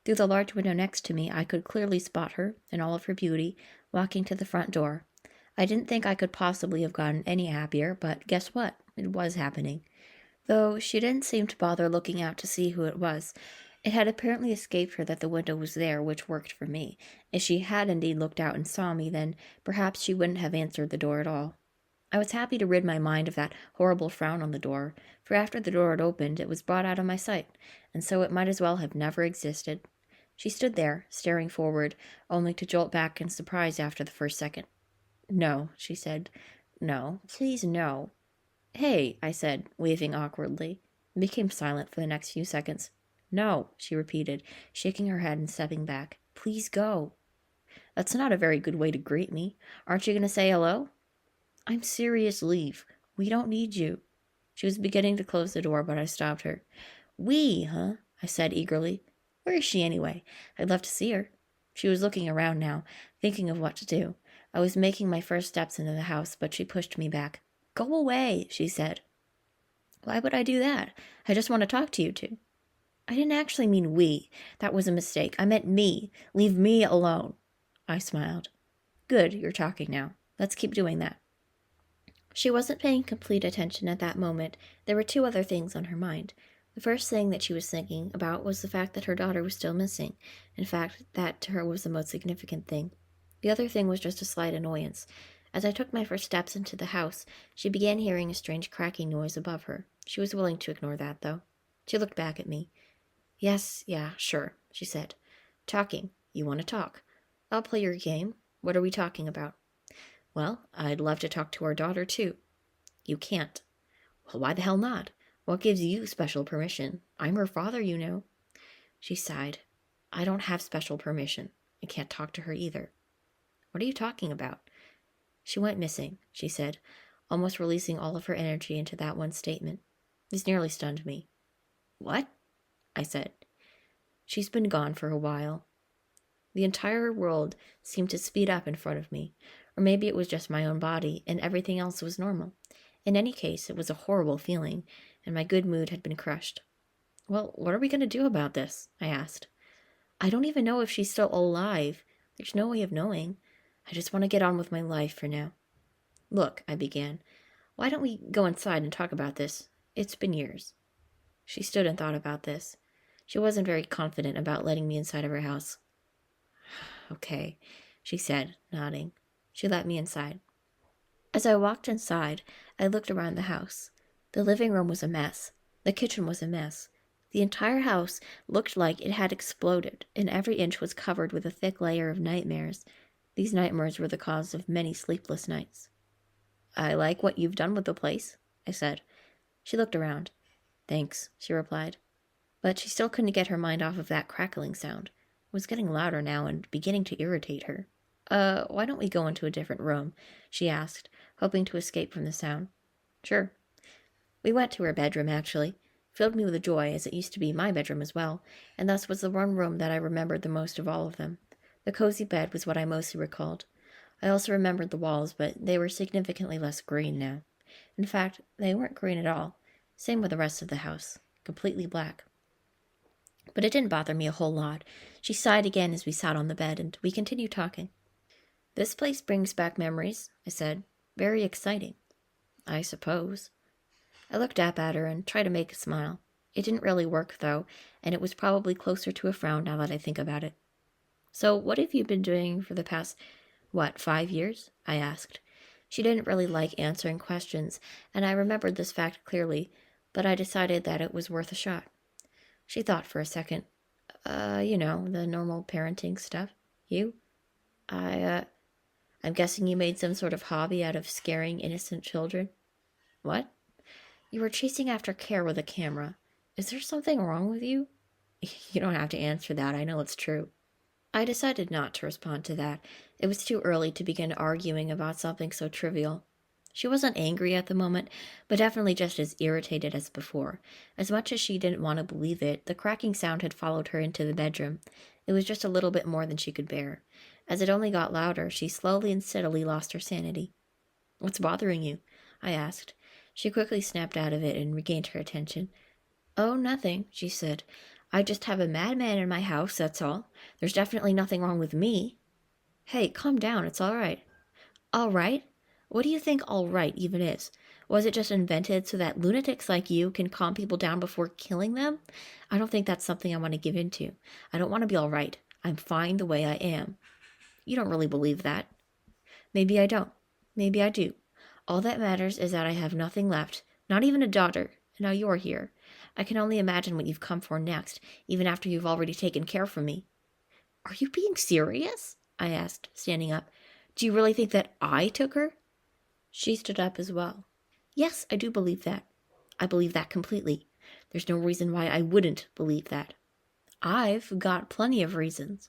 Through the large window next to me, I could clearly spot her, in all of her beauty, walking to the front door. I didn't think I could possibly have gotten any happier, but guess what? It was happening. Though she didn't seem to bother looking out to see who it was. It had apparently escaped her that the window was there, which worked for me. If she had indeed looked out and saw me, then perhaps she wouldn't have answered the door at all. I was happy to rid my mind of that horrible frown on the door, for after the door had opened, it was brought out of my sight, and so it might as well have never existed. She stood there, staring forward, only to jolt back in surprise after the first second. "No," she said. "No, please no." "Hey," I said, waving awkwardly, and became silent for the next few seconds. "No," she repeated, shaking her head and stepping back. "Please go." "That's not a very good way to greet me. Aren't you going to say hello?" "I'm serious, leave. We don't need you." She was beginning to close the door, but I stopped her. "We, huh?" I said eagerly. "Where is she anyway? I'd love to see her." She was looking around now, thinking of what to do. I was making my first steps into the house, but she pushed me back. "Go away," she said. "Why would I do that? I just want to talk to you two." "I didn't actually mean we. That was a mistake. I meant me. Leave me alone." I smiled. "Good, you're talking now. Let's keep doing that." She wasn't paying complete attention at that moment. There were two other things on her mind. The first thing that she was thinking about was the fact that her daughter was still missing. In fact, that to her was the most significant thing. The other thing was just a slight annoyance. As I took my first steps into the house, she began hearing a strange cracking noise above her. She was willing to ignore that, though. She looked back at me. "Yes, yeah, sure," she said. "Talking. You want to talk. I'll play your game. What are we talking about?" Well, I'd love to talk to our daughter, too. You can't. Well, why the hell not? What gives you special permission? I'm her father, you know. She sighed. I don't have special permission. I can't talk to her either. What are you talking about? She went missing, she said, almost releasing all of her energy into that one statement. This nearly stunned me. What? I said. She's been gone for a while. The entire world seemed to speed up in front of me, or maybe it was just my own body, and everything else was normal. In any case, it was a horrible feeling, and my good mood had been crushed. Well, what are we going to do about this? I asked. I don't even know if she's still alive. There's no way of knowing. I just want to get on with my life for now. Look, I began. Why don't we go inside and talk about this? It's been years. She stood and thought about this. She wasn't very confident about letting me inside of her house. Okay, she said, nodding. She let me inside. As I walked inside, I looked around the house. The living room was a mess. The kitchen was a mess. The entire house looked like it had exploded, and every inch was covered with a thick layer of nightmares. These nightmares were the cause of many sleepless nights. I like what you've done with the place, I said. She looked around. Thanks, she replied. But she still couldn't get her mind off of that crackling sound. It was getting louder now and beginning to irritate her. Why don't we go into a different room? She asked, hoping to escape from the sound. Sure. We went to her bedroom, actually. It filled me with joy, as it used to be my bedroom as well, and thus was the one room that I remembered the most of all of them. The cozy bed was what I mostly recalled. I also remembered the walls, but they were significantly less green now. In fact, they weren't green at all. Same with the rest of the house. Completely black. But it didn't bother me a whole lot. She sighed again as we sat on the bed, and we continued talking. This place brings back memories, I said. Very exciting. I suppose. I looked up at her and tried to make a smile. It didn't really work, though, and it was probably closer to a frown now that I think about it. So what have you been doing for the past, 5 years? I asked. She didn't really like answering questions, and I remembered this fact clearly, but I decided that it was worth a shot. She thought for a second. The normal parenting stuff. You? I'm guessing you made some sort of hobby out of scaring innocent children? What? You were chasing after Care with a camera. Is there something wrong with you? You don't have to answer that. I know it's true. I decided not to respond to that. It was too early to begin arguing about something so trivial. She wasn't angry at the moment, but definitely just as irritated as before. As much as she didn't want to believe it, the cracking sound had followed her into the bedroom. It was just a little bit more than she could bear. As it only got louder, she slowly and steadily lost her sanity. What's bothering you? I asked. She quickly snapped out of it and regained her attention. Oh, nothing, she said. I just have a madman in my house, that's all. There's definitely nothing wrong with me. Hey, calm down, it's all right. All right? What do you think all right even is? Was it just invented so that lunatics like you can calm people down before killing them? I don't think that's something I want to give into. I don't want to be all right. I'm fine the way I am. You don't really believe that. Maybe I don't. Maybe I do. All that matters is that I have nothing left, not even a daughter. Now you're here. I can only imagine what you've come for next, even after you've already taken care of me. Are you being serious? I asked, standing up. Do you really think that I took her? She stood up as well. Yes, I do believe that. I believe that completely. There's no reason why I wouldn't believe that. I've got plenty of reasons.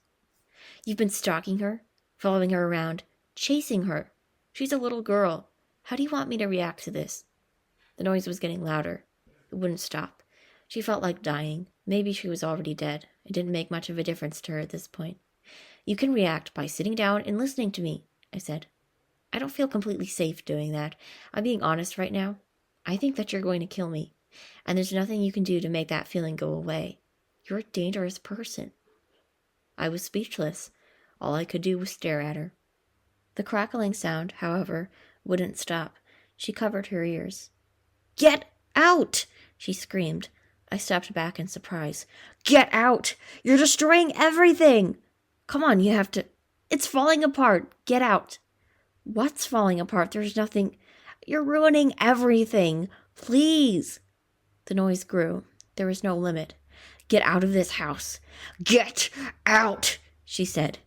You've been stalking her, following her around, chasing her. She's a little girl. How do you want me to react to this? The noise was getting louder. It wouldn't stop. She felt like dying. Maybe she was already dead. It didn't make much of a difference to her at this point. You can react by sitting down and listening to me, I said. I don't feel completely safe doing that. I'm being honest right now. I think that you're going to kill me, and there's nothing you can do to make that feeling go away. You're a dangerous person. I was speechless. All I could do was stare at her. The crackling sound, however, wouldn't stop. She covered her ears. Get out! She screamed. I stepped back in surprise. Get out! You're destroying everything! Come on, you have to... It's falling apart. Get out. What's falling apart? There's nothing... You're ruining everything. Please. The noise grew. There was no limit. Get out of this house. Get out, she said.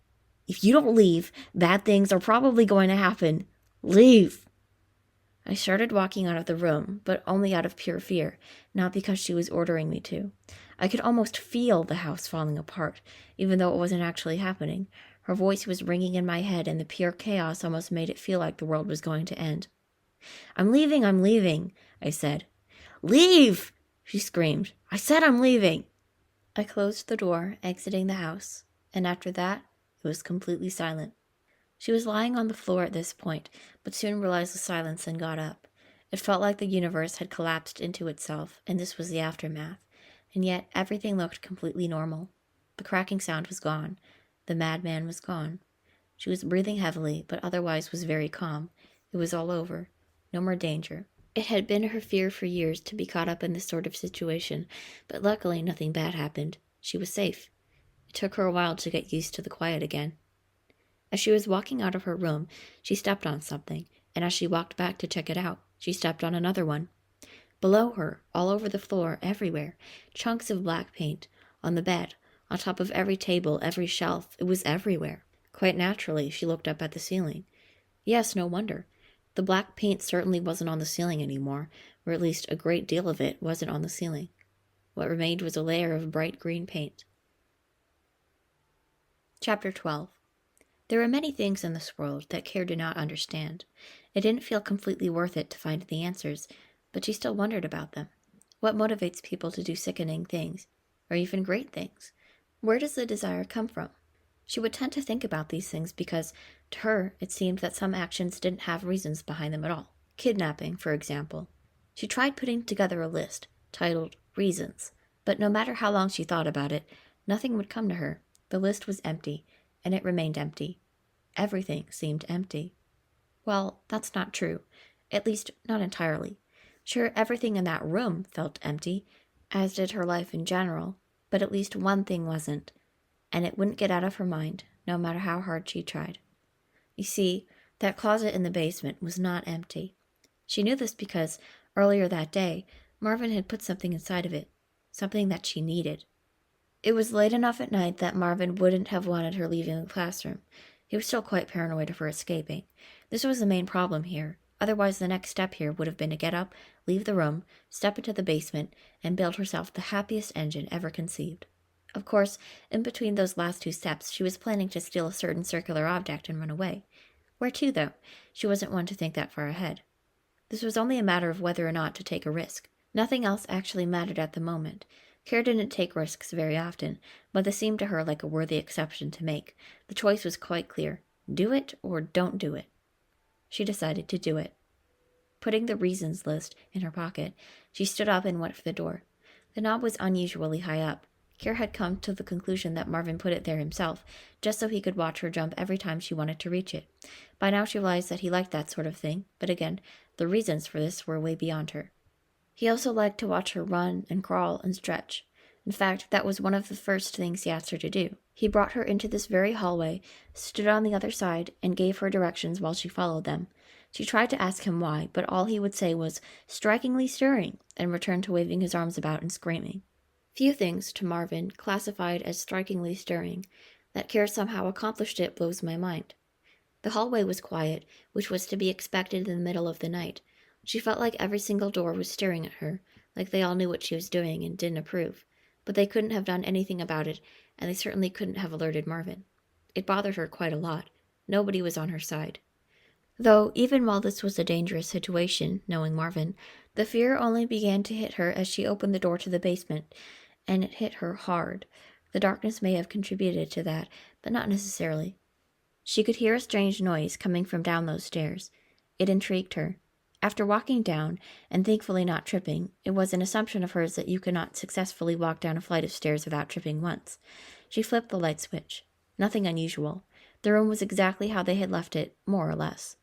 If you don't leave, bad things are probably going to happen. Leave! I started walking out of the room, but only out of pure fear, not because she was ordering me to. I could almost feel the house falling apart, even though it wasn't actually happening. Her voice was ringing in my head, and the pure chaos almost made it feel like the world was going to end. I'm leaving, I said. Leave! She screamed. I said I'm leaving! I closed the door, exiting the house, and after that, it was completely silent. She was lying on the floor at this point, but soon realized the silence and got up. It felt like the universe had collapsed into itself, and this was the aftermath. And yet, everything looked completely normal. The cracking sound was gone. The madman was gone. She was breathing heavily, but otherwise was very calm. It was all over. No more danger. It had been her fear for years to be caught up in this sort of situation, but luckily nothing bad happened. She was safe. It took her a while to get used to the quiet again. As she was walking out of her room, she stepped on something, and as she walked back to check it out, she stepped on another one. Below her, all over the floor, everywhere, chunks of black paint, on the bed, on top of every table, every shelf, it was everywhere. Quite naturally, she looked up at the ceiling. Yes, no wonder. The black paint certainly wasn't on the ceiling anymore, or at least a great deal of it wasn't on the ceiling. What remained was a layer of bright green paint. Chapter 12. There were many things in this world that Care did not understand. It didn't feel completely worth it to find the answers, but she still wondered about them. What motivates people to do sickening things, or even great things? Where does the desire come from? She would tend to think about these things because, to her, it seemed that some actions didn't have reasons behind them at all. Kidnapping, for example. She tried putting together a list, titled Reasons, but no matter how long she thought about it, nothing would come to her. The list was empty, and it remained empty. Everything seemed empty. Well, that's not true. At least, not entirely. Sure, everything in that room felt empty, as did her life in general, but at least one thing wasn't, and it wouldn't get out of her mind, no matter how hard she tried. You see, that closet in the basement was not empty. She knew this because, earlier that day, Marvin had put something inside of it, something that she needed. It was late enough at night that Marvin wouldn't have wanted her leaving the classroom. He was still quite paranoid of her escaping. This was the main problem here. Otherwise, the next step here would have been to get up, leave the room, step into the basement, and build herself the happiest engine ever conceived. Of course, in between those last two steps, she was planning to steal a certain circular object and run away. Where to, though? She wasn't one to think that far ahead. This was only a matter of whether or not to take a risk. Nothing else actually mattered at the moment. Care didn't take risks very often, but this seemed to her like a worthy exception to make. The choice was quite clear. Do it or don't do it. She decided to do it. Putting the reasons list in her pocket, she stood up and went for the door. The knob was unusually high up. Care had come to the conclusion that Marvin put it there himself, just so he could watch her jump every time she wanted to reach it. By now she realized that he liked that sort of thing, but again, the reasons for this were way beyond her. He also liked to watch her run and crawl and stretch. In fact, that was one of the first things he asked her to do. He brought her into this very hallway, stood on the other side, and gave her directions while she followed them. She tried to ask him why, but all he would say was, "Strikingly stirring," and returned to waving his arms about and screaming. Few things, to Marvin, classified as strikingly stirring. That Care somehow accomplished it blows my mind. The hallway was quiet, which was to be expected in the middle of the night. She felt like every single door was staring at her, like they all knew what she was doing and didn't approve. But they couldn't have done anything about it, and they certainly couldn't have alerted Marvin. It bothered her quite a lot. Nobody was on her side. Though, even while this was a dangerous situation, knowing Marvin, the fear only began to hit her as she opened the door to the basement, and it hit her hard. The darkness may have contributed to that, but not necessarily. She could hear a strange noise coming from down those stairs. It intrigued her. After walking down, and thankfully not tripping, it was an assumption of hers that you could not successfully walk down a flight of stairs without tripping once. She flipped the light switch. Nothing unusual. The room was exactly how they had left it, more or less.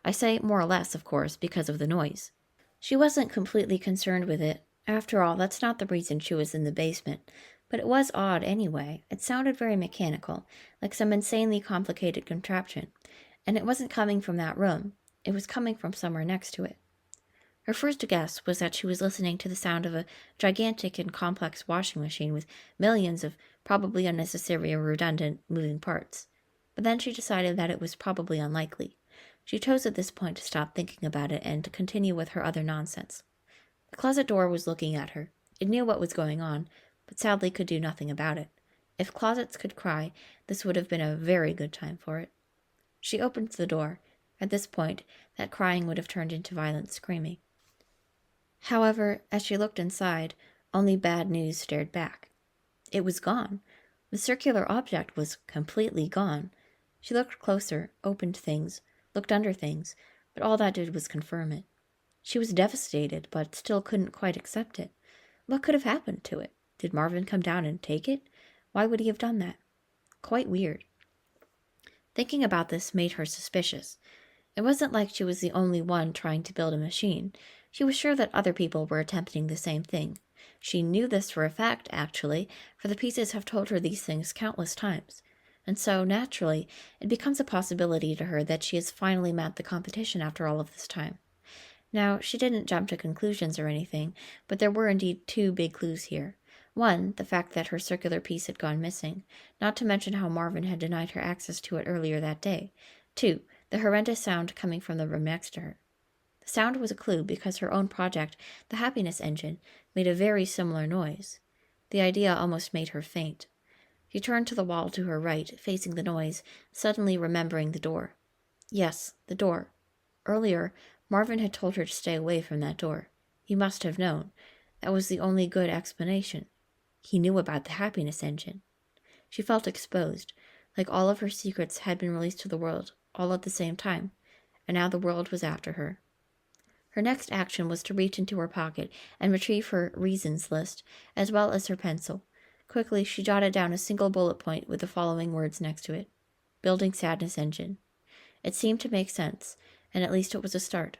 I say more or less, of course, because of the noise. She wasn't completely concerned with it. After all, that's not the reason she was in the basement. But it was odd anyway. It sounded very mechanical, like some insanely complicated contraption. And it wasn't coming from that room. It was coming from somewhere next to it. Her first guess was that she was listening to the sound of a gigantic and complex washing machine with millions of probably unnecessary or redundant moving parts. But then she decided that it was probably unlikely. She chose at this point to stop thinking about it and to continue with her other nonsense. The closet door was looking at her. It knew what was going on, but sadly could do nothing about it. If closets could cry, this would have been a very good time for it. She opened the door. At this point, that crying would have turned into violent screaming. However, as she looked inside, only bad news stared back. It was gone. The circular object was completely gone. She looked closer, opened things, looked under things, but all that did was confirm it. She was devastated, but still couldn't quite accept it. What could have happened to it? Did Marvin come down and take it? Why would he have done that? Quite weird. Thinking about this made her suspicious. It wasn't like she was the only one trying to build a machine. She was sure that other people were attempting the same thing. She knew this for a fact, actually, for the pieces have told her these things countless times. And so, naturally, it becomes a possibility to her that she has finally met the competition after all of this time. Now, she didn't jump to conclusions or anything, but there were indeed two big clues here. One, the fact that her circular piece had gone missing, not to mention how Marvin had denied her access to it earlier that day. Two, the horrendous sound coming from the room next to her. The sound was a clue because her own project, the happiness engine, made a very similar noise. The idea almost made her faint. She turned to the wall to her right, facing the noise, suddenly remembering the door. Yes, the door. Earlier, Marvin had told her to stay away from that door. He must have known. That was the only good explanation. He knew about the happiness engine. She felt exposed, like all of her secrets had been released to the world, all at the same time, and now the world was after her. Her next action was to reach into her pocket and retrieve her reasons list, as well as her pencil. Quickly, she jotted down a single bullet point with the following words next to it. Building sadness engine. It seemed to make sense, and at least it was a start.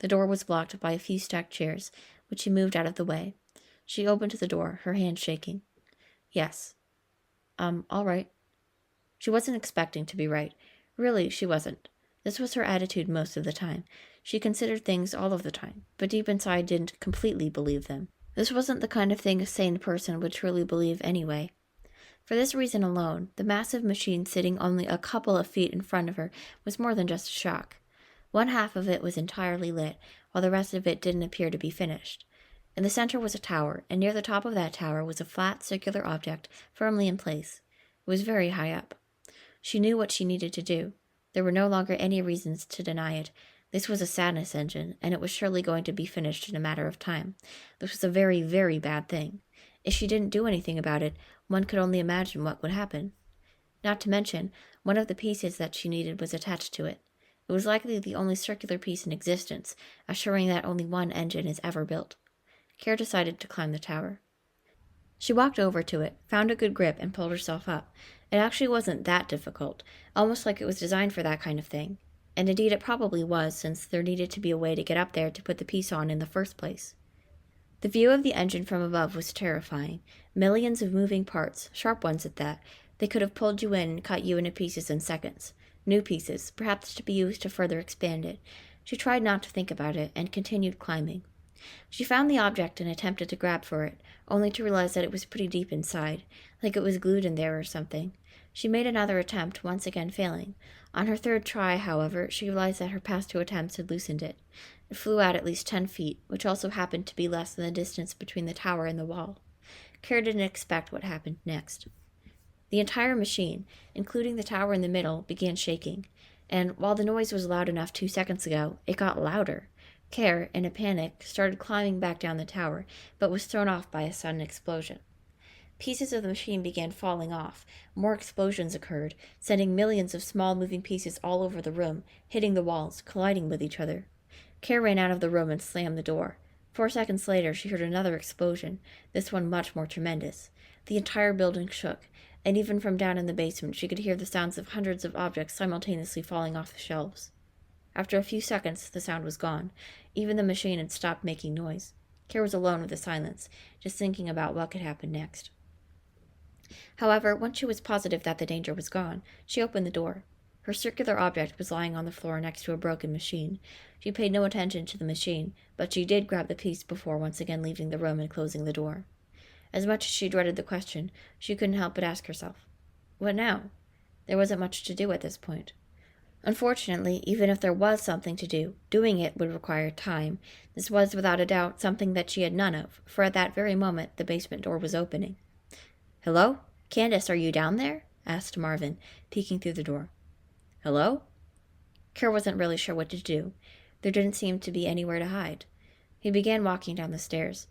The door was blocked by a few stacked chairs, which she moved out of the way. She opened the door, her hand shaking. Yes. All right. She wasn't expecting to be right. Really, she wasn't. This was her attitude most of the time. She considered things all of the time, but deep inside didn't completely believe them. This wasn't the kind of thing a sane person would truly believe anyway. For this reason alone, the massive machine sitting only a couple of feet in front of her was more than just a shock. One half of it was entirely lit, while the rest of it didn't appear to be finished. In the center was a tower, and near the top of that tower was a flat, circular object, firmly in place. It was very high up. She knew what she needed to do. There were no longer any reasons to deny it. This was a sadness engine, and it was surely going to be finished in a matter of time. This was a very, very bad thing. If she didn't do anything about it, one could only imagine what would happen. Not to mention, one of the pieces that she needed was attached to it. It was likely the only circular piece in existence, assuring that only one engine is ever built. Care decided to climb the tower. She walked over to it, found a good grip, and pulled herself up. It actually wasn't that difficult, almost like it was designed for that kind of thing. And indeed it probably was, since there needed to be a way to get up there to put the piece on in the first place. The view of the engine from above was terrifying. Millions of moving parts, sharp ones at that. They could have pulled you in and cut you into pieces in seconds. New pieces, perhaps to be used to further expand it. She tried not to think about it, and continued climbing. She found the object and attempted to grab for it, only to realize that it was pretty deep inside, like it was glued in there or something. She made another attempt, once again failing. On her third try, however, she realized that her past two attempts had loosened it. It flew out at least 10 feet, which also happened to be less than the distance between the tower and the wall. Kara didn't expect what happened next. The entire machine, including the tower in the middle, began shaking, and while the noise was loud enough 2 seconds ago, it got louder. Care, in a panic, started climbing back down the tower, but was thrown off by a sudden explosion. Pieces of the machine began falling off. More explosions occurred, sending millions of small moving pieces all over the room, hitting the walls, colliding with each other. Care ran out of the room and slammed the door. 4 seconds later, she heard another explosion, this one much more tremendous. The entire building shook, and even from down in the basement, she could hear the sounds of hundreds of objects simultaneously falling off the shelves. After a few seconds, the sound was gone. Even the machine had stopped making noise. Care was alone with the silence, just thinking about what could happen next. However, once she was positive that the danger was gone, she opened the door. Her circular object was lying on the floor next to a broken machine. She paid no attention to the machine, but she did grab the piece before once again leaving the room and closing the door. As much as she dreaded the question, she couldn't help but ask herself, what now? There wasn't much to do at this point. Unfortunately, even if there was something to do, doing it would require time. This was without a doubt something that she had none of, for at that very moment the basement door was opening. "Hello? Candace, are you down there?" asked Marvin, peeking through the door. "Hello?" Kerr wasn't really sure what to do. There didn't seem to be anywhere to hide. He began walking down the stairs.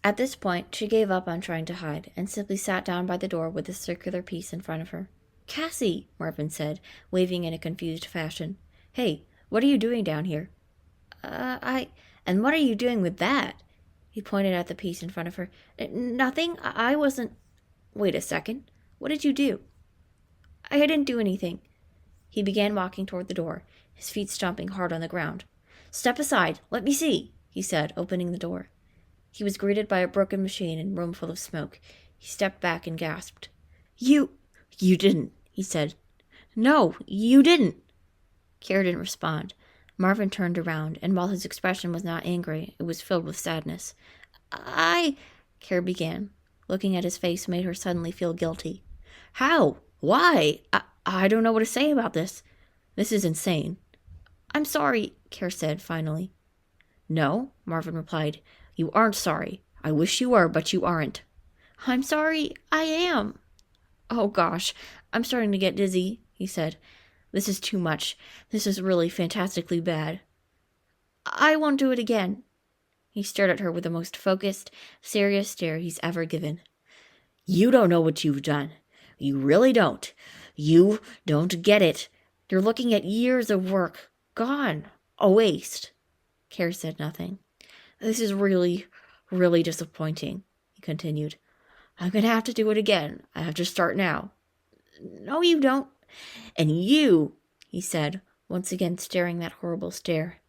At this point, she gave up on trying to hide and simply sat down by the door with the circular piece in front of her. "Cassie," Marvin said, waving in a confused fashion. "Hey, what are you doing down here?" And what are you doing with that?" He pointed at the piece in front of her. "Nothing. I wasn't—" "Wait a second. What did you do?" "I didn't do anything." He began walking toward the door, his feet stomping hard on the ground. "Step aside. Let me see," he said, opening the door. He was greeted by a broken machine and a room full of smoke. He stepped back and gasped. You didn't," he said. "No, you didn't." Kara didn't respond. Marvin turned around, and while his expression was not angry, it was filled with sadness. Kara began. Looking at his face made her suddenly feel guilty. "How? Why? I don't know what to say about this. This is insane." "I'm sorry," Kara said, finally. "No," Marvin replied. "You aren't sorry. I wish you were, but you aren't." "I'm sorry. I am." "Oh, gosh, I'm starting to get dizzy," he said. "This is too much. This is really fantastically bad." "I won't do it again." He stared at her with the most focused, serious stare he's ever given. "You don't know what you've done. You really don't. You don't get it. You're looking at years of work. Gone. A waste." Kara said nothing. "This is really, really disappointing," he continued. "I'm going to have to do it again. I have to start now." "No, you don't." "And you," he said, once again staring that horrible stare.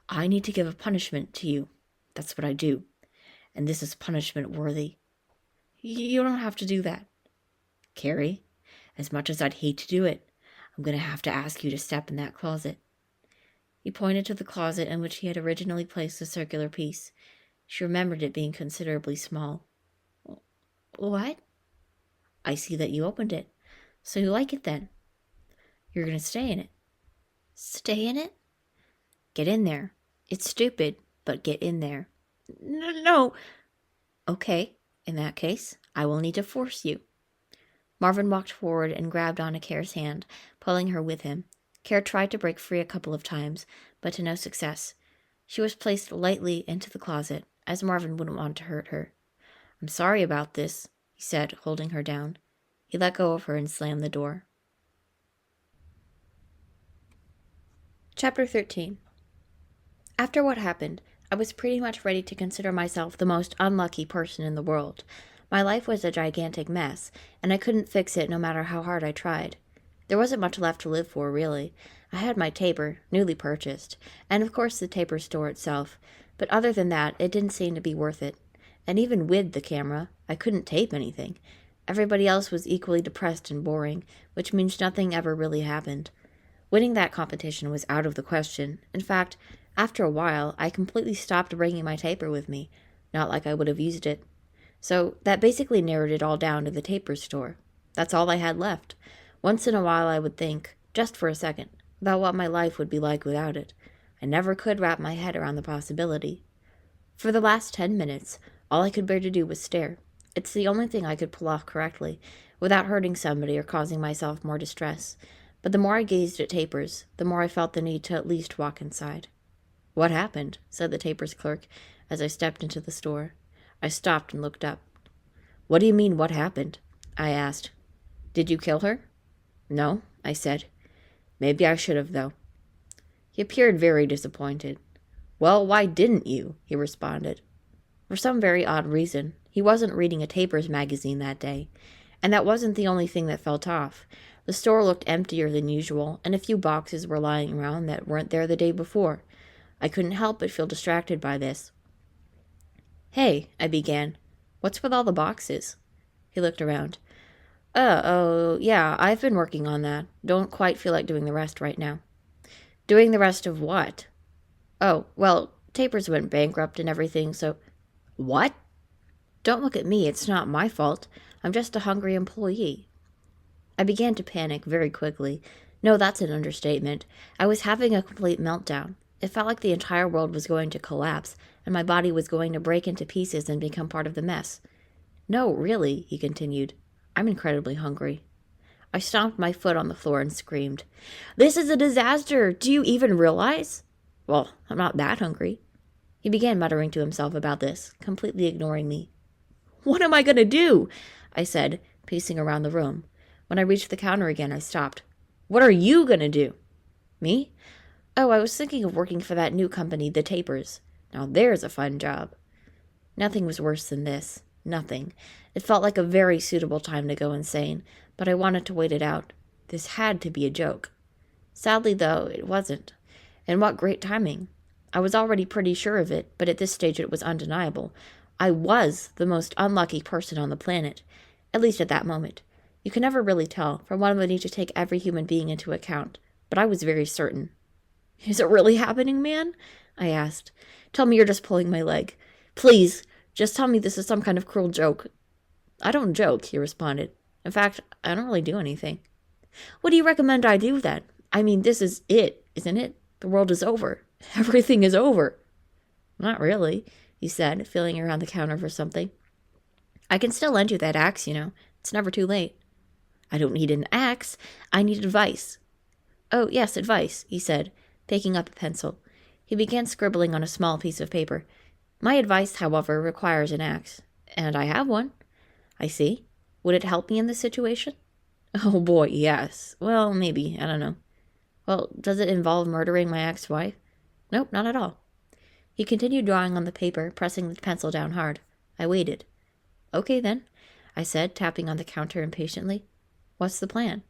"I need to give a punishment to you. That's what I do. And this is punishment worthy." "You don't have to do that." "Carrie, as much as I'd hate to do it, I'm going to have to ask you to step in that closet." He pointed to the closet in which he had originally placed the circular piece. She remembered it being considerably small. "What?" "I see that you opened it. So you like it then. You're going to stay in it." "Stay in it?" "Get in there. It's stupid, but get in there." No. "Okay, in that case, I will need to force you." Marvin walked forward and grabbed onto Kara's hand, pulling her with him. Kara tried to break free a couple of times, but to no success. She was placed lightly into the closet, as Marvin wouldn't want to hurt her. "I'm sorry about this," he said, holding her down. He let go of her and slammed the door. Chapter 13. After what happened, I was pretty much ready to consider myself the most unlucky person in the world. My life was a gigantic mess, and I couldn't fix it no matter how hard I tried. There wasn't much left to live for, really. I had my taper, newly purchased, and of course the taper store itself, but other than that, it didn't seem to be worth it. And even with the camera, I couldn't tape anything. Everybody else was equally depressed and boring, which means nothing ever really happened. Winning that competition was out of the question. In fact, after a while, I completely stopped bringing my taper with me, not like I would have used it. So that basically narrowed it all down to the taper store. That's all I had left. Once in a while I would think, just for a second, about what my life would be like without it. I never could wrap my head around the possibility. For the last 10 minutes, all I could bear to do was stare. It's the only thing I could pull off correctly, without hurting somebody or causing myself more distress. But the more I gazed at tapers, the more I felt the need to at least walk inside. "What happened?" said the taper's clerk, as I stepped into the store. I stopped and looked up. "What do you mean, what happened?" I asked. "Did you kill her?" "No," I said. "Maybe I should have, though." He appeared very disappointed. "Well, why didn't you?" he responded. For some very odd reason, he wasn't reading a Tapers magazine that day, and that wasn't the only thing that felt off. The store looked emptier than usual, and a few boxes were lying around that weren't there the day before. I couldn't help but feel distracted by this. "Hey," I began. "What's with all the boxes?" He looked around. Yeah, I've been working on that. Don't quite feel like doing the rest right now." "Doing the rest of what?" "Oh, well, Tapers went bankrupt and everything, so—" "What?" "Don't look at me, it's not my fault. I'm just a hungry employee." I began to panic very quickly. No, that's an understatement. I was having a complete meltdown. It felt like the entire world was going to collapse, and my body was going to break into pieces and become part of the mess. No, really, he continued. I'm incredibly hungry. I stomped my foot on the floor and screamed, "This is a disaster! Do you even realize?" Well, I'm not that hungry. He began muttering to himself about this, completely ignoring me. What am I going to do? I said, pacing around the room. When I reached the counter again, I stopped. What are you going to do? Me? Oh, I was thinking of working for that new company, the Tapers. Now there's a fun job. Nothing was worse than this. Nothing. It felt like a very suitable time to go insane, but I wanted to wait it out. This had to be a joke. Sadly, though, it wasn't. And what great timing. I was already pretty sure of it, but at this stage it was undeniable. I was the most unlucky person on the planet, at least at that moment. You can never really tell, for one would need to take every human being into account, but I was very certain. Is it really happening, man? I asked. Tell me you're just pulling my leg. Please, just tell me this is some kind of cruel joke. I don't joke, he responded. In fact, I don't really do anything. What do you recommend I do then? I mean, this is it, isn't it? The world is over. Everything is over. Not really, he said, feeling around the counter for something. I can still lend you that axe, you know. It's never too late. I don't need an axe. I need advice. Oh, yes, advice, he said, picking up a pencil. He began scribbling on a small piece of paper. My advice, however, requires an axe. And I have one. I see. Would it help me in this situation? Oh boy, yes. Well, maybe. I don't know. Well, does it involve murdering my ex-wife? Nope, not at all. He continued drawing on the paper, pressing the pencil down hard. I waited. Okay, then, I said, tapping on the counter impatiently. What's the plan?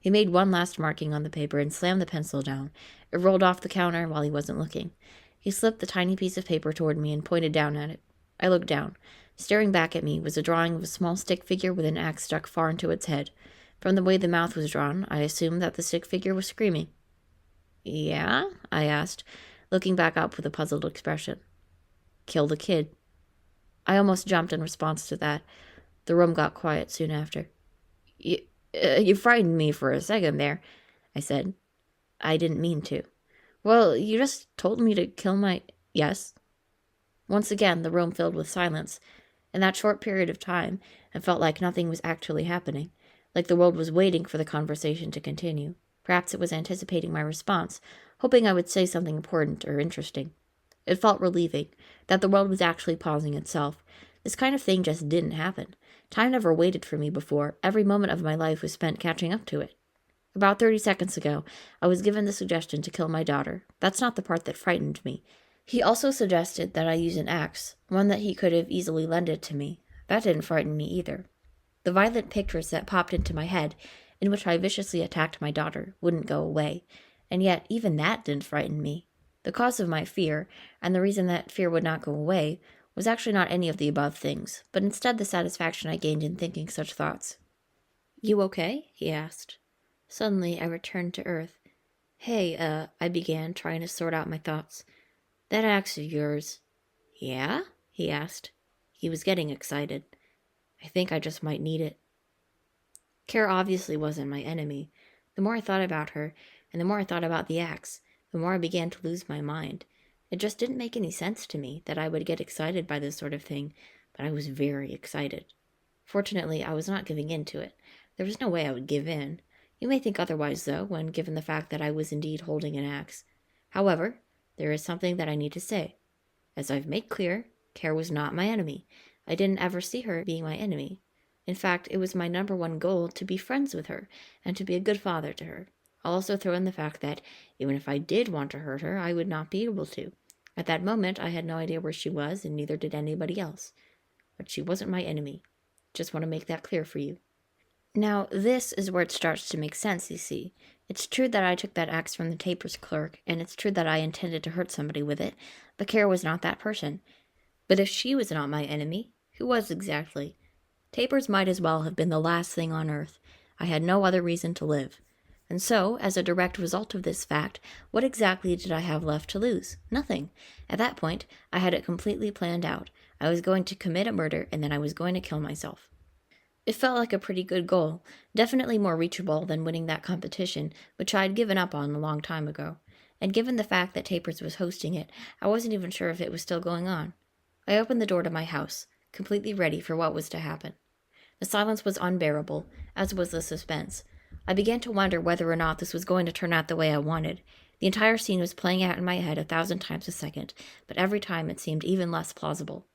He made one last marking on the paper and slammed the pencil down. It rolled off the counter while he wasn't looking. He slipped the tiny piece of paper toward me and pointed down at it. I looked down. Staring back at me was a drawing of a small stick figure with an axe stuck far into its head. From the way the mouth was drawn, I assumed that the stick figure was screaming. Yeah? I asked, looking back up with a puzzled expression. Kill the kid. I almost jumped in response to that. The room got quiet soon after. You frightened me for a second there, I said. I didn't mean to. Well, you just told me to kill my... Yes? Once again, the room filled with silence. In that short period of time, it felt like nothing was actually happening, like the world was waiting for the conversation to continue. Perhaps it was anticipating my response, hoping I would say something important or interesting. It felt relieving that the world was actually pausing itself. This kind of thing just didn't happen. Time never waited for me before. Every moment of my life was spent catching up to it. About 30 seconds ago, I was given the suggestion to kill my daughter. That's not the part that frightened me. He also suggested that I use an axe, one that he could have easily lended to me. That didn't frighten me either. The violent pictures that popped into my head, in which I viciously attacked my daughter, wouldn't go away, and yet even that didn't frighten me. The cause of my fear, and the reason that fear would not go away, was actually not any of the above things, but instead the satisfaction I gained in thinking such thoughts. You okay? He asked. Suddenly I returned to earth. Hey, I began, trying to sort out my thoughts. That axe of yours. Yeah? He asked. He was getting excited. I think I just might need it. Kara obviously wasn't my enemy. The more I thought about her, and the more I thought about the axe, the more I began to lose my mind. It just didn't make any sense to me that I would get excited by this sort of thing, but I was very excited. Fortunately, I was not giving in to it. There was no way I would give in. You may think otherwise, though, when given the fact that I was indeed holding an axe. However, there is something that I need to say. As I've made clear, Kara was not my enemy. I didn't ever see her being my enemy. In fact, it was my number one goal to be friends with her and to be a good father to her. I'll also throw in the fact that, even if I did want to hurt her, I would not be able to. At that moment, I had no idea where she was, and neither did anybody else. But she wasn't my enemy. Just want to make that clear for you. Now, this is where it starts to make sense, you see. It's true that I took that axe from the taper's clerk, and it's true that I intended to hurt somebody with it, but Kara was not that person. But if she was not my enemy, who was exactly? Tapers might as well have been the last thing on earth. I had no other reason to live. And so, as a direct result of this fact, what exactly did I have left to lose? Nothing. At that point, I had it completely planned out. I was going to commit a murder, and then I was going to kill myself. It felt like a pretty good goal, definitely more reachable than winning that competition, which I had given up on a long time ago. And given the fact that Tapers was hosting it, I wasn't even sure if it was still going on. I opened the door to my house, completely ready for what was to happen. The silence was unbearable, as was the suspense. I began to wonder whether or not this was going to turn out the way I wanted. The entire scene was playing out in my head 1,000 times a second, but every time it seemed even less plausible.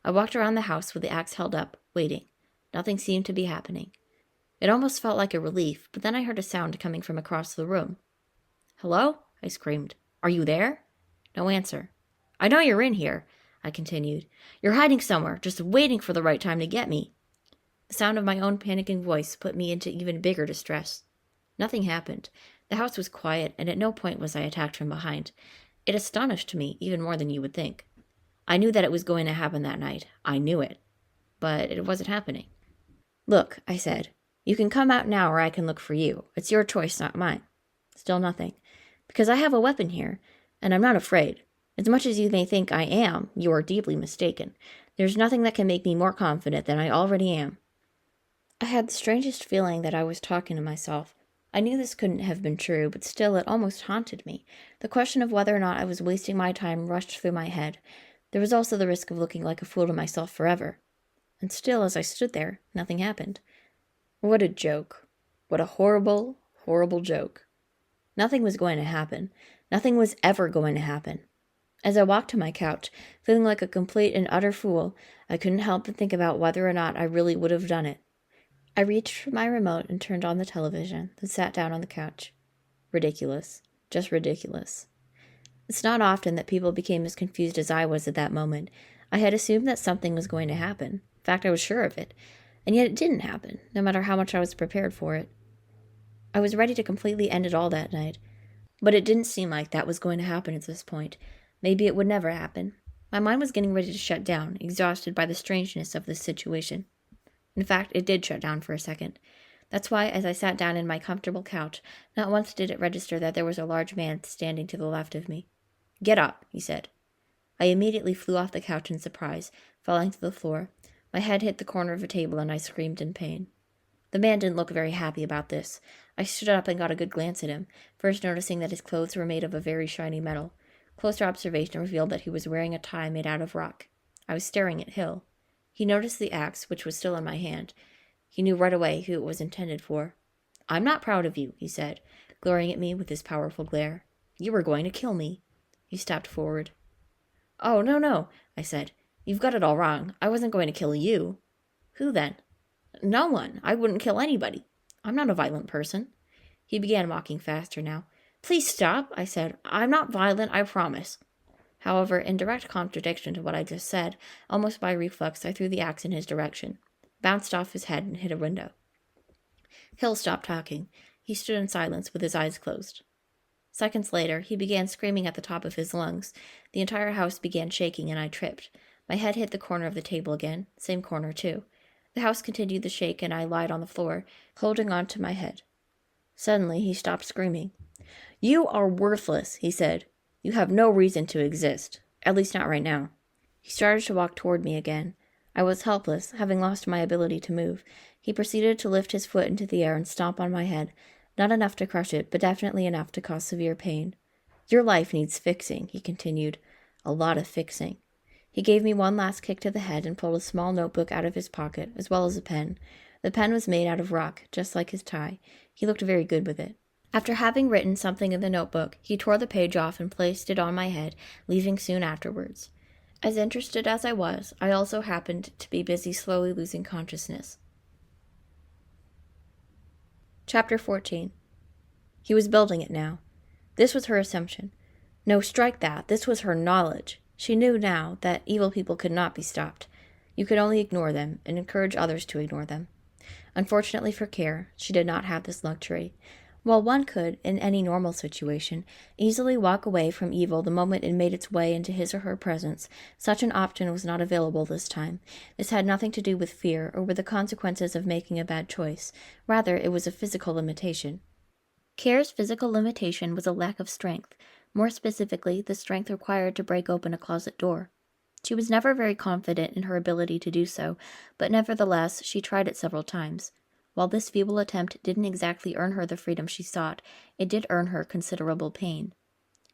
I walked around the house with the axe held up, waiting. Nothing seemed to be happening. It almost felt like a relief, but then I heard a sound coming from across the room. "Hello?" I screamed. "Are you there?" No answer. "I know you're in here," I continued. "You're hiding somewhere, just waiting for the right time to get me." The sound of my own panicking voice put me into even bigger distress. Nothing happened. The house was quiet, and at no point was I attacked from behind. It astonished me even more than you would think. I knew that it was going to happen that night. I knew it. But it wasn't happening. "Look," I said. "You can come out now or I can look for you. It's your choice, not mine." Still nothing. "Because I have a weapon here, and I'm not afraid. As much as you may think I am, you are deeply mistaken. There's nothing that can make me more confident than I already am." I had the strangest feeling that I was talking to myself. I knew this couldn't have been true, but still it almost haunted me. The question of whether or not I was wasting my time rushed through my head. There was also the risk of looking like a fool to myself forever. And still, as I stood there, nothing happened. What a joke. What a horrible, horrible joke. Nothing was going to happen. Nothing was ever going to happen. As I walked to my couch, feeling like a complete and utter fool, I couldn't help but think about whether or not I really would have done it. I reached for my remote and turned on the television, then sat down on the couch. Ridiculous. Just ridiculous. It's not often that people became as confused as I was at that moment. I had assumed that something was going to happen. In fact, I was sure of it. And yet it didn't happen, no matter how much I was prepared for it. I was ready to completely end it all that night. But it didn't seem like that was going to happen at this point. Maybe it would never happen. My mind was getting ready to shut down, exhausted by the strangeness of this situation. In fact, it did shut down for a second. That's why, as I sat down in my comfortable couch, not once did it register that there was a large man standing to the left of me. "Get up," he said. I immediately flew off the couch in surprise, falling to the floor. My head hit the corner of a table and I screamed in pain. The man didn't look very happy about this. I stood up and got a good glance at him, first noticing that his clothes were made of a very shiny metal. Closer observation revealed that he was wearing a tie made out of rock. I was staring at Hill. He noticed the axe, which was still in my hand. He knew right away who it was intended for. "I'm not proud of you," he said, glaring at me with his powerful glare. "You were going to kill me." He stepped forward. "Oh, no," I said. "You've got it all wrong. I wasn't going to kill you." "Who then?" "No one. I wouldn't kill anybody. I'm not a violent person." He began walking faster now. "Please stop," I said. "I'm not violent, I promise." However, in direct contradiction to what I just said, almost by reflex, I threw the axe in his direction, bounced off his head, and hit a window. Hill stopped talking. He stood in silence with his eyes closed. Seconds later, he began screaming at the top of his lungs. The entire house began shaking, and I tripped. My head hit the corner of the table again, same corner too. The house continued to shake, and I lied on the floor, holding on to my head. Suddenly, he stopped screaming. "You are worthless," he said. "You have no reason to exist, at least not right now." He started to walk toward me again. I was helpless, having lost my ability to move. He proceeded to lift his foot into the air and stomp on my head, not enough to crush it, but definitely enough to cause severe pain. "Your life needs fixing," he continued. "A lot of fixing." He gave me one last kick to the head and pulled a small notebook out of his pocket, as well as a pen. The pen was made out of rock, just like his tie. He looked very good with it. After having written something in the notebook, he tore the page off and placed it on my head, leaving soon afterwards. As interested as I was, I also happened to be busy slowly losing consciousness. Chapter 14. He was building it now. This was her assumption. No, strike that. This was her knowledge. She knew now that evil people could not be stopped. You could only ignore them and encourage others to ignore them. Unfortunately for Care, she did not have this luxury. While one could, in any normal situation, easily walk away from evil the moment it made its way into his or her presence, such an option was not available this time. This had nothing to do with fear or with the consequences of making a bad choice. Rather, it was a physical limitation. Care's physical limitation was a lack of strength, more specifically, the strength required to break open a closet door. She was never very confident in her ability to do so, but nevertheless she tried it several times. While this feeble attempt didn't exactly earn her the freedom she sought, it did earn her considerable pain.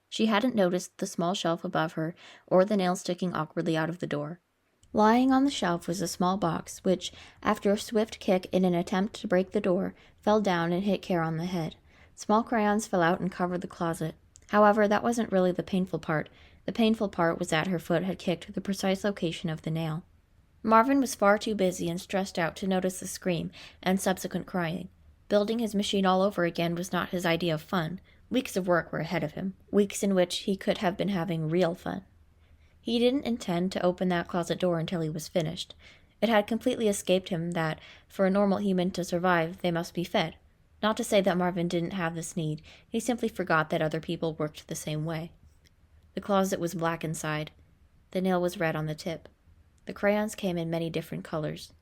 She hadn't noticed the small shelf above her, or the nail sticking awkwardly out of the door. Lying on the shelf was a small box, which, after a swift kick in an attempt to break the door, fell down and hit Care on the head. Small crayons fell out and covered the closet. However, that wasn't really the painful part. The painful part was that her foot had kicked the precise location of the nail. Marvin was far too busy and stressed out to notice the scream and subsequent crying. Building his machine all over again was not his idea of fun. Weeks of work were ahead of him, weeks in which he could have been having real fun. He didn't intend to open that closet door until he was finished. It had completely escaped him that, for a normal human to survive, they must be fed. Not to say that Marvin didn't have this need, he simply forgot that other people worked the same way. The closet was black inside. The nail was red on the tip. The crayons came in many different colors.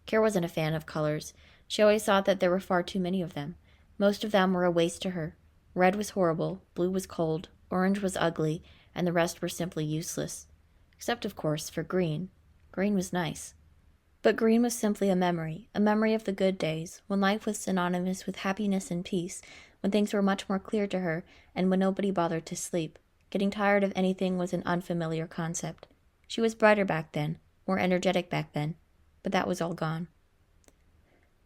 Care wasn't a fan of colors. She always thought that there were far too many of them. Most of them were a waste to her. Red was horrible, blue was cold, orange was ugly, and the rest were simply useless. Except, of course, for green. Green was nice. But green was simply a memory of the good days, when life was synonymous with happiness and peace, when things were much more clear to her, and when nobody bothered to sleep. Getting tired of anything was an unfamiliar concept. She was brighter back then, more energetic back then, but that was all gone.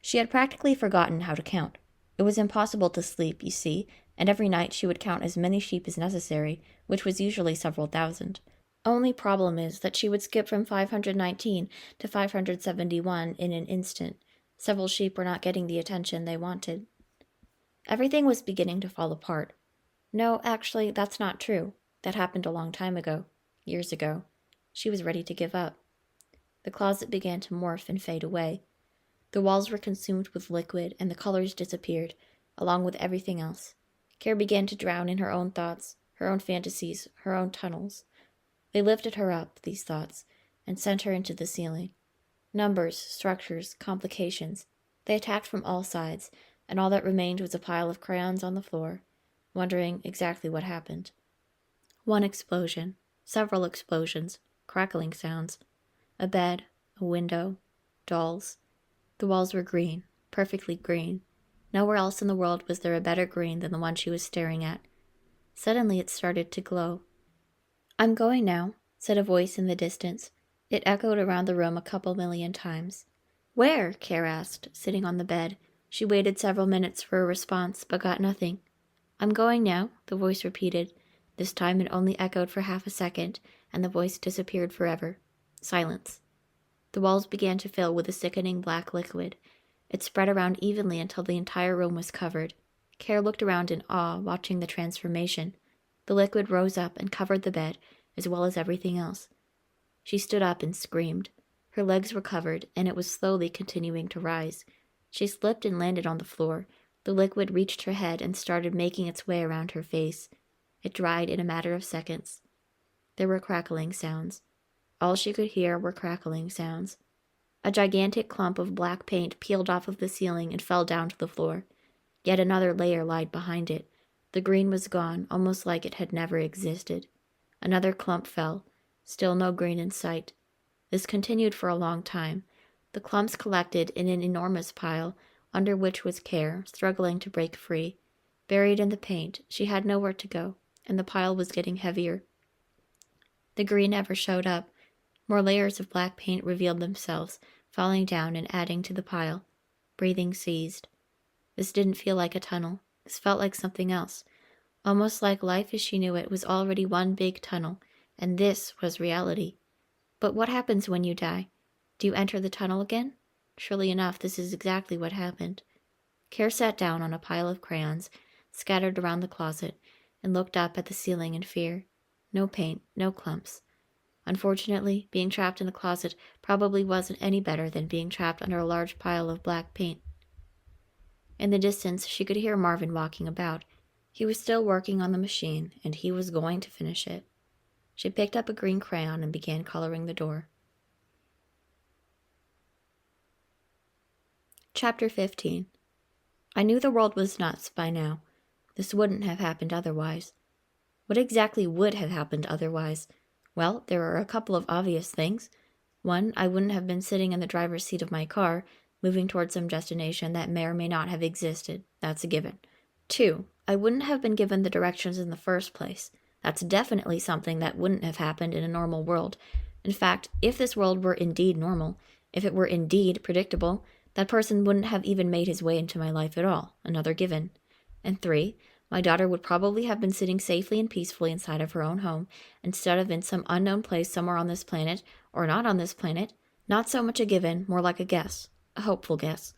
She had practically forgotten how to count. It was impossible to sleep, you see, and every night she would count as many sheep as necessary, which was usually several thousand. Only problem is that she would skip from 519 to 571 in an instant. Several sheep were not getting the attention they wanted. Everything was beginning to fall apart. No, actually, that's not true. That happened a long time ago. Years ago. She was ready to give up. The closet began to morph and fade away. The walls were consumed with liquid, and the colors disappeared, along with everything else. Care began to drown in her own thoughts, her own fantasies, her own tunnels. They lifted her up, these thoughts, and sent her into the ceiling. Numbers, structures, complications. They attacked from all sides, and all that remained was a pile of crayons on the floor, wondering exactly what happened. One explosion, several explosions, crackling sounds. A bed, a window, dolls. The walls were green, perfectly green. Nowhere else in the world was there a better green than the one she was staring at. Suddenly it started to glow. "I'm going now," said a voice in the distance. It echoed around the room a couple million times. "Where?" Care asked, sitting on the bed. She waited several minutes for a response, but got nothing. "I'm going now," the voice repeated. This time it only echoed for half a second, and the voice disappeared forever. Silence. The walls began to fill with a sickening black liquid. It spread around evenly until the entire room was covered. Care looked around in awe, watching the transformation. The liquid rose up and covered the bed, as well as everything else. She stood up and screamed. Her legs were covered, and it was slowly continuing to rise. She slipped and landed on the floor. The liquid reached her head and started making its way around her face. It dried in a matter of seconds. There were crackling sounds. All she could hear were crackling sounds. A gigantic clump of black paint peeled off of the ceiling and fell down to the floor. Yet another layer lied behind it. The green was gone, almost like it had never existed. Another clump fell. Still no green in sight. This continued for a long time. The clumps collected in an enormous pile, under which was Care, struggling to break free. Buried in the paint, she had nowhere to go, and the pile was getting heavier. The green never showed up. More layers of black paint revealed themselves, falling down and adding to the pile. Breathing ceased. This didn't feel like a tunnel. This felt like something else. Almost like life as she knew it was already one big tunnel, and this was reality. But what happens when you die? Do you enter the tunnel again? Surely enough, this is exactly what happened. Care sat down on a pile of crayons, scattered around the closet, and looked up at the ceiling in fear. No paint, no clumps. Unfortunately, being trapped in the closet probably wasn't any better than being trapped under a large pile of black paint. In the distance, she could hear Marvin walking about. He was still working on the machine, and he was going to finish it. She picked up a green crayon and began coloring the door. Chapter 15. I knew the world was nuts by now. This wouldn't have happened otherwise. What exactly would have happened otherwise? Well, there were a couple of obvious things. One, I wouldn't have been sitting in the driver's seat of my car, moving towards some destination that may or may not have existed. That's a given. Two, I wouldn't have been given the directions in the first place. That's definitely something that wouldn't have happened in a normal world. In fact, if this world were indeed normal, if it were indeed predictable, that person wouldn't have even made his way into my life at all. Another given. And three, my daughter would probably have been sitting safely and peacefully inside of her own home, instead of in some unknown place somewhere on this planet, or not on this planet. Not so much a given, more like a guess. A hopeful guess.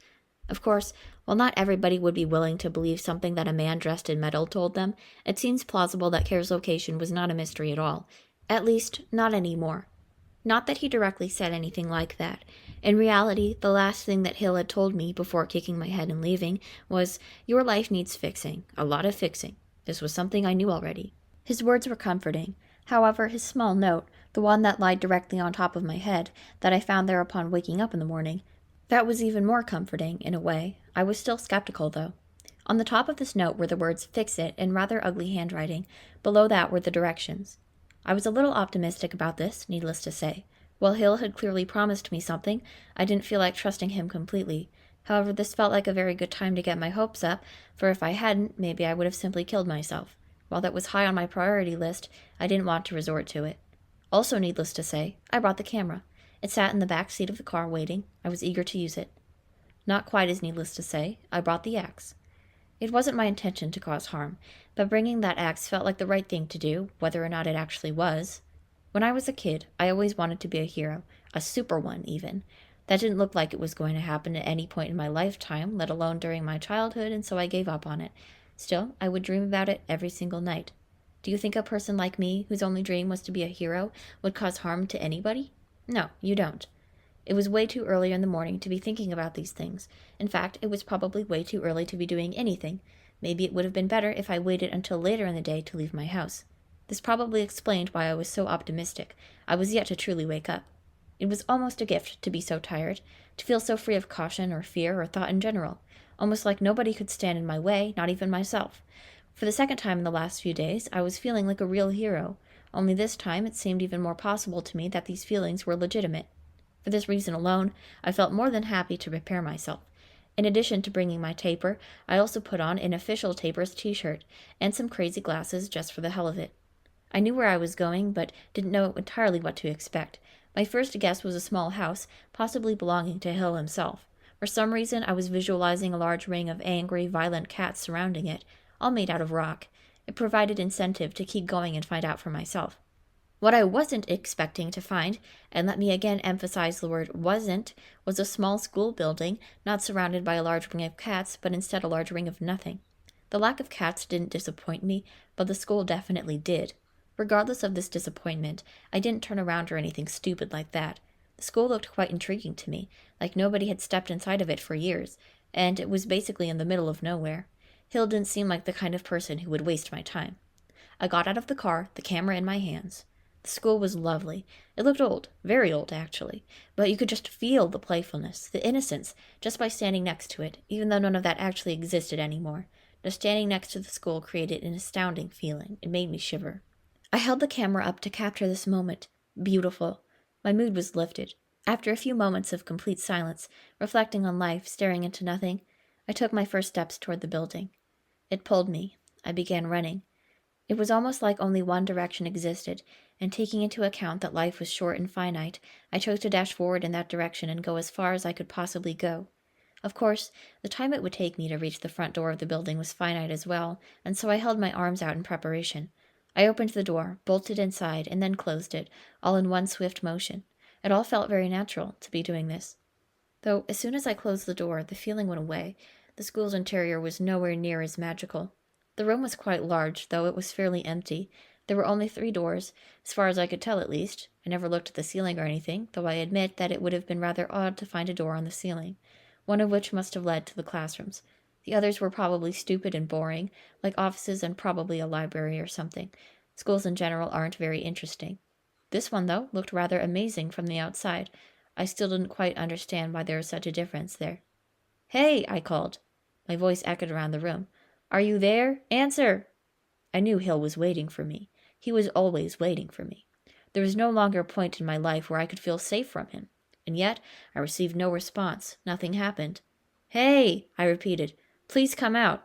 Of course, while not everybody would be willing to believe something that a man dressed in metal told them, it seems plausible that Care's location was not a mystery at all. At least, not anymore. Not that he directly said anything like that. In reality, the last thing that Hill had told me before kicking my head and leaving was, "Your life needs fixing. A lot of fixing." This was something I knew already. His words were comforting. However, his small note, the one that lied directly on top of my head, that I found there upon waking up in the morning, that was even more comforting, in a way. I was still skeptical, though. On the top of this note were the words "Fix It" in rather ugly handwriting. Below that were the directions. I was a little optimistic about this, needless to say. While Hill had clearly promised me something, I didn't feel like trusting him completely. However, this felt like a very good time to get my hopes up, for if I hadn't, maybe I would have simply killed myself. While that was high on my priority list, I didn't want to resort to it. Also, needless to say, I brought the camera. It sat in the back seat of the car waiting. I was eager to use it. Not quite as needless to say, I brought the axe. It wasn't my intention to cause harm, but bringing that axe felt like the right thing to do, whether or not it actually was. When I was a kid, I always wanted to be a hero, a super one even. That didn't look like it was going to happen at any point in my lifetime, let alone during my childhood, and so I gave up on it. Still, I would dream about it every single night. Do you think a person like me, whose only dream was to be a hero, would cause harm to anybody? No, you don't. It was way too early in the morning to be thinking about these things. In fact, it was probably way too early to be doing anything. Maybe it would have been better if I waited until later in the day to leave my house. This probably explained why I was so optimistic. I was yet to truly wake up. It was almost a gift to be so tired, to feel so free of caution or fear or thought in general, almost like nobody could stand in my way, not even myself. For the second time in the last few days, I was feeling like a real hero, only this time it seemed even more possible to me that these feelings were legitimate. For this reason alone, I felt more than happy to prepare myself. In addition to bringing my taper, I also put on an official Tapers t-shirt and some crazy glasses just for the hell of it. I knew where I was going, but didn't know entirely what to expect. My first guess was a small house, possibly belonging to Hill himself. For some reason, I was visualizing a large ring of angry, violent cats surrounding it, all made out of rock. It provided incentive to keep going and find out for myself. What I wasn't expecting to find, and let me again emphasize the word wasn't, was a small school building, not surrounded by a large ring of cats, but instead a large ring of nothing. The lack of cats didn't disappoint me, but the school definitely did. Regardless of this disappointment, I didn't turn around or anything stupid like that. The school looked quite intriguing to me, like nobody had stepped inside of it for years, and it was basically in the middle of nowhere. Hill didn't seem like the kind of person who would waste my time. I got out of the car, the camera in my hands. The school was lovely. It looked old, very old actually, but you could just feel the playfulness, the innocence, just by standing next to it, even though none of that actually existed anymore. Just standing next to the school created an astounding feeling. It made me shiver. I held the camera up to capture this moment. Beautiful. My mood was lifted. After a few moments of complete silence, reflecting on life, staring into nothing, I took my first steps toward the building. It pulled me. I began running. It was almost like only one direction existed, and taking into account that life was short and finite, I chose to dash forward in that direction and go as far as I could possibly go. Of course, the time it would take me to reach the front door of the building was finite as well, and so I held my arms out in preparation. I opened the door, bolted inside, and then closed it, all in one swift motion. It all felt very natural to be doing this. Though, as soon as I closed the door, the feeling went away. The school's interior was nowhere near as magical. The room was quite large, though it was fairly empty. There were only 3 doors, as far as I could tell at least. I never looked at the ceiling or anything, though I admit that it would have been rather odd to find a door on the ceiling, one of which must have led to the classrooms. The others were probably stupid and boring, like offices and probably a library or something. Schools in general aren't very interesting. This one, though, looked rather amazing from the outside. I still didn't quite understand why there was such a difference there. "Hey!" I called. My voice echoed around the room. "Are you there? Answer!" I knew Hill was waiting for me. He was always waiting for me. There was no longer a point in my life where I could feel safe from him. And yet, I received no response. Nothing happened. "Hey!" I repeated. "Please come out."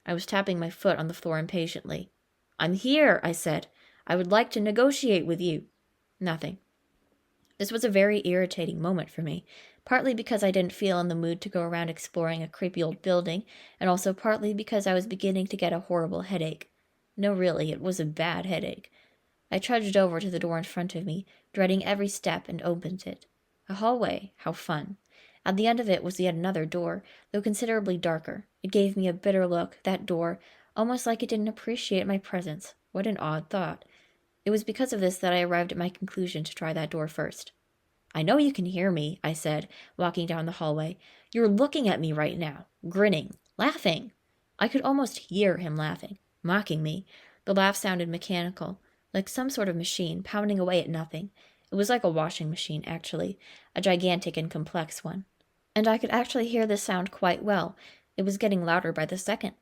I was tapping my foot on the floor impatiently. "I'm here," I said. "I would like to negotiate with you." Nothing. This was a very irritating moment for me, partly because I didn't feel in the mood to go around exploring a creepy old building, and also partly because I was beginning to get a horrible headache. No, really, it was a bad headache. I trudged over to the door in front of me, dreading every step, and opened it. A hallway, how fun. At the end of it was yet another door, though considerably darker. It gave me a bitter look, that door, almost like it didn't appreciate my presence. What an odd thought. It was because of this that I arrived at my conclusion to try that door first. "I know you can hear me," I said, walking down the hallway. "You're looking at me right now, grinning, laughing." I could almost hear him laughing, mocking me. The laugh sounded mechanical, like some sort of machine pounding away at nothing. It was like a washing machine, actually, a gigantic and complex one. And I could actually hear the sound quite well. It was getting louder by the second.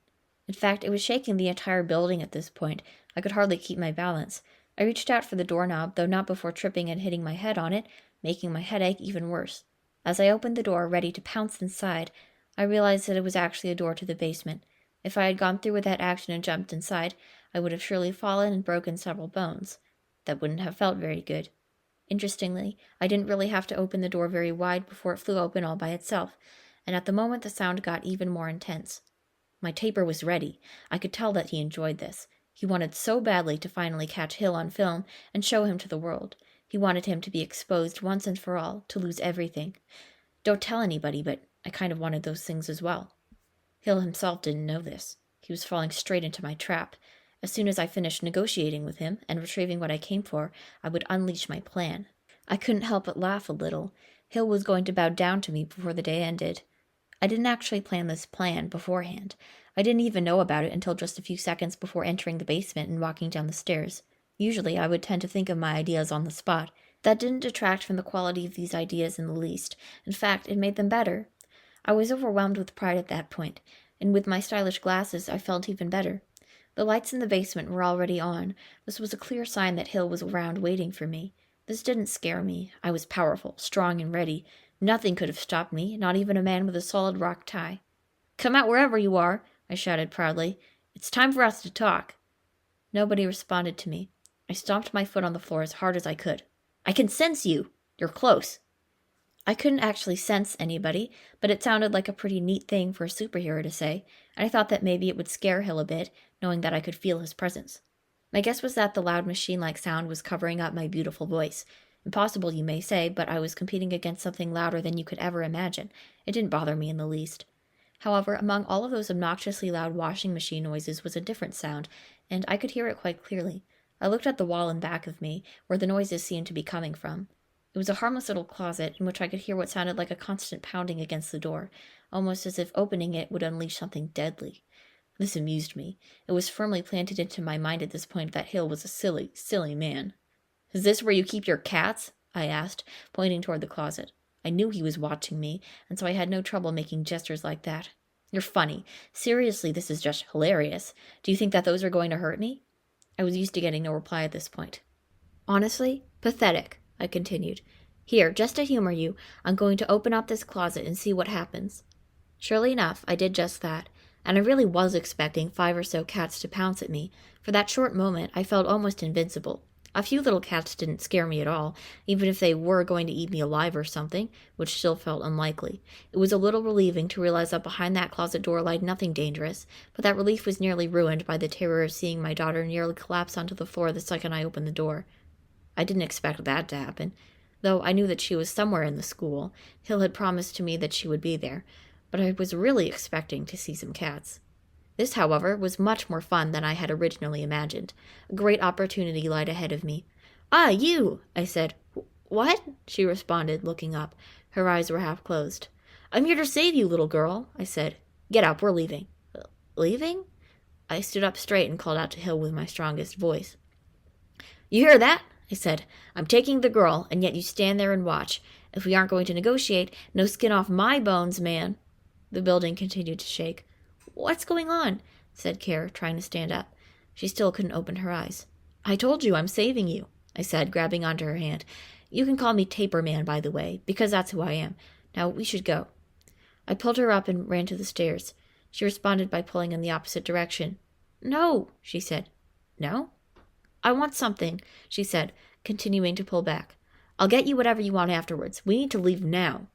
In fact, it was shaking the entire building at this point. I could hardly keep my balance. I reached out for the doorknob, though not before tripping and hitting my head on it, making my headache even worse. As I opened the door, ready to pounce inside, I realized that it was actually a door to the basement. If I had gone through with that action and jumped inside, I would have surely fallen and broken several bones. That wouldn't have felt very good. Interestingly, I didn't really have to open the door very wide before it flew open all by itself, and at the moment the sound got even more intense. My taper was ready. I could tell that he enjoyed this. He wanted so badly to finally catch Hill on film and show him to the world. He wanted him to be exposed once and for all, to lose everything. Don't tell anybody, but I kind of wanted those things as well. Hill himself didn't know this. He was falling straight into my trap. As soon as I finished negotiating with him and retrieving what I came for, I would unleash my plan. I couldn't help but laugh a little. Hill was going to bow down to me before the day ended. I didn't actually plan this plan beforehand. I didn't even know about it until just a few seconds before entering the basement and walking down the stairs. Usually I would tend to think of my ideas on the spot. That didn't detract from the quality of these ideas in the least. In fact, it made them better. I was overwhelmed with pride at that point, and with my stylish glasses I felt even better. The lights in the basement were already on. This was a clear sign that Hill was around waiting for me. This didn't scare me. I was powerful, strong, and ready. Nothing could have stopped me, not even a man with a solid rock tie. "Come out wherever you are," I shouted proudly. "It's time for us to talk." Nobody responded to me. I stomped my foot on the floor as hard as I could. "I can sense you. You're close." I couldn't actually sense anybody, but it sounded like a pretty neat thing for a superhero to say, and I thought that maybe it would scare Hill a bit, knowing that I could feel his presence. My guess was that the loud machine-like sound was covering up my beautiful voice. Impossible, you may say, but I was competing against something louder than you could ever imagine. It didn't bother me in the least. However, among all of those obnoxiously loud washing machine noises was a different sound, and I could hear it quite clearly. I looked at the wall in back of me, where the noises seemed to be coming from. It was a harmless little closet in which I could hear what sounded like a constant pounding against the door, almost as if opening it would unleash something deadly. This amused me. It was firmly planted into my mind at this point that Hill was a silly, silly man. "Is this where you keep your cats?" I asked, pointing toward the closet. I knew he was watching me, and so I had no trouble making gestures like that. "You're funny. Seriously, this is just hilarious. Do you think that those are going to hurt me?" I was used to getting no reply at this point. "Honestly, pathetic," I continued. "Here, just to humor you, I'm going to open up this closet and see what happens." Surely enough, I did just that, and I really was expecting 5 or so cats to pounce at me. For that short moment, I felt almost invincible. A few little cats didn't scare me at all, even if they were going to eat me alive or something, which still felt unlikely. It was a little relieving to realize that behind that closet door lay nothing dangerous, but that relief was nearly ruined by the terror of seeing my daughter nearly collapse onto the floor the second I opened the door. I didn't expect that to happen, though I knew that she was somewhere in the school. Hill had promised to me that she would be there, but I was really expecting to see some cats. This, however, was much more fun than I had originally imagined. A great opportunity lied ahead of me. "Ah, you!" I said. "What?" she responded, looking up. Her eyes were half closed. "I'm here to save you, little girl," I said. "Get up, we're leaving." "Leaving?" I stood up straight and called out to Hill with my strongest voice. "You hear that?" I said. "I'm taking the girl, and yet you stand there and watch. If we aren't going to negotiate, no skin off my bones, man." The building continued to shake. "What's going on?" said Care, trying to stand up. She still couldn't open her eyes. "I told you I'm saving you." I said, grabbing onto her hand. "You can call me Taper Man, by the way, because that's who I am. Now, we should go." I pulled her up and ran to the stairs. She responded by pulling in the opposite direction. "No," she said. "No?" "I want something," she said, continuing to pull back. "I'll get you whatever you want afterwards. We need to leave now."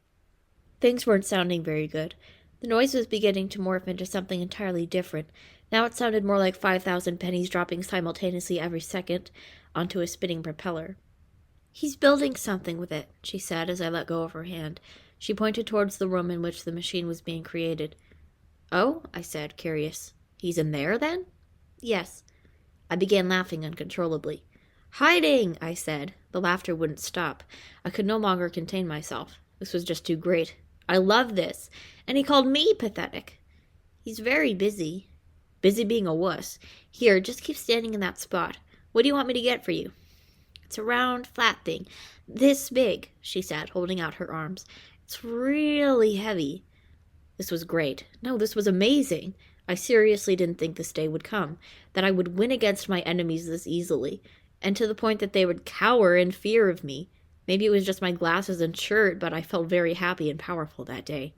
Things weren't sounding very good. The noise was beginning to morph into something entirely different. Now it sounded more like 5,000 pennies dropping simultaneously every second onto a spinning propeller. "He's building something with it," she said as I let go of her hand. She pointed towards the room in which the machine was being created. "Oh?" I said, curious. "He's in there, then?" "Yes." I began laughing uncontrollably. "Hiding!" I said. The laughter wouldn't stop. I could no longer contain myself. This was just too great. I love this. And he called me pathetic. "He's very busy." "Busy being a wuss. Here, just keep standing in that spot. What do you want me to get for you?" "It's a round, flat thing. This big," she said, holding out her arms. "It's really heavy." This was great. No, this was amazing. I seriously didn't think this day would come, that I would win against my enemies this easily, and to the point that they would cower in fear of me. Maybe it was just my glasses and shirt, but I felt very happy and powerful that day.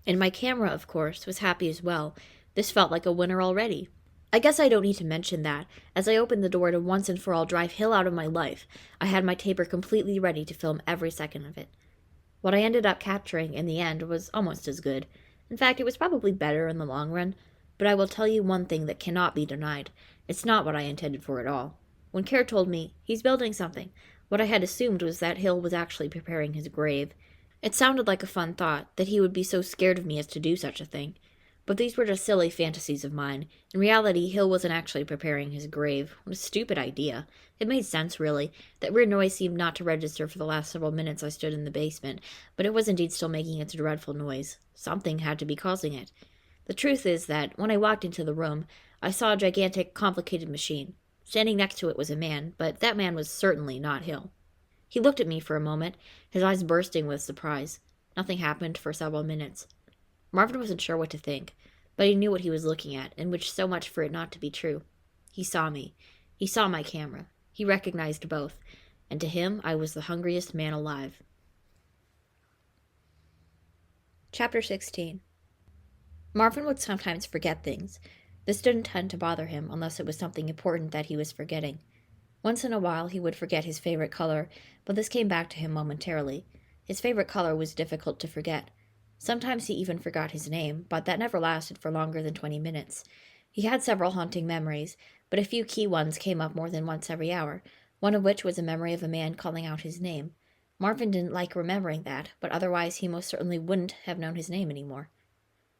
And my camera, of course, was happy as well. This felt like a winner already. I guess I don't need to mention that, as I opened the door to once and for all drive Hill out of my life, I had my taper completely ready to film every second of it. What I ended up capturing in the end was almost as good. In fact, it was probably better in the long run, but I will tell you one thing that cannot be denied. It's not what I intended for at all. When Kerr told me, "He's building something," what I had assumed was that Hill was actually preparing his grave. It sounded like a fun thought, that he would be so scared of me as to do such a thing. But these were just silly fantasies of mine. In reality, Hill wasn't actually preparing his grave. What a stupid idea. It made sense, really. That weird noise seemed not to register for the last several minutes I stood in the basement, but it was indeed still making its dreadful noise. Something had to be causing it. The truth is that, when I walked into the room, I saw a gigantic, complicated machine. Standing next to it was a man, but that man was certainly not Hill. He looked at me for a moment, his eyes bursting with surprise. Nothing happened for several minutes. Marvin wasn't sure what to think, but he knew what he was looking at, and wished so much for it not to be true. He saw me. He saw my camera. He recognized both, and to him I was the hungriest man alive. Chapter 16. Marvin would sometimes forget things. This didn't tend to bother him unless it was something important that he was forgetting. Once in a while he would forget his favorite color, but this came back to him momentarily. His favorite color was difficult to forget. Sometimes he even forgot his name, but that never lasted for longer than 20 minutes. He had several haunting memories, but a few key ones came up more than once every hour, one of which was a memory of a man calling out his name. Marvin didn't like remembering that, but otherwise he most certainly wouldn't have known his name anymore.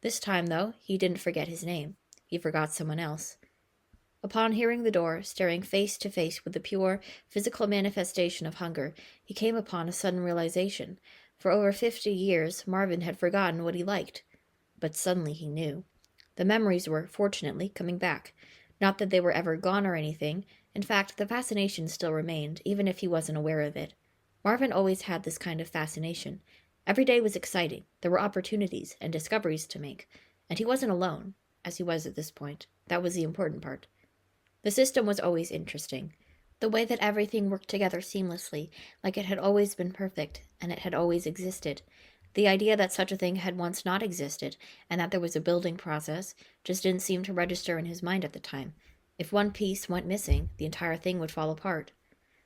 This time, though, he didn't forget his name. He forgot someone else. Upon hearing the door, staring face to face with the pure, physical manifestation of hunger, he came upon a sudden realization. For over 50 years, Marvin had forgotten what he liked. But suddenly he knew. The memories were, fortunately, coming back. Not that they were ever gone or anything. In fact, the fascination still remained, even if he wasn't aware of it. Marvin always had this kind of fascination. Every day was exciting. There were opportunities and discoveries to make. And he wasn't alone, as he was at this point. That was the important part. The system was always interesting. The way that everything worked together seamlessly, like it had always been perfect, and it had always existed. The idea that such a thing had once not existed, and that there was a building process, just didn't seem to register in his mind at the time. If one piece went missing, the entire thing would fall apart.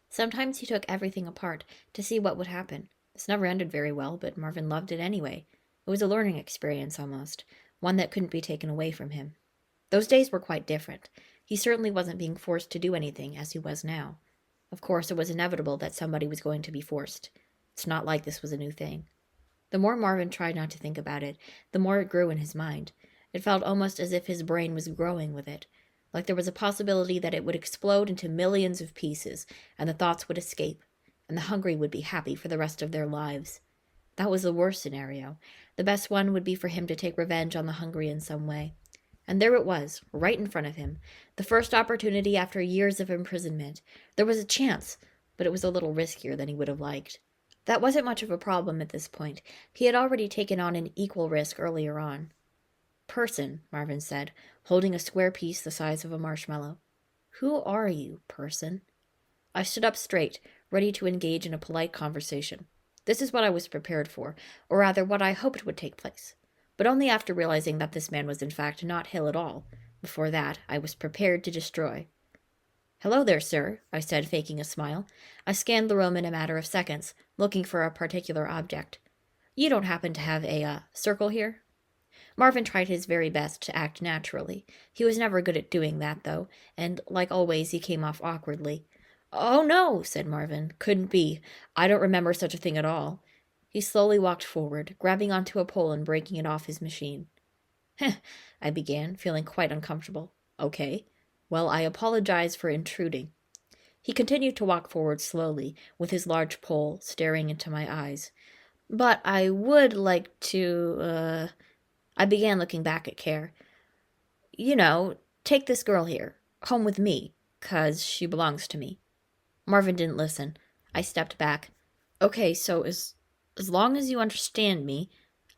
Sometimes he took everything apart to see what would happen. This never ended very well, but Marvin loved it anyway. It was a learning experience almost, one that couldn't be taken away from him. Those days were quite different. He certainly wasn't being forced to do anything as he was now. Of course, it was inevitable that somebody was going to be forced. It's not like this was a new thing. The more Marvin tried not to think about it, the more it grew in his mind. It felt almost as if his brain was growing with it, like there was a possibility that it would explode into millions of pieces, and the thoughts would escape, and the hungry would be happy for the rest of their lives. That was the worst scenario. The best one would be for him to take revenge on the hungry in some way. And there it was, right in front of him. The first opportunity after years of imprisonment. There was a chance, but it was a little riskier than he would have liked. That wasn't much of a problem at this point. He had already taken on an equal risk earlier on. "Person," Marvin said, holding a square piece the size of a marshmallow. "Who are you, person?" I stood up straight, ready to engage in a polite conversation. This is what I was prepared for, or rather what I hoped would take place. But only after realizing that this man was in fact not Hill at all. Before that, I was prepared to destroy. "Hello there, sir," I said, faking a smile. I scanned the room in a matter of seconds, looking for a particular object. "You don't happen to have a circle here?" Marvin tried his very best to act naturally. He was never good at doing that, though, and, like always, he came off awkwardly. "Oh, no," said Marvin. "Couldn't be. I don't remember such a thing at all." He slowly walked forward, grabbing onto a pole and breaking it off his machine. "Heh," I began, feeling quite uncomfortable. "Okay. Well, I apologize for intruding." He continued to walk forward slowly, with his large pole staring into my eyes. "But I would like to, I began, looking back at Care. "You know, take this girl here, home with me, 'cause she belongs to me." Marvin didn't listen. I stepped back. "Okay, so as long as you understand me,"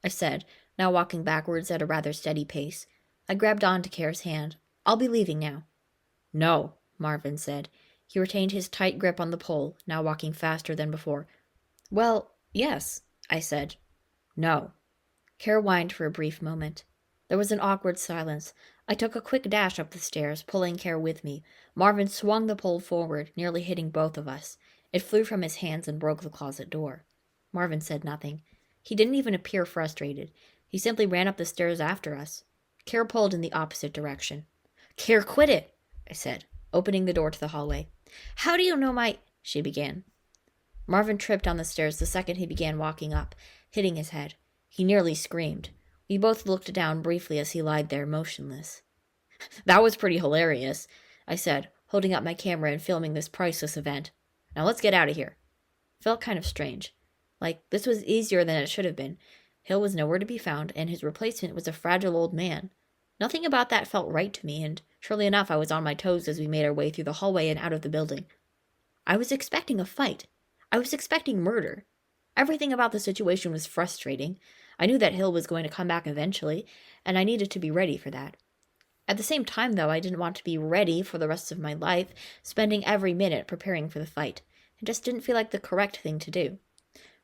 I said, now walking backwards at a rather steady pace. I grabbed on to Care's hand. "I'll be leaving now." "No," Marvin said. He retained his tight grip on the pole, now walking faster than before. "Well, yes," I said. "No." Care whined for a brief moment. There was an awkward silence. I took a quick dash up the stairs, pulling Care with me. Marvin swung the pole forward, nearly hitting both of us. It flew from his hands and broke the closet door. Marvin said nothing. He didn't even appear frustrated. He simply ran up the stairs after us. Care pulled in the opposite direction. "Care, quit it," I said, opening the door to the hallway. "How do you know my—" she began. Marvin tripped on the stairs the second he began walking up, hitting his head. He nearly screamed. We both looked down briefly as he lied there, motionless. "That was pretty hilarious," I said, holding up my camera and filming this priceless event. "Now let's get out of here." Felt kind of strange. Like, this was easier than it should have been. Hill was nowhere to be found, and his replacement was a fragile old man. Nothing about that felt right to me, and surely enough I was on my toes as we made our way through the hallway and out of the building. I was expecting a fight. I was expecting murder. Everything about the situation was frustrating. I knew that Hill was going to come back eventually, and I needed to be ready for that. At the same time, though, I didn't want to be ready for the rest of my life, spending every minute preparing for the fight. It just didn't feel like the correct thing to do.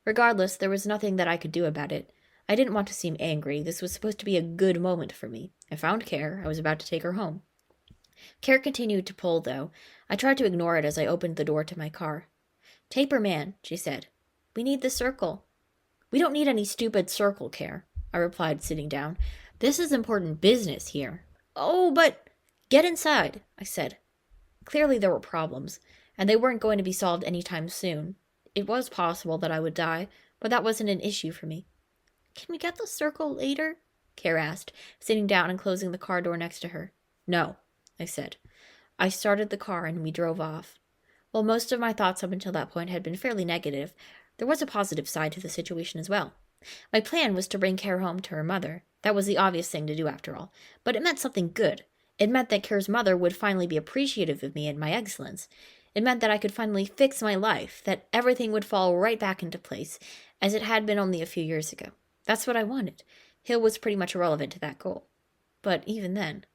Regardless, there was nothing that I could do about it. I didn't want to seem angry. This was supposed to be a good moment for me. I found Care. I was about to take her home. Care continued to pull, though. I tried to ignore it as I opened the door to my car. "Taper man," she said. "We need the circle." "We don't need any stupid circle, Care," I replied, sitting down. "This is important business here." "Oh, but—" "Get inside," I said. Clearly there were problems, and they weren't going to be solved any time soon. It was possible that I would die, but that wasn't an issue for me. "Can we get the circle later?" Care asked, sitting down and closing the car door next to her. "No," I said. I started the car and we drove off. While most of my thoughts up until that point had been fairly negative, there was a positive side to the situation as well. My plan was to bring Care home to her mother. That was the obvious thing to do after all. But it meant something good. It meant that Care's mother would finally be appreciative of me and my excellence. It meant that I could finally fix my life, that everything would fall right back into place, as it had been only a few years ago. That's what I wanted. Hill was pretty much irrelevant to that goal. But even then,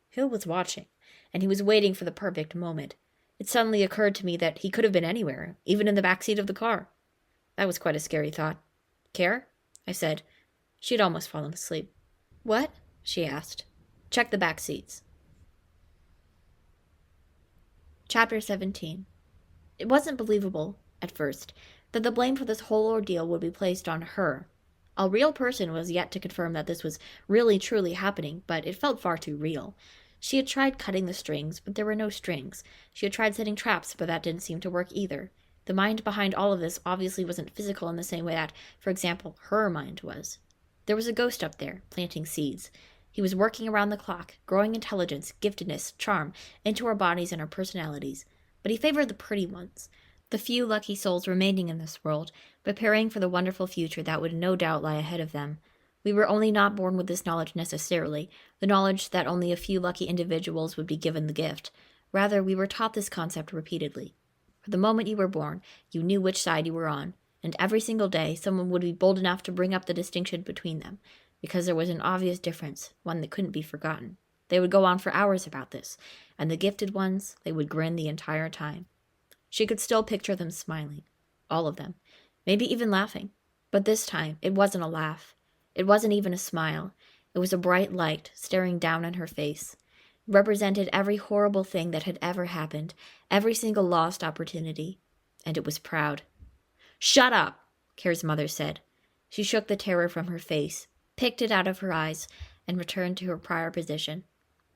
Hill was watching, and he was waiting for the perfect moment. It suddenly occurred to me that he could have been anywhere, even in the back seat of the car. That was quite a scary thought. "Care?" I said. She'd almost fallen asleep. "What?" she asked. "Check the back seats." Chapter 17. It wasn't believable, at first, that the blame for this whole ordeal would be placed on her. A real person was yet to confirm that this was really truly happening, but it felt far too real. She had tried cutting the strings, but there were no strings. She had tried setting traps, but that didn't seem to work either. The mind behind all of this obviously wasn't physical in the same way that, for example, her mind was. There was a ghost up there, planting seeds. He was working around the clock, growing intelligence, giftedness, charm into our bodies and our personalities. But he favored the pretty ones, the few lucky souls remaining in this world, preparing for the wonderful future that would no doubt lie ahead of them. We were only not born with this knowledge necessarily, the knowledge that only a few lucky individuals would be given the gift. Rather, we were taught this concept repeatedly. For the moment you were born, you knew which side you were on, and every single day someone would be bold enough to bring up the distinction between them, because there was an obvious difference, one that couldn't be forgotten. They would go on for hours about this, and the gifted ones, they would grin the entire time. She could still picture them smiling. All of them. Maybe even laughing. But this time, it wasn't a laugh. It wasn't even a smile. It was a bright light staring down on her face. It represented every horrible thing that had ever happened, every single lost opportunity. And it was proud. "Shut up," Care's mother said. She shook the terror from her face, picked it out of her eyes, and returned to her prior position.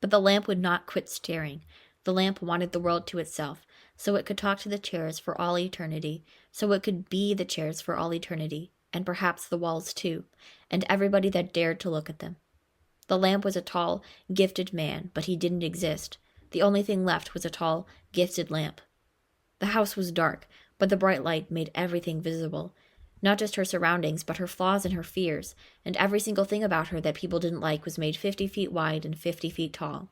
But the lamp would not quit staring. The lamp wanted the world to itself, so it could talk to the chairs for all eternity, so it could be the chairs for all eternity, and perhaps the walls too, and everybody that dared to look at them. The lamp was a tall, gifted man, but he didn't exist. The only thing left was a tall, gifted lamp. The house was dark, but the bright light made everything visible. Not just her surroundings, but her flaws and her fears, and every single thing about her that people didn't like was made 50 feet wide and 50 feet tall.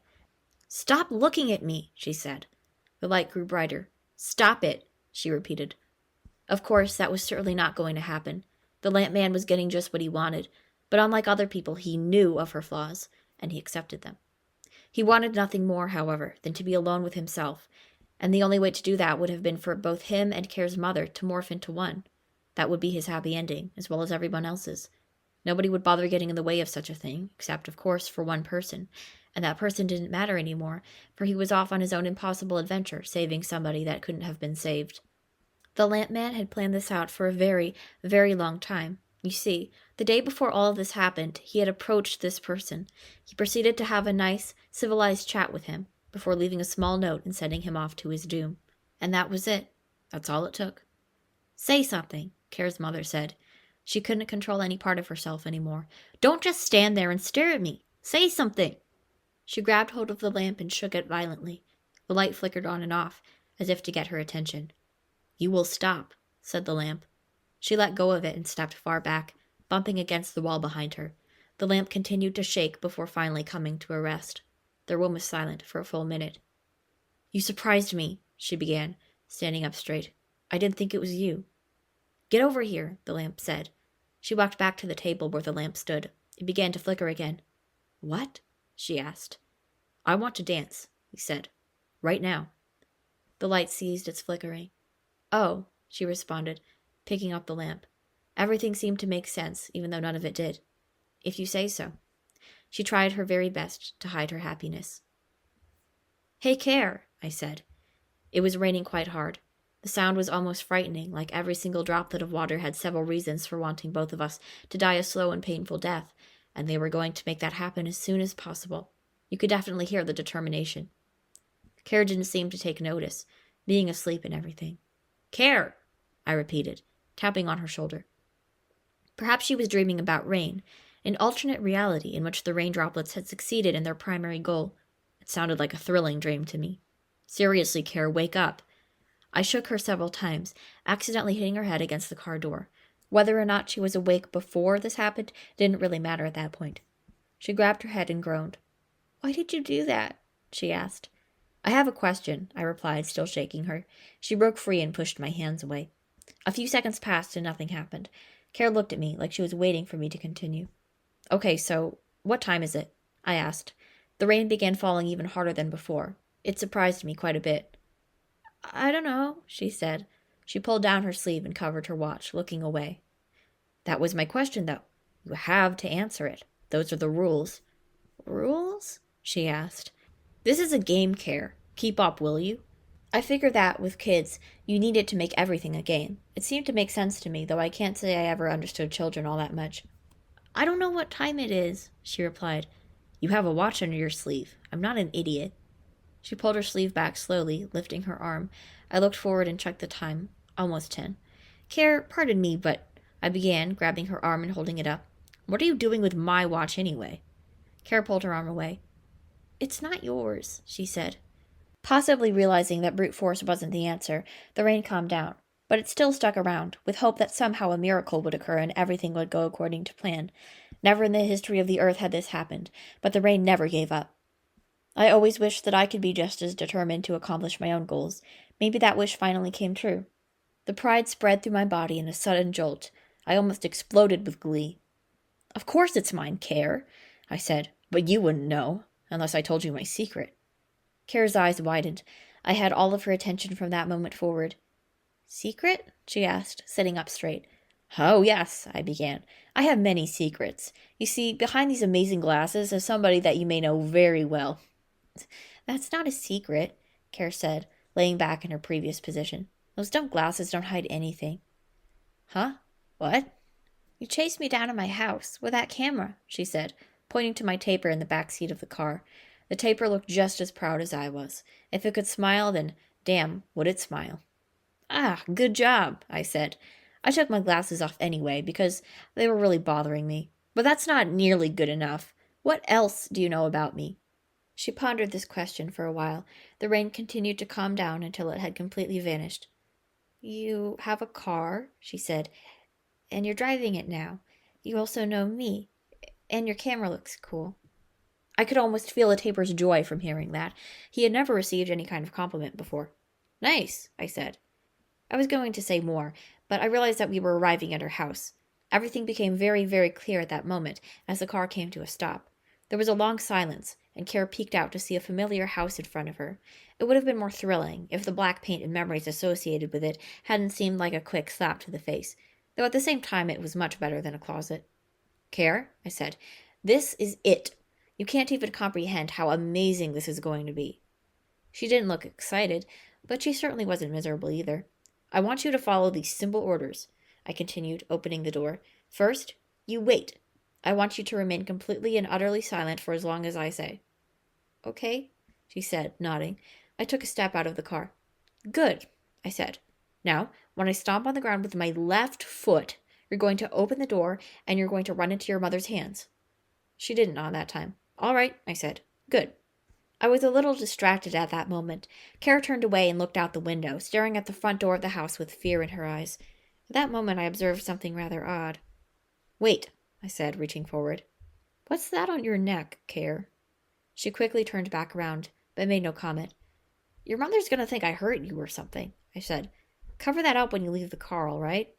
"Stop looking at me," she said. The light grew brighter. "Stop it," she repeated. Of course, that was certainly not going to happen. The lamp man was getting just what he wanted, but unlike other people, he knew of her flaws, and he accepted them. He wanted nothing more, however, than to be alone with himself, and the only way to do that would have been for both him and Care's mother to morph into one. That would be his happy ending, as well as everyone else's. Nobody would bother getting in the way of such a thing, except, of course, for one person, and that person didn't matter anymore, for he was off on his own impossible adventure, saving somebody that couldn't have been saved. The lamp man had planned this out for a very, very long time. You see, the day before all of this happened, he had approached this person. He proceeded to have a nice, civilized chat with him, before leaving a small note and sending him off to his doom. And that was it. That's all it took. "Say something," Care's mother said. She couldn't control any part of herself anymore. "Don't just stand there and stare at me. Say something." She grabbed hold of the lamp and shook it violently. The light flickered on and off, as if to get her attention. "You will stop," said the lamp. She let go of it and stepped far back, bumping against the wall behind her. The lamp continued to shake before finally coming to a rest. The room was silent for a full minute. "You surprised me," she began, standing up straight. "I didn't think it was you." "Get over here," the lamp said. She walked back to the table where the lamp stood. It began to flicker again. "What?" she asked. "I want to dance," he said. "Right now." The light ceased its flickering. "Oh," she responded, picking up the lamp. Everything seemed to make sense, even though none of it did. "If you say so." She tried her very best to hide her happiness. "Hey, Care," I said. It was raining quite hard. The sound was almost frightening, like every single droplet of water had several reasons for wanting both of us to die a slow and painful death, and they were going to make that happen as soon as possible. You could definitely hear the determination. Care didn't seem to take notice, being asleep and everything. "Care," I repeated, tapping on her shoulder. Perhaps she was dreaming about rain, an alternate reality in which the rain droplets had succeeded in their primary goal. It sounded like a thrilling dream to me. "Seriously, Care, wake up." I shook her several times, accidentally hitting her head against the car door. Whether or not she was awake before this happened didn't really matter at that point. She grabbed her head and groaned. "Why did you do that?" she asked. "I have a question," I replied, still shaking her. She broke free and pushed my hands away. A few seconds passed and nothing happened. Care looked at me like she was waiting for me to continue. "Okay, so what time is it?" I asked. The rain began falling even harder than before. It surprised me quite a bit. "I don't know," she said. She pulled down her sleeve and covered her watch, looking away. "That was my question, though. You have to answer it. Those are the rules." "Rules?" she asked. "This is a game, Care. Keep up, will you?" I figure that, with kids, you needed to make everything a game. It seemed to make sense to me, though I can't say I ever understood children all that much. "I don't know what time it is," she replied. "You have a watch under your sleeve. I'm not an idiot." She pulled her sleeve back slowly, lifting her arm. I looked forward and checked the time. Almost 10. "Care, pardon me, but—" I began, grabbing her arm and holding it up. "What are you doing with my watch anyway?" Care pulled her arm away. "It's not yours," she said. Possibly realizing that brute force wasn't the answer, the rain calmed down, but it still stuck around, with hope that somehow a miracle would occur and everything would go according to plan. Never in the history of the earth had this happened, but the rain never gave up. I always wished that I could be just as determined to accomplish my own goals. Maybe that wish finally came true. The pride spread through my body in a sudden jolt. I almost exploded with glee. "Of course it's mine, Care," I said, "but you wouldn't know, unless I told you my secret." Care's eyes widened. I had all of her attention from that moment forward. "Secret?" she asked, sitting up straight. "Oh, yes," I began. "I have many secrets. You see, behind these amazing glasses is somebody that you may know very well." "That's not a secret," Care said, laying back in her previous position. "Those dumb glasses don't hide anything." "Huh? What?" "You chased me down to my house with that camera," she said, pointing to my taper in the back seat of the car. The taper looked just as proud as I was. If it could smile, then damn would it smile. "Ah, good job," I said. I took my glasses off anyway because they were really bothering me. "But that's not nearly good enough. What else do you know about me?" She pondered this question for a while. The rain continued to calm down until it had completely vanished. "You have a car," she said, "and you're driving it now. You also know me, and your camera looks cool." I could almost feel a taper's joy from hearing that. He had never received any kind of compliment before. "Nice," I said. I was going to say more, but I realized that we were arriving at her house. Everything became very, very clear at that moment as the car came to a stop. There was a long silence, and Kara peeked out to see a familiar house in front of her. It would have been more thrilling if the black paint and memories associated with it hadn't seemed like a quick slap to the face, though at the same time it was much better than a closet. "Care," I said, "this is it. You can't even comprehend how amazing this is going to be." She didn't look excited, but she certainly wasn't miserable either. "I want you to follow these simple orders," I continued, opening the door. "First, you wait. I want you to remain completely and utterly silent for as long as I say." "Okay," she said, nodding. I took a step out of the car. "Good," I said. "Now, when I stomp on the ground with my left foot, you're going to open the door and you're going to run into your mother's hands." She didn't nod that time. "All right," I said. "Good." I was a little distracted at that moment. Kara turned away and looked out the window, staring at the front door of the house with fear in her eyes. At that moment I observed something rather odd. "Wait," I said, reaching forward. "What's that on your neck, Kara?" She quickly turned back around, but made no comment. "Your mother's going to think I hurt you or something," I said. "Cover that up when you leave the car, all right?"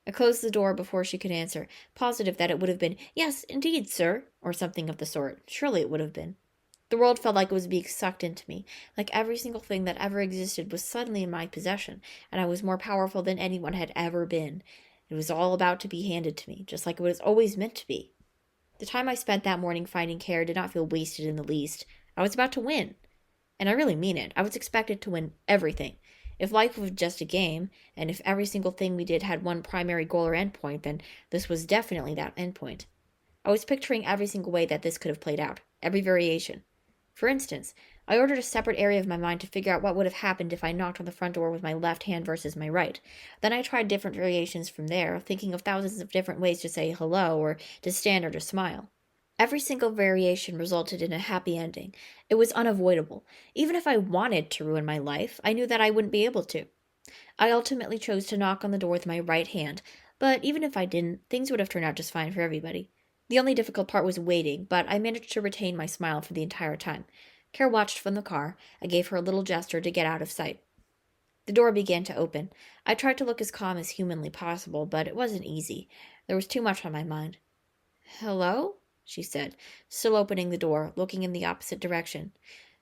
I closed the door before she could answer, positive that it would have been, "Yes, indeed, sir," or something of the sort. Surely it would have been. The world felt like it was being sucked into me, like every single thing that ever existed was suddenly in my possession, and I was more powerful than anyone had ever been. It was all about to be handed to me, just like it was always meant to be. The time I spent that morning finding Care did not feel wasted in the least. I was about to win. And I really mean it. I was expected to win everything. If life was just a game, and if every single thing we did had one primary goal or endpoint, then this was definitely that endpoint. I was picturing every single way that this could have played out, every variation. For instance, I ordered a separate area of my mind to figure out what would have happened if I knocked on the front door with my left hand versus my right. Then I tried different variations from there, thinking of thousands of different ways to say hello or to stand or to smile. Every single variation resulted in a happy ending. It was unavoidable. Even if I wanted to ruin my life, I knew that I wouldn't be able to. I ultimately chose to knock on the door with my right hand, but even if I didn't, things would have turned out just fine for everybody. The only difficult part was waiting, but I managed to retain my smile for the entire time. Care watched from the car. I gave her a little gesture to get out of sight. The door began to open. I tried to look as calm as humanly possible, but it wasn't easy. There was too much on my mind. "Hello?" she said, still opening the door, looking in the opposite direction.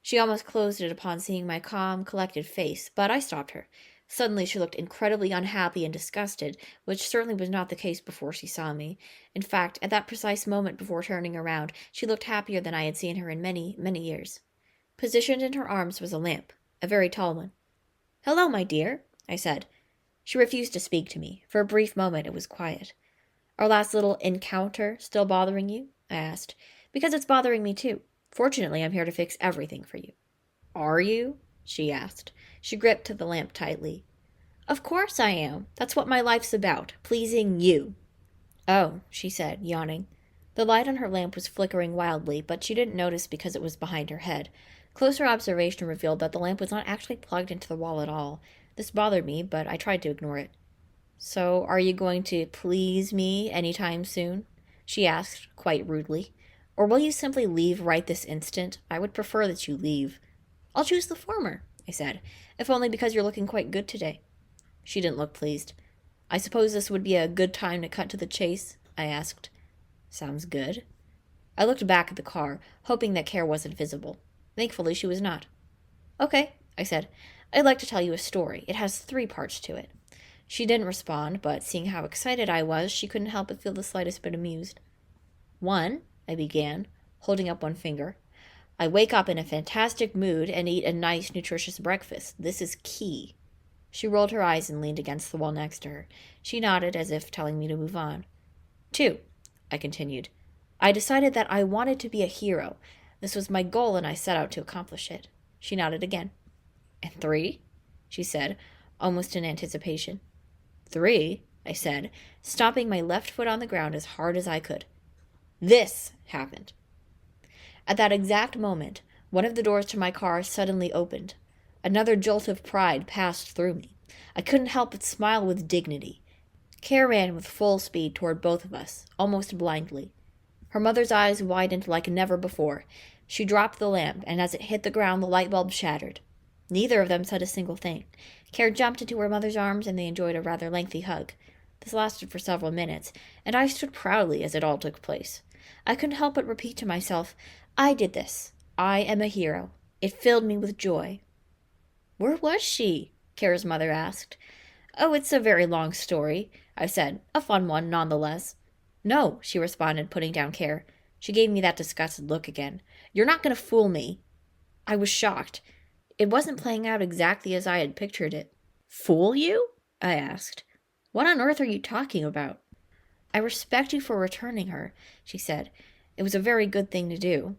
She almost closed it upon seeing my calm, collected face, but I stopped her. Suddenly she looked incredibly unhappy and disgusted, which certainly was not the case before she saw me. In fact, at that precise moment before turning around, she looked happier than I had seen her in many, many years. Positioned in her arms was a lamp, a very tall one. "Hello, my dear," I said. She refused to speak to me. For a brief moment it was quiet. "Our last little encounter still bothering you?" I asked. "Because it's bothering me too. Fortunately, I'm here to fix everything for you." "Are you?" she asked. She gripped the lamp tightly. "Of course I am. That's what my life's about, pleasing you." "Oh," she said, yawning. The light on her lamp was flickering wildly, but she didn't notice because it was behind her head. Closer observation revealed that the lamp was not actually plugged into the wall at all. This bothered me, but I tried to ignore it. "So, are you going to please me any time soon?" she asked, quite rudely. "Or will you simply leave right this instant? I would prefer that you leave." "I'll choose the former," I said, "if only because you're looking quite good today." She didn't look pleased. "I suppose this would be a good time to cut to the chase?" I asked. "Sounds good." I looked back at the car, hoping that Care wasn't visible. Thankfully, she was not. "Okay," I said. "I'd like to tell you a story. It has 3 parts to it." She didn't respond, but seeing how excited I was, she couldn't help but feel the slightest bit amused. "1," I began, holding up one finger. "I wake up in a fantastic mood and eat a nice, nutritious breakfast. This is key." She rolled her eyes and leaned against the wall next to her. She nodded as if telling me to move on. "2," I continued. "I decided that I wanted to be a hero. This was my goal and I set out to accomplish it." She nodded again. "And 3," she said, almost in anticipation. "3," I said, stomping my left foot on the ground as hard as I could. "This happened." At that exact moment, one of the doors to my car suddenly opened. Another jolt of pride passed through me. I couldn't help but smile with dignity. Care ran with full speed toward both of us, almost blindly. Her mother's eyes widened like never before. She dropped the lamp, and as it hit the ground, the light bulb shattered. Neither of them said a single thing. Care jumped into her mother's arms, and they enjoyed a rather lengthy hug. This lasted for several minutes, and I stood proudly as it all took place. I couldn't help but repeat to myself, "I did this. I am a hero." It filled me with joy. "Where was she?" Care's mother asked. "Oh, it's a very long story," I said. "A fun one, nonetheless." "No," she responded, putting down Care. She gave me that disgusted look again. "You're not going to fool me." I was shocked. It wasn't playing out exactly as I had pictured it. "Fool you?" I asked. "What on earth are you talking about?" "I respect you for returning her," she said. "It was a very good thing to do.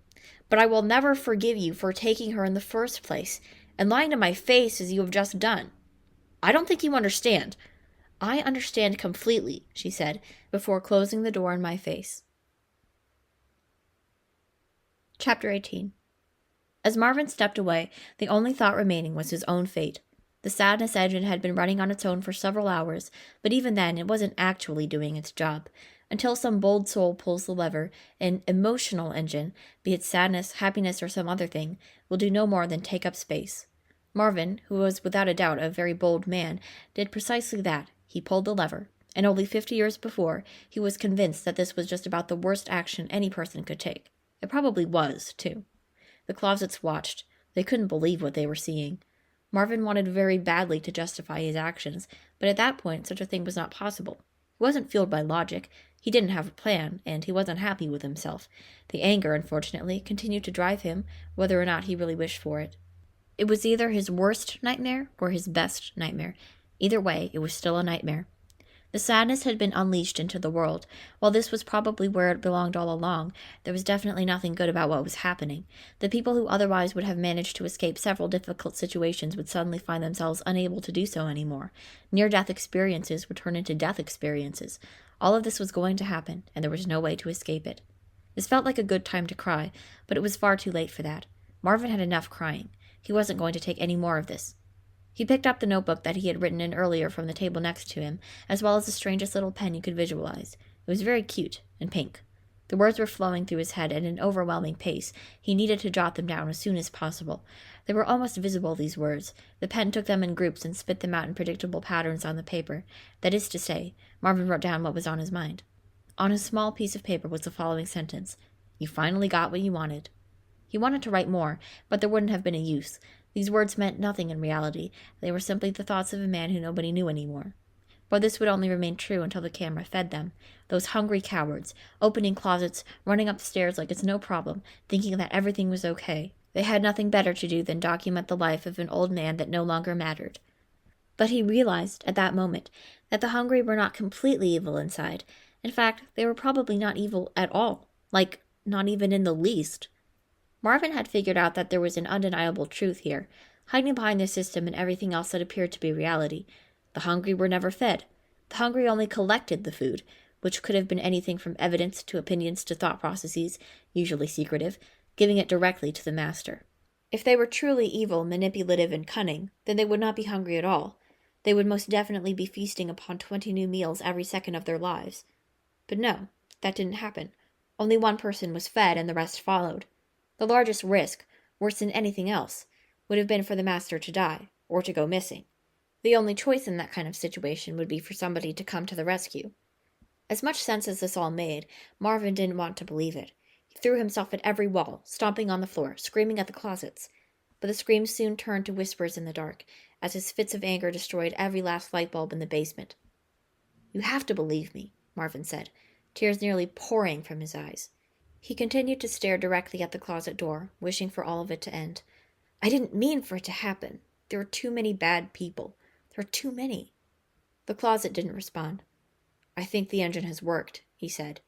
But I will never forgive you for taking her in the first place and lying to my face as you have just done." "I don't think you understand." "I understand completely," she said, before closing the door in my face. Chapter 18. As Marvin stepped away, the only thought remaining was his own fate. The sadness engine had been running on its own for several hours, but even then it wasn't actually doing its job. Until some bold soul pulls the lever, an emotional engine, be it sadness, happiness, or some other thing, will do no more than take up space. Marvin, who was without a doubt a very bold man, did precisely that. He pulled the lever, and only 50 years before, he was convinced that this was just about the worst action any person could take. It probably was, too. The closets watched. They couldn't believe what they were seeing. Marvin wanted very badly to justify his actions, but at that point such a thing was not possible. He wasn't fueled by logic. He didn't have a plan, and he wasn't happy with himself. The anger, unfortunately, continued to drive him, whether or not he really wished for it. It was either his worst nightmare or his best nightmare. Either way, it was still a nightmare. The sadness had been unleashed into the world. While this was probably where it belonged all along, there was definitely nothing good about what was happening. The people who otherwise would have managed to escape several difficult situations would suddenly find themselves unable to do so anymore. Near-death experiences would turn into death experiences. All of this was going to happen, and there was no way to escape it. This felt like a good time to cry, but it was far too late for that. Marvin had enough crying. He wasn't going to take any more of this. He picked up the notebook that he had written in earlier from the table next to him, as well as the strangest little pen you could visualize. It was very cute and pink. The words were flowing through his head at an overwhelming pace. He needed to jot them down as soon as possible. They were almost visible, these words. The pen took them in groups and spit them out in predictable patterns on the paper. That is to say, Marvin wrote down what was on his mind. On a small piece of paper was the following sentence: "You finally got what you wanted." He wanted to write more, but there wouldn't have been a use. These words meant nothing in reality. They were simply the thoughts of a man who nobody knew anymore. But this would only remain true until the camera fed them. Those hungry cowards, opening closets, running up the stairs like it's no problem, thinking that everything was okay. They had nothing better to do than document the life of an old man that no longer mattered. But he realized, at that moment, that the hungry were not completely evil inside. In fact, they were probably not evil at all. Like, not even in the least. Marvin had figured out that there was an undeniable truth here, hiding behind the system and everything else that appeared to be reality. The hungry were never fed. The hungry only collected the food, which could have been anything from evidence to opinions to thought processes, usually secretive, giving it directly to the master. If they were truly evil, manipulative, and cunning, then they would not be hungry at all. They would most definitely be feasting upon 20 new meals every second of their lives. But no, that didn't happen. Only one person was fed and the rest followed. The largest risk, worse than anything else, would have been for the master to die, or to go missing. The only choice in that kind of situation would be for somebody to come to the rescue. As much sense as this all made, Marvin didn't want to believe it. He threw himself at every wall, stomping on the floor, screaming at the closets. but the screams soon turned to whispers in the dark, as his fits of anger destroyed every last light bulb in the basement. "You have to believe me," Marvin said, tears nearly pouring from his eyes. He continued to stare directly at the closet door, wishing for all of it to end. "I didn't mean for it to happen. There are too many bad people. There are too many." The closet didn't respond. "I think the engine has worked," he said.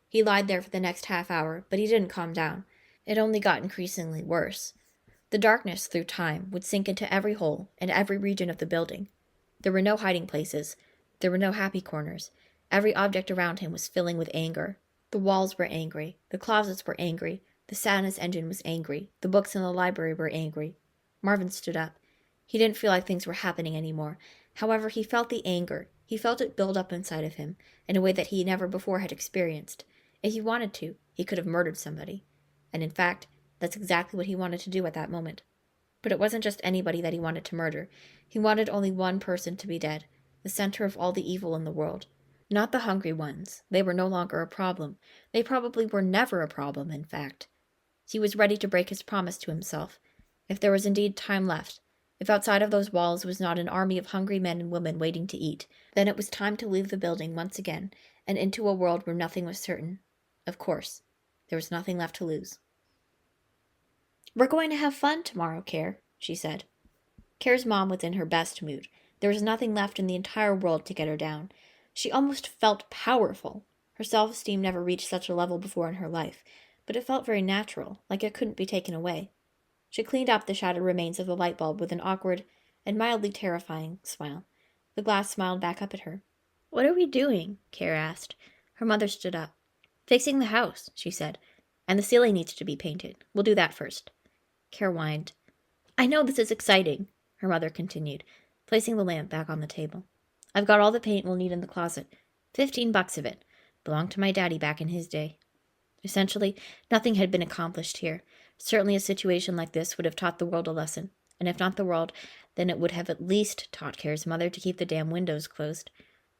He lied there for the next half hour, but he didn't calm down. It only got increasingly worse. The darkness, through time, would sink into every hole and every region of the building. There were no hiding places. There were no happy corners. Every object around him was filling with anger. The walls were angry. The closets were angry. The sadness engine was angry. The books in the library were angry. Marvin stood up. He didn't feel like things were happening anymore. However, he felt the anger. He felt it build up inside of him in a way that he never before had experienced. If he wanted to, he could have murdered somebody. And in fact, that's exactly what he wanted to do at that moment. But it wasn't just anybody that he wanted to murder. He wanted only one person to be dead, the center of all the evil in the world. Not the hungry ones. They were no longer a problem. They probably were never a problem, in fact. He was ready to break his promise to himself. If there was indeed time left, if outside of those walls was not an army of hungry men and women waiting to eat, then it was time to leave the building once again and into a world where nothing was certain. Of course, there was nothing left to lose. "We're going to have fun tomorrow, Care," she said. Care's mom was in her best mood. There was nothing left in the entire world to get her down. She almost felt powerful. Her self-esteem never reached such a level before in her life, but it felt very natural, like it couldn't be taken away. She cleaned up the shattered remains of the light bulb with an awkward and mildly terrifying smile. The glass smiled back up at her. "What are we doing?" Care asked. Her mother stood up. "Fixing the house," she said. "And the ceiling needs to be painted. We'll do that first." Care whined. "I know this is exciting," her mother continued, placing the lamp back on the table. "I've got all the paint we'll need in the closet. $15 of it. Belonged to my daddy back in his day." Essentially, nothing had been accomplished here. Certainly a situation like this would have taught the world a lesson. And if not the world, then it would have at least taught Care's mother to keep the damn windows closed.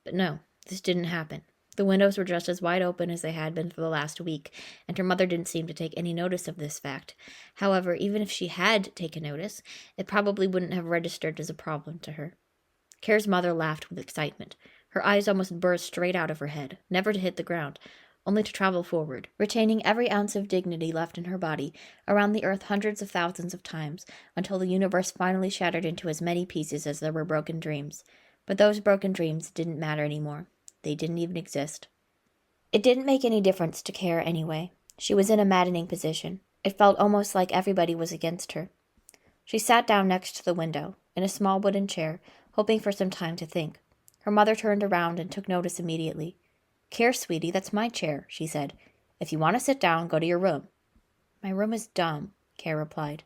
But no, this didn't happen. The windows were just as wide open as they had been for the last week, and her mother didn't seem to take any notice of this fact. However, even if she had taken notice, it probably wouldn't have registered as a problem to her. Care's mother laughed with excitement. Her eyes almost burst straight out of her head, never to hit the ground, only to travel forward, retaining every ounce of dignity left in her body, around the earth hundreds of thousands of times, until the universe finally shattered into as many pieces as there were broken dreams. But those broken dreams didn't matter anymore. They didn't even exist. It didn't make any difference to Care anyway. She was in a maddening position. It felt almost like everybody was against her. She sat down next to the window, in a small wooden chair, hoping for some time to think. Her mother turned around and took notice immediately. "Care, sweetie, that's my chair," she said. "If you want to sit down, go to your room." "My room is dumb," Care replied.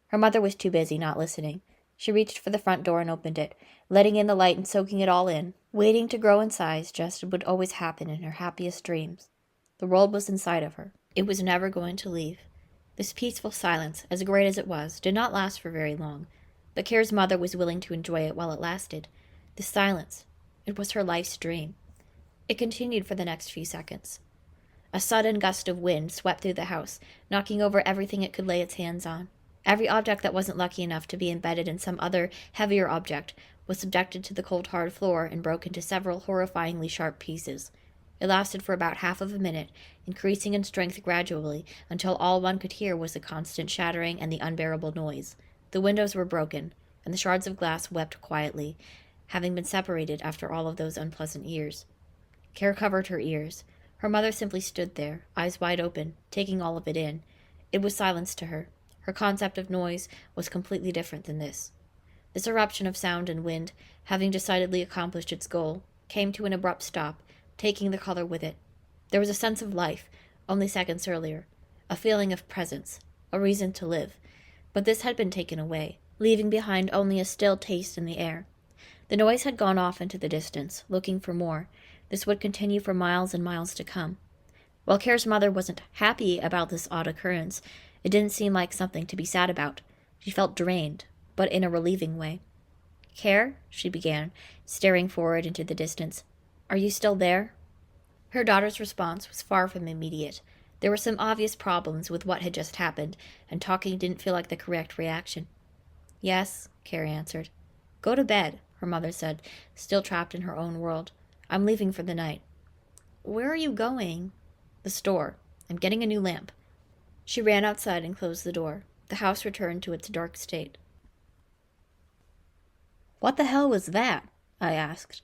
Her mother was too busy, not listening. She reached for the front door and opened it, letting in the light and soaking it all in, waiting to grow in size just as would always happen in her happiest dreams. The world was inside of her. It was never going to leave. This peaceful silence, as great as it was, did not last for very long, but Care's mother was willing to enjoy it while it lasted. The silence, it was her life's dream. It continued for the next few seconds. A sudden gust of wind swept through the house, knocking over everything it could lay its hands on. Every object that wasn't lucky enough to be embedded in some other, heavier object was subjected to the cold, hard floor and broke into several horrifyingly sharp pieces. It lasted for about half of a minute, increasing in strength gradually, until all one could hear was the constant shattering and the unbearable noise. The windows were broken, and the shards of glass wept quietly, having been separated after all of those unpleasant years. Care covered her ears. Her mother simply stood there, eyes wide open, taking all of it in. It was silence to her. Her concept of noise was completely different than this. This eruption of sound and wind, having decidedly accomplished its goal, came to an abrupt stop, taking the color with it. There was a sense of life, only seconds earlier, a feeling of presence, a reason to live. But this had been taken away, leaving behind only a still taste in the air. The noise had gone off into the distance, looking for more. This would continue for miles and miles to come. While Care's mother wasn't happy about this odd occurrence, it didn't seem like something to be sad about. She felt drained, but in a relieving way. "Care?" she began, staring forward into the distance. "Are you still there?" Her daughter's response was far from immediate. There were some obvious problems with what had just happened, and talking didn't feel like the correct reaction. "Yes," Carrie answered. "Go to bed," her mother said, still trapped in her own world. "I'm leaving for the night." "Where are you going?" "The store. I'm getting a new lamp." She ran outside and closed the door. The house returned to its dark state. "What the hell was that?" I asked.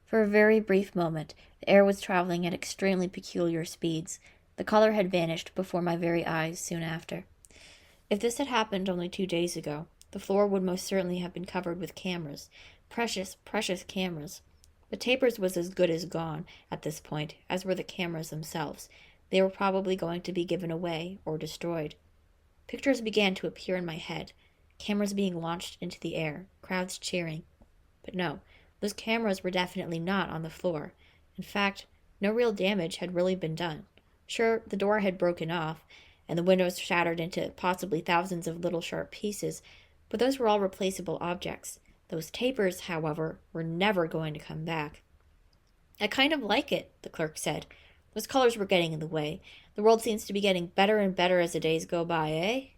For a very brief moment, the air was traveling at extremely peculiar speeds. The color had vanished before my very eyes soon after. If this had happened only 2 days ago, the floor would most certainly have been covered with cameras. Precious, precious cameras. But Tapers was as good as gone at this point, as were the cameras themselves. They were probably going to be given away or destroyed. Pictures began to appear in my head. Cameras being launched into the air, crowds cheering. But no, those cameras were definitely not on the floor. In fact, no real damage had really been done. Sure, the door had broken off, and the windows shattered into possibly thousands of little sharp pieces, but those were all replaceable objects. Those tapers, however, were never going to come back. "I kind of like it," the clerk said. "Those colors were getting in the way. The world seems to be getting better and better as the days go by, eh?"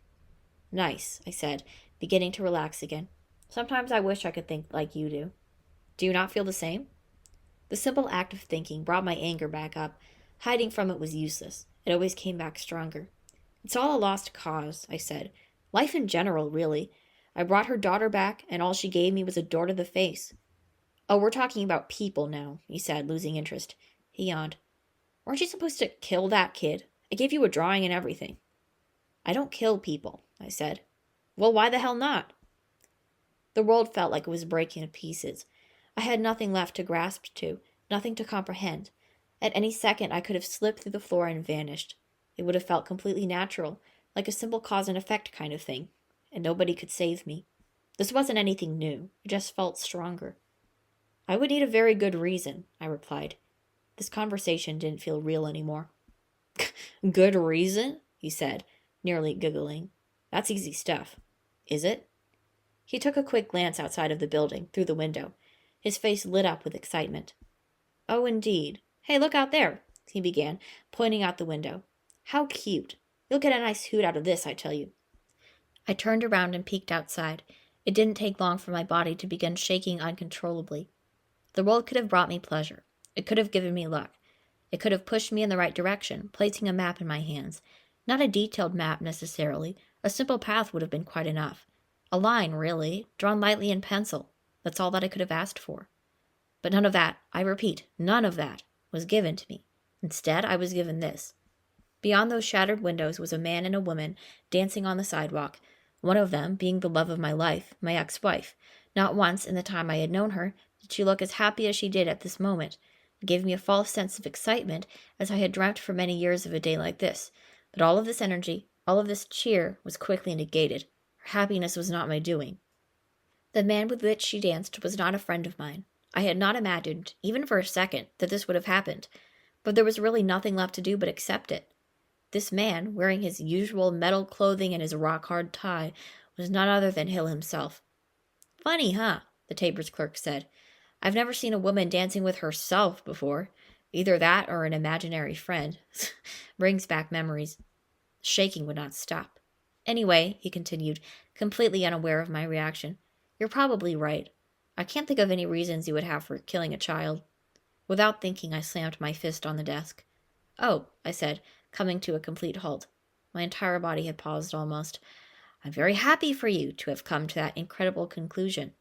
"Nice," I said, beginning to relax again. "Sometimes I wish I could think like you do." "Do you not feel the same?" The simple act of thinking brought my anger back up. Hiding from it was useless. It always came back stronger. "It's all a lost cause," I said. "Life in general, really. I brought her daughter back, and all she gave me was a door to the face." "Oh, we're talking about people now," he said, losing interest. He yawned. "Weren't you supposed to kill that kid? I gave you a drawing and everything." "I don't kill people," I said. "Well, why the hell not?" The world felt like it was breaking to pieces. I had nothing left to grasp to, nothing to comprehend. At any second I could have slipped through the floor and vanished. It would have felt completely natural, like a simple cause and effect kind of thing, and nobody could save me. This wasn't anything new, it just felt stronger. "I would need a very good reason," I replied. This conversation didn't feel real anymore. "Good reason?" he said, nearly giggling. "That's easy stuff." "Is it?" He took a quick glance outside of the building, through the window. His face lit up with excitement. "Oh, indeed. Hey, look out there," he began, pointing out the window. "How cute. You'll get a nice hoot out of this, I tell you." I turned around and peeked outside. It didn't take long for my body to begin shaking uncontrollably. The world could have brought me pleasure. It could have given me luck. It could have pushed me in the right direction, placing a map in my hands. Not a detailed map, necessarily. A simple path would have been quite enough. A line, really, drawn lightly in pencil. That's all that I could have asked for. But none of that, I repeat, none of that, was given to me. Instead, I was given this. Beyond those shattered windows was a man and a woman dancing on the sidewalk, one of them being the love of my life, my ex-wife. Not once in the time I had known her did she look as happy as she did at this moment. It gave me a false sense of excitement, as I had dreamt for many years of a day like this. But all of this energy, all of this cheer, was quickly negated. Her happiness was not my doing. The man with which she danced was not a friend of mine. I had not imagined, even for a second, that this would have happened. But there was really nothing left to do but accept it. This man, wearing his usual metal clothing and his rock-hard tie, was none other than Hill himself. "Funny, huh?" the taper's clerk said. "I've never seen a woman dancing with herself before. Either that or an imaginary friend." Brings back memories. Shaking would not stop. "Anyway," he continued, completely unaware of my reaction, "you're probably right. I can't think of any reasons you would have for killing a child." Without thinking, I slammed my fist on the desk. "Oh," I said, coming to a complete halt. My entire body had paused almost. "I'm very happy for you to have come to that incredible conclusion."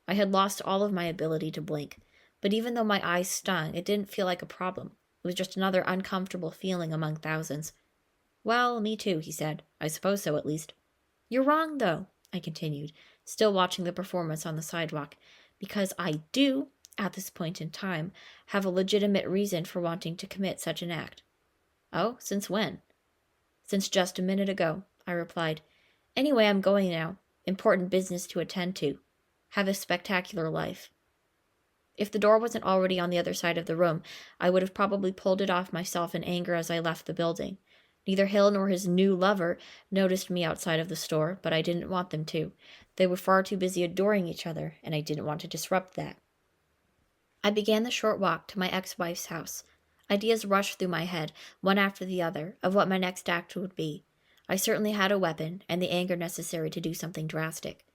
I had lost all of my ability to blink, but even though my eyes stung, it didn't feel like a problem. It was just another uncomfortable feeling among thousands. "Well, me too," he said. "I suppose so, at least." "You're wrong, though," I continued, still watching the performance on the sidewalk, "because I do, at this point in time, have a legitimate reason for wanting to commit such an act." "Oh, since when?" "Since just a minute ago," I replied. "Anyway, I'm going now. Important business to attend to. Have a spectacular life." If the door wasn't already on the other side of the room, I would have probably pulled it off myself in anger as I left the building. Neither Hill nor his new lover noticed me outside of the store, but I didn't want them to. They were far too busy adoring each other, and I didn't want to disrupt that. I began the short walk to my ex-wife's house. Ideas rushed through my head, one after the other, of what my next act would be. I certainly had a weapon, and the anger necessary to do something drastic.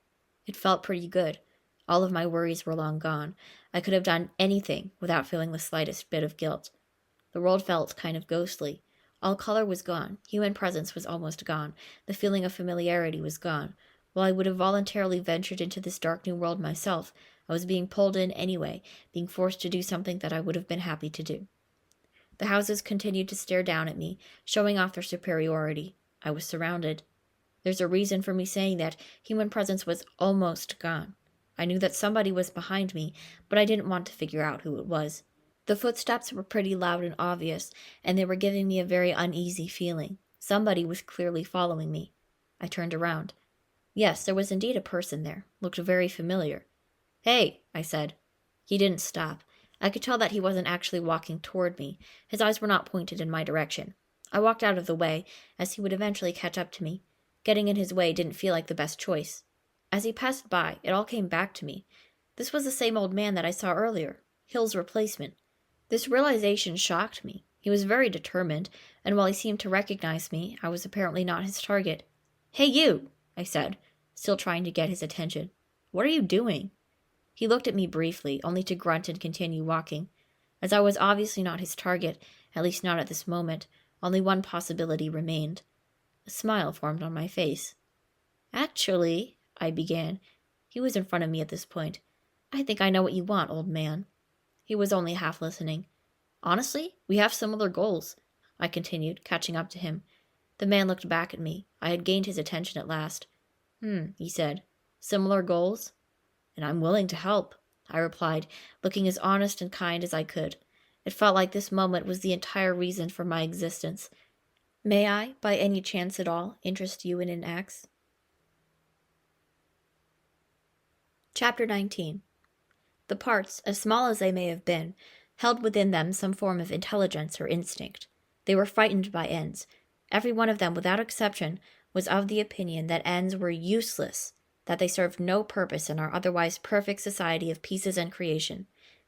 It felt pretty good. All of my worries were long gone. I could have done anything without feeling the slightest bit of guilt. The world felt kind of ghostly. All color was gone. Human presence was almost gone. The feeling of familiarity was gone. While I would have voluntarily ventured into this dark new world myself, I was being pulled in anyway, being forced to do something that I would have been happy to do. The houses continued to stare down at me, showing off their superiority. I was surrounded. There's a reason for me saying that human presence was almost gone. I knew that somebody was behind me, but I didn't want to figure out who it was. The footsteps were pretty loud and obvious, and they were giving me a very uneasy feeling. Somebody was clearly following me. I turned around. Yes, there was indeed a person there. Looked very familiar. "Hey," I said. He didn't stop. I could tell that he wasn't actually walking toward me. His eyes were not pointed in my direction. I walked out of the way, as he would eventually catch up to me. Getting in his way didn't feel like the best choice. As he passed by, it all came back to me. This was the same old man that I saw earlier, Hill's replacement. This realization shocked me. He was very determined, and while he seemed to recognize me, I was apparently not his target. "Hey, you!" I said, still trying to get his attention. "What are you doing?" He looked at me briefly, only to grunt and continue walking. As I was obviously not his target, at least not at this moment, only one possibility remained. A smile formed on my face. "Actually," I began. He was in front of me at this point. "I think I know what you want, old man." He was only half listening. "Honestly, we have similar goals," I continued, catching up to him. The man looked back at me. I had gained his attention at last. He said. "Similar goals?" "And I'm willing to help," I replied, looking as honest and kind as I could. It felt like this moment was the entire reason for my existence. "May I, by any chance at all, interest you in an axe?" Chapter 19. The parts, as small as they may have been, held within them some form of intelligence or instinct. They were frightened by ends. Every one of them, without exception, was of the opinion that ends were useless, that they served no purpose in our otherwise perfect society of pieces and creation.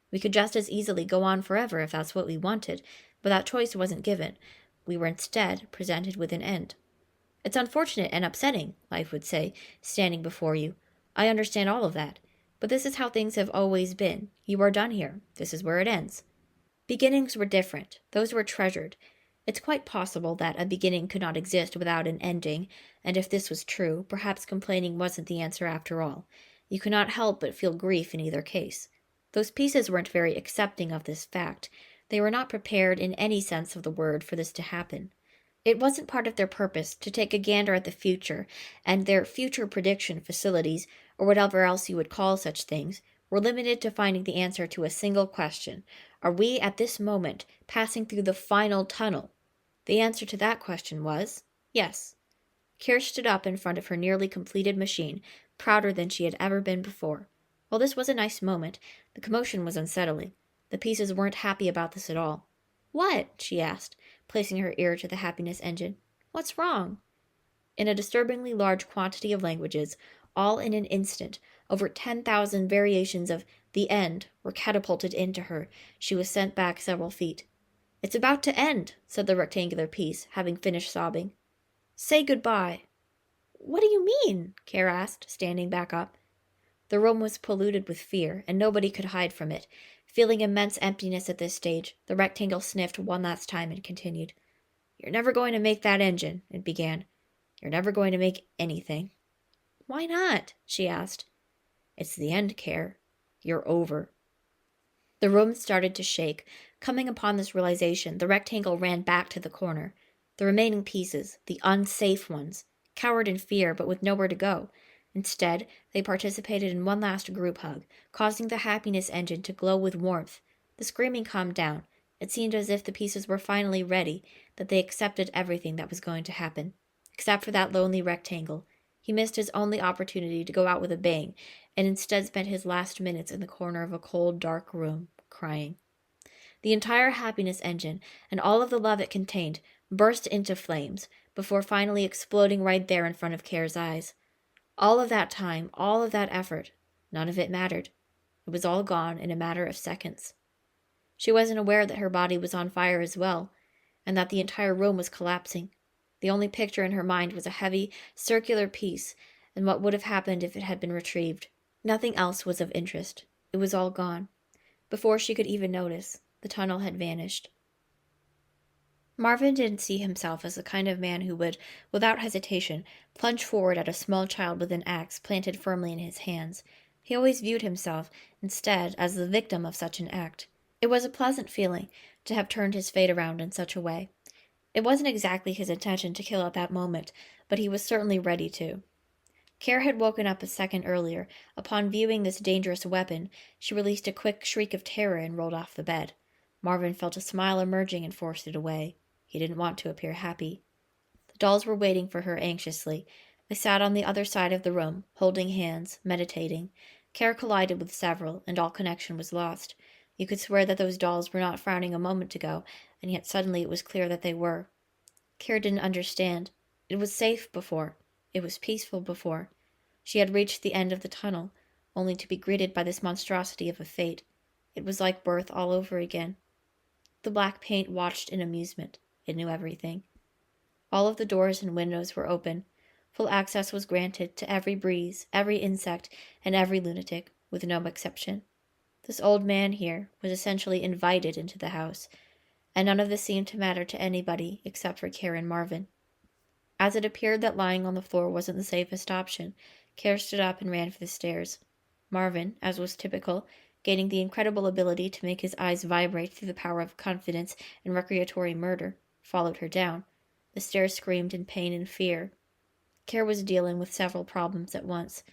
We could just as easily go on forever if that's what we wanted, but that choice wasn't given. We were instead presented with an end. "It's unfortunate and upsetting," life would say, standing before you. "I understand all of that. But this is how things have always been. You are done here. This is where it ends." Beginnings were different. Those were treasured. It's quite possible that a beginning could not exist without an ending, and if this was true, perhaps complaining wasn't the answer after all. You could not help but feel grief in either case. Those pieces weren't very accepting of this fact. They were not prepared in any sense of the word for this to happen. It wasn't part of their purpose to take a gander at the future, and their future prediction facilities, or whatever else you would call such things, were limited to finding the answer to a single question. Are we, at this moment, passing through the final tunnel? The answer to that question was yes. Kier stood up in front of her nearly completed machine, prouder than she had ever been before. While this was a nice moment, the commotion was unsettling. The pieces weren't happy about this at all. "What?" she asked, placing her ear to the happiness engine. "What's wrong?" In a disturbingly large quantity of languages, all in an instant, over 10,000 variations of "the end" were catapulted into her. She was sent back several feet. "It's about to end," said the rectangular piece, having finished sobbing. "Say goodbye." "What do you mean?" Kier asked, standing back up. The room was polluted with fear, and nobody could hide from it. Feeling immense emptiness at this stage, the rectangle sniffed one last time and continued. "You're never going to make that engine," it began. "You're never going to make anything." "Why not?" she asked. "It's the end, Kier. You're over." The room started to shake. Coming upon this realization, the rectangle ran back to the corner. The remaining pieces, the unsafe ones, cowered in fear but with nowhere to go. Instead, they participated in one last group hug, causing the happiness engine to glow with warmth. The screaming calmed down. It seemed as if the pieces were finally ready, that they accepted everything that was going to happen. Except for that lonely rectangle. He missed his only opportunity to go out with a bang, and instead spent his last minutes in the corner of a cold, dark room, crying. The entire happiness engine, and all of the love it contained, burst into flames, before finally exploding right there in front of Kier's eyes. All of that time, all of that effort, none of it mattered. It was all gone in a matter of seconds. She wasn't aware that her body was on fire as well, and that the entire room was collapsing. The only picture in her mind was a heavy, circular piece, and what would have happened if it had been retrieved. Nothing else was of interest. It was all gone. Before she could even notice, the tunnel had vanished. Marvin didn't see himself as the kind of man who would, without hesitation, plunge forward at a small child with an axe planted firmly in his hands. He always viewed himself, instead, as the victim of such an act. It was a pleasant feeling to have turned his fate around in such a way. It wasn't exactly his intention to kill at that moment, but he was certainly ready to. Care had woken up a second earlier. Upon viewing this dangerous weapon, she released a quick shriek of terror and rolled off the bed. Marvin felt a smile emerging and forced it away. He didn't want to appear happy. The dolls were waiting for her anxiously. They sat on the other side of the room, holding hands, meditating. Care collided with several, and all connection was lost. You could swear that those dolls were not frowning a moment ago, and yet suddenly it was clear that they were. Care didn't understand. It was safe before. It was peaceful before. She had reached the end of the tunnel, only to be greeted by this monstrosity of a fate. It was like birth all over again. The black paint watched in amusement. It knew everything. All of the doors and windows were open. Full access was granted to every breeze, every insect, and every lunatic, with no exception. This old man here was essentially invited into the house, and none of this seemed to matter to anybody except for Care and Marvin. As it appeared that lying on the floor wasn't the safest option, Care stood up and ran for the stairs. Marvin, as was typical, gaining the incredible ability to make his eyes vibrate through the power of confidence and recreatory murder, followed her down. The stairs screamed in pain and fear. Care was dealing with several problems at once.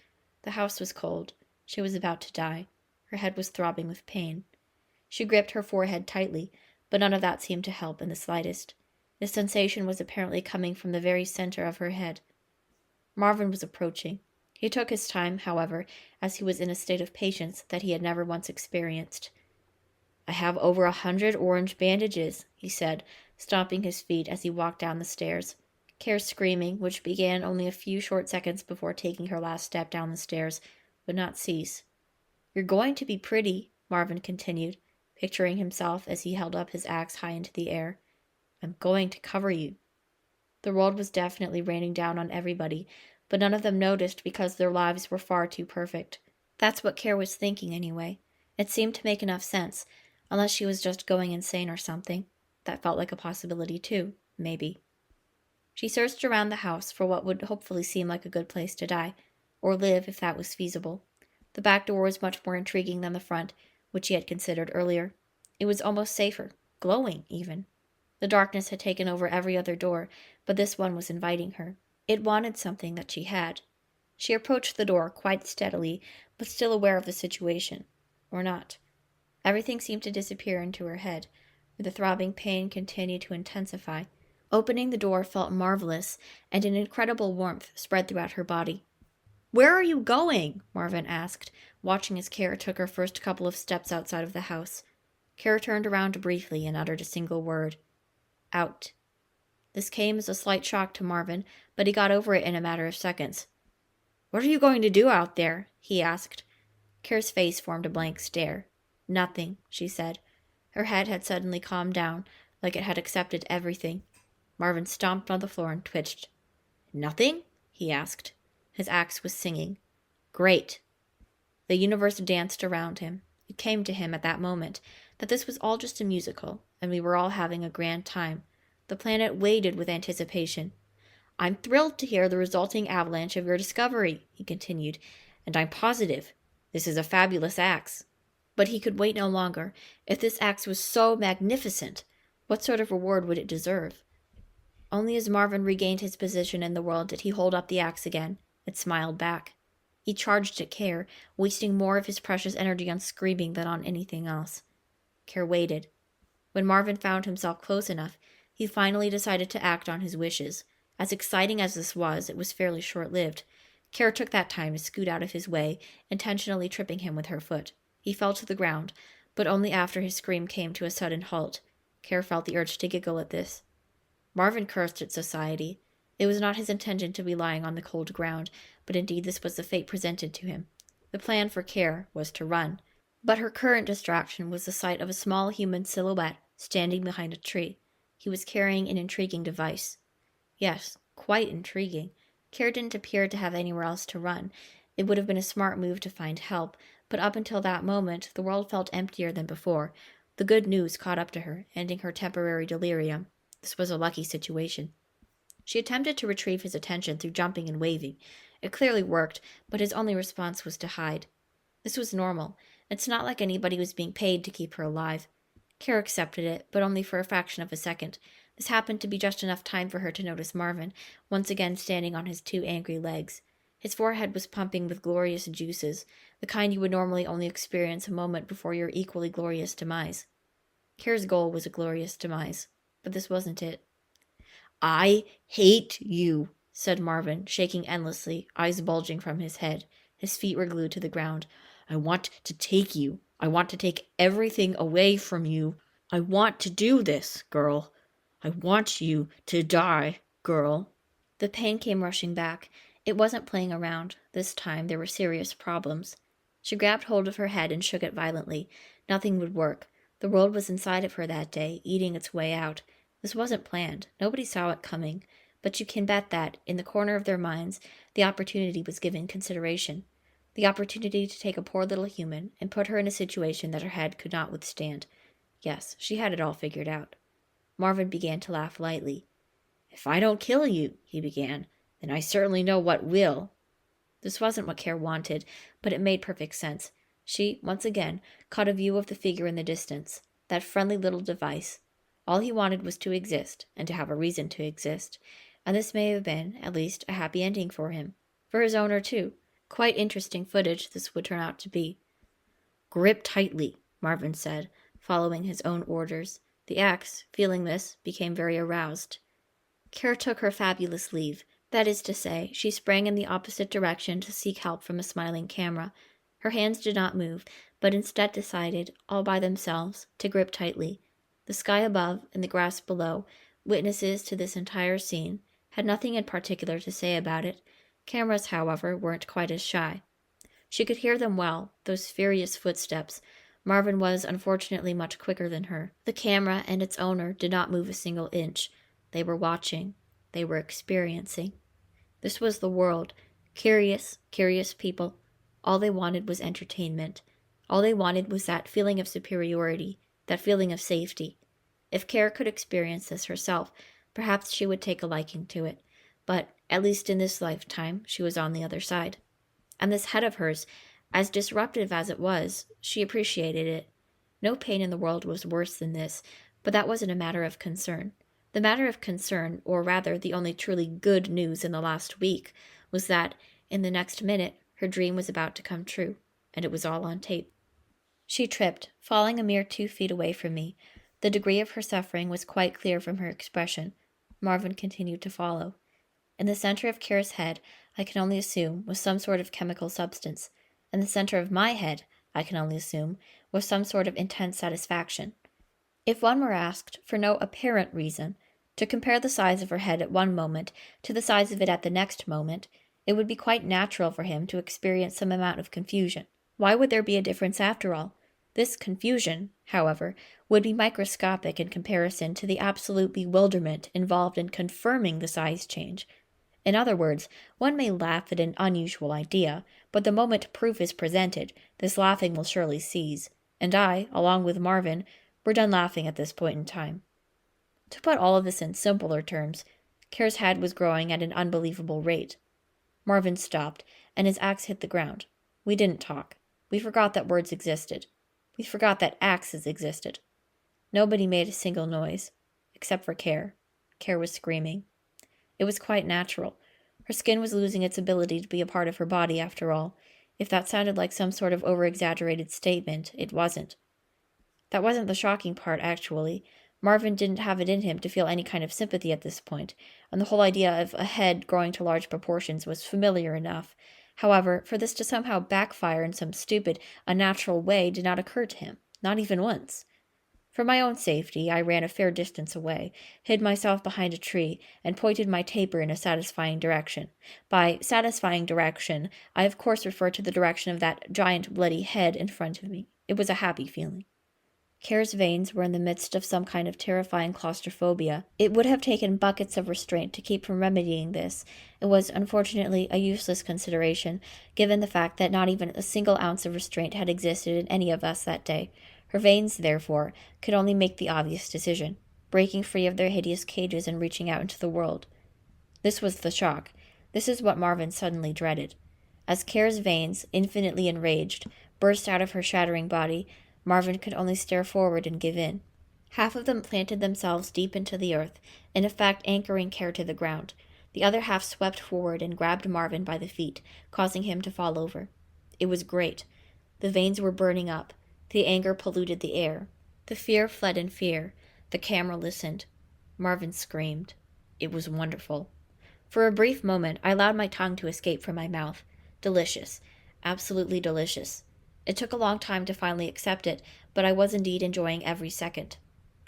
The house was cold. She was about to die. Her head was throbbing with pain. She gripped her forehead tightly, but none of that seemed to help in the slightest. The sensation was apparently coming from the very center of her head. Marvin was approaching. He took his time, however, as he was in a state of patience that he had never once experienced. "I have over 100 orange bandages," he said, stomping his feet as he walked down the stairs. Care's screaming, which began only a few short seconds before taking her last step down the stairs, would not cease. "You're going to be pretty," Marvin continued, picturing himself as he held up his axe high into the air. "I'm going to cover you." The world was definitely raining down on everybody, but none of them noticed because their lives were far too perfect. That's what Care was thinking anyway. It seemed to make enough sense, unless she was just going insane or something. That felt like a possibility too, maybe. She searched around the house for what would hopefully seem like a good place to die, or live if that was feasible. The back door was much more intriguing than the front, which she had considered earlier. It was almost safer, glowing even. The darkness had taken over every other door, but this one was inviting her. It wanted something that she had. She approached the door quite steadily, but still aware of the situation. Or not. Everything seemed to disappear into her head, where the throbbing pain continued to intensify. Opening the door felt marvelous, and an incredible warmth spread throughout her body. "Where are you going?" Marvin asked, watching as Care took her first couple of steps outside of the house. Care turned around briefly and uttered a single word. "Out." This came as a slight shock to Marvin, but he got over it in a matter of seconds. "What are you going to do out there?" he asked. Care's face formed a blank stare. "Nothing," she said. Her head had suddenly calmed down, like it had accepted everything. Marvin stomped on the floor and twitched. "Nothing?" he asked. His axe was singing. "Great." The universe danced around him. It came to him at that moment that this was all just a musical, and we were all having a grand time. The planet waited with anticipation. "I'm thrilled to hear the resulting avalanche of your discovery," he continued, "and I'm positive this is a fabulous axe." But he could wait no longer. If this axe was so magnificent, what sort of reward would it deserve? Only as Marvin regained his position in the world did he hold up the axe again. It smiled back. He charged at Care, wasting more of his precious energy on screaming than on anything else. Care waited. When Marvin found himself close enough, he finally decided to act on his wishes. As exciting as this was, it was fairly short-lived. Care took that time to scoot out of his way, intentionally tripping him with her foot. He fell to the ground, but only after his scream came to a sudden halt. Care felt the urge to giggle at this. Marvin cursed at society. It was not his intention to be lying on the cold ground, but indeed this was the fate presented to him. The plan for Care was to run. But her current distraction was the sight of a small human silhouette standing behind a tree. He was carrying an intriguing device. Yes, quite intriguing. Care didn't appear to have anywhere else to run. It would have been a smart move to find help, but up until that moment, the world felt emptier than before. The good news caught up to her, ending her temporary delirium. This was a lucky situation. She attempted to retrieve his attention through jumping and waving. It clearly worked, but his only response was to hide. This was normal. It's not like anybody was being paid to keep her alive. Kara accepted it, but only for a fraction of a second. This happened to be just enough time for her to notice Marvin, once again standing on his two angry legs. His forehead was pumping with glorious juices, the kind you would normally only experience a moment before your equally glorious demise. Kara's goal was a glorious demise, but this wasn't it. "I hate you," said Marvin, shaking endlessly, eyes bulging from his head. His feet were glued to the ground. "I want to take you. I want to take everything away from you. I want to do this, girl. I want you to die, girl." The pain came rushing back. It wasn't playing around. This time there were serious problems. She grabbed hold of her head and shook it violently. Nothing would work. The world was inside of her that day, eating its way out. This wasn't planned. Nobody saw it coming. But you can bet that, in the corner of their minds, the opportunity was given consideration. The opportunity to take a poor little human and put her in a situation that her head could not withstand. Yes, she had it all figured out. Marvin began to laugh lightly. "If I don't kill you," he began, "then I certainly know what will." This wasn't what Care wanted, but it made perfect sense. She, once again, caught a view of the figure in the distance, that friendly little device. All he wanted was to exist, and to have a reason to exist. And this may have been, at least, a happy ending for him. For his owner, too. Quite interesting footage this would turn out to be. "Grip tightly," Marvin said, following his own orders. The axe, feeling this, became very aroused. Kara took her fabulous leave. That is to say, she sprang in the opposite direction to seek help from a smiling camera. Her hands did not move, but instead decided, all by themselves, to grip tightly. The sky above and the grass below, witnesses to this entire scene, had nothing in particular to say about it. Cameras, however, weren't quite as shy. She could hear them well, those furious footsteps. Marvin was, unfortunately, much quicker than her. The camera and its owner did not move a single inch. They were watching. They were experiencing. This was the world. Curious, curious people. All they wanted was entertainment. All they wanted was that feeling of superiority, that feeling of safety. If Kara could experience this herself, perhaps she would take a liking to it. But, at least in this lifetime, she was on the other side. And this head of hers, as disruptive as it was, she appreciated it. No pain in the world was worse than this, but that wasn't a matter of concern. The matter of concern, or rather the only truly good news in the last week, was that, in the next minute, her dream was about to come true, and it was all on tape. She tripped, falling a mere 2 feet away from me. The degree of her suffering was quite clear from her expression. Marvin continued to follow. In the center of Kira's head, I can only assume, was some sort of chemical substance. In the center of my head, I can only assume, was some sort of intense satisfaction. If one were asked, for no apparent reason, to compare the size of her head at one moment to the size of it at the next moment, it would be quite natural for him to experience some amount of confusion. Why would there be a difference after all? This confusion, however, would be microscopic in comparison to the absolute bewilderment involved in confirming the size change. In other words, one may laugh at an unusual idea, but the moment proof is presented, this laughing will surely cease, and I, along with Marvin, were done laughing at this point in time. To put all of this in simpler terms, Kara's head was growing at an unbelievable rate. Marvin stopped, and his axe hit the ground. We didn't talk. We forgot that words existed. We forgot that axes existed. Nobody made a single noise, except for Care. Care was screaming. It was quite natural. Her skin was losing its ability to be a part of her body, after all. If that sounded like some sort of over-exaggerated statement, it wasn't. That wasn't the shocking part, actually. Marvin didn't have it in him to feel any kind of sympathy at this point, and the whole idea of a head growing to large proportions was familiar enough. However, for this to somehow backfire in some stupid, unnatural way did not occur to him, not even once. For my own safety, I ran a fair distance away, hid myself behind a tree, and pointed my taper in a satisfying direction. By satisfying direction, I of course refer to the direction of that giant bloody head in front of me. It was a happy feeling. Care's veins were in the midst of some kind of terrifying claustrophobia. It would have taken buckets of restraint to keep from remedying this. It was, unfortunately, a useless consideration, given the fact that not even a single ounce of restraint had existed in any of us that day. Her veins, therefore, could only make the obvious decision, breaking free of their hideous cages and reaching out into the world. This was the shock. This is what Marvin suddenly dreaded. As Care's veins, infinitely enraged, burst out of her shattering body, Marvin could only stare forward and give in. Half of them planted themselves deep into the earth, in effect anchoring Care to the ground. The other half swept forward and grabbed Marvin by the feet, causing him to fall over. It was great. The veins were burning up. The anger polluted the air. The fear fled in fear. The camera listened. Marvin screamed. It was wonderful. For a brief moment, I allowed my tongue to escape from my mouth. Delicious. Absolutely delicious. It took a long time to finally accept it, but I was indeed enjoying every second.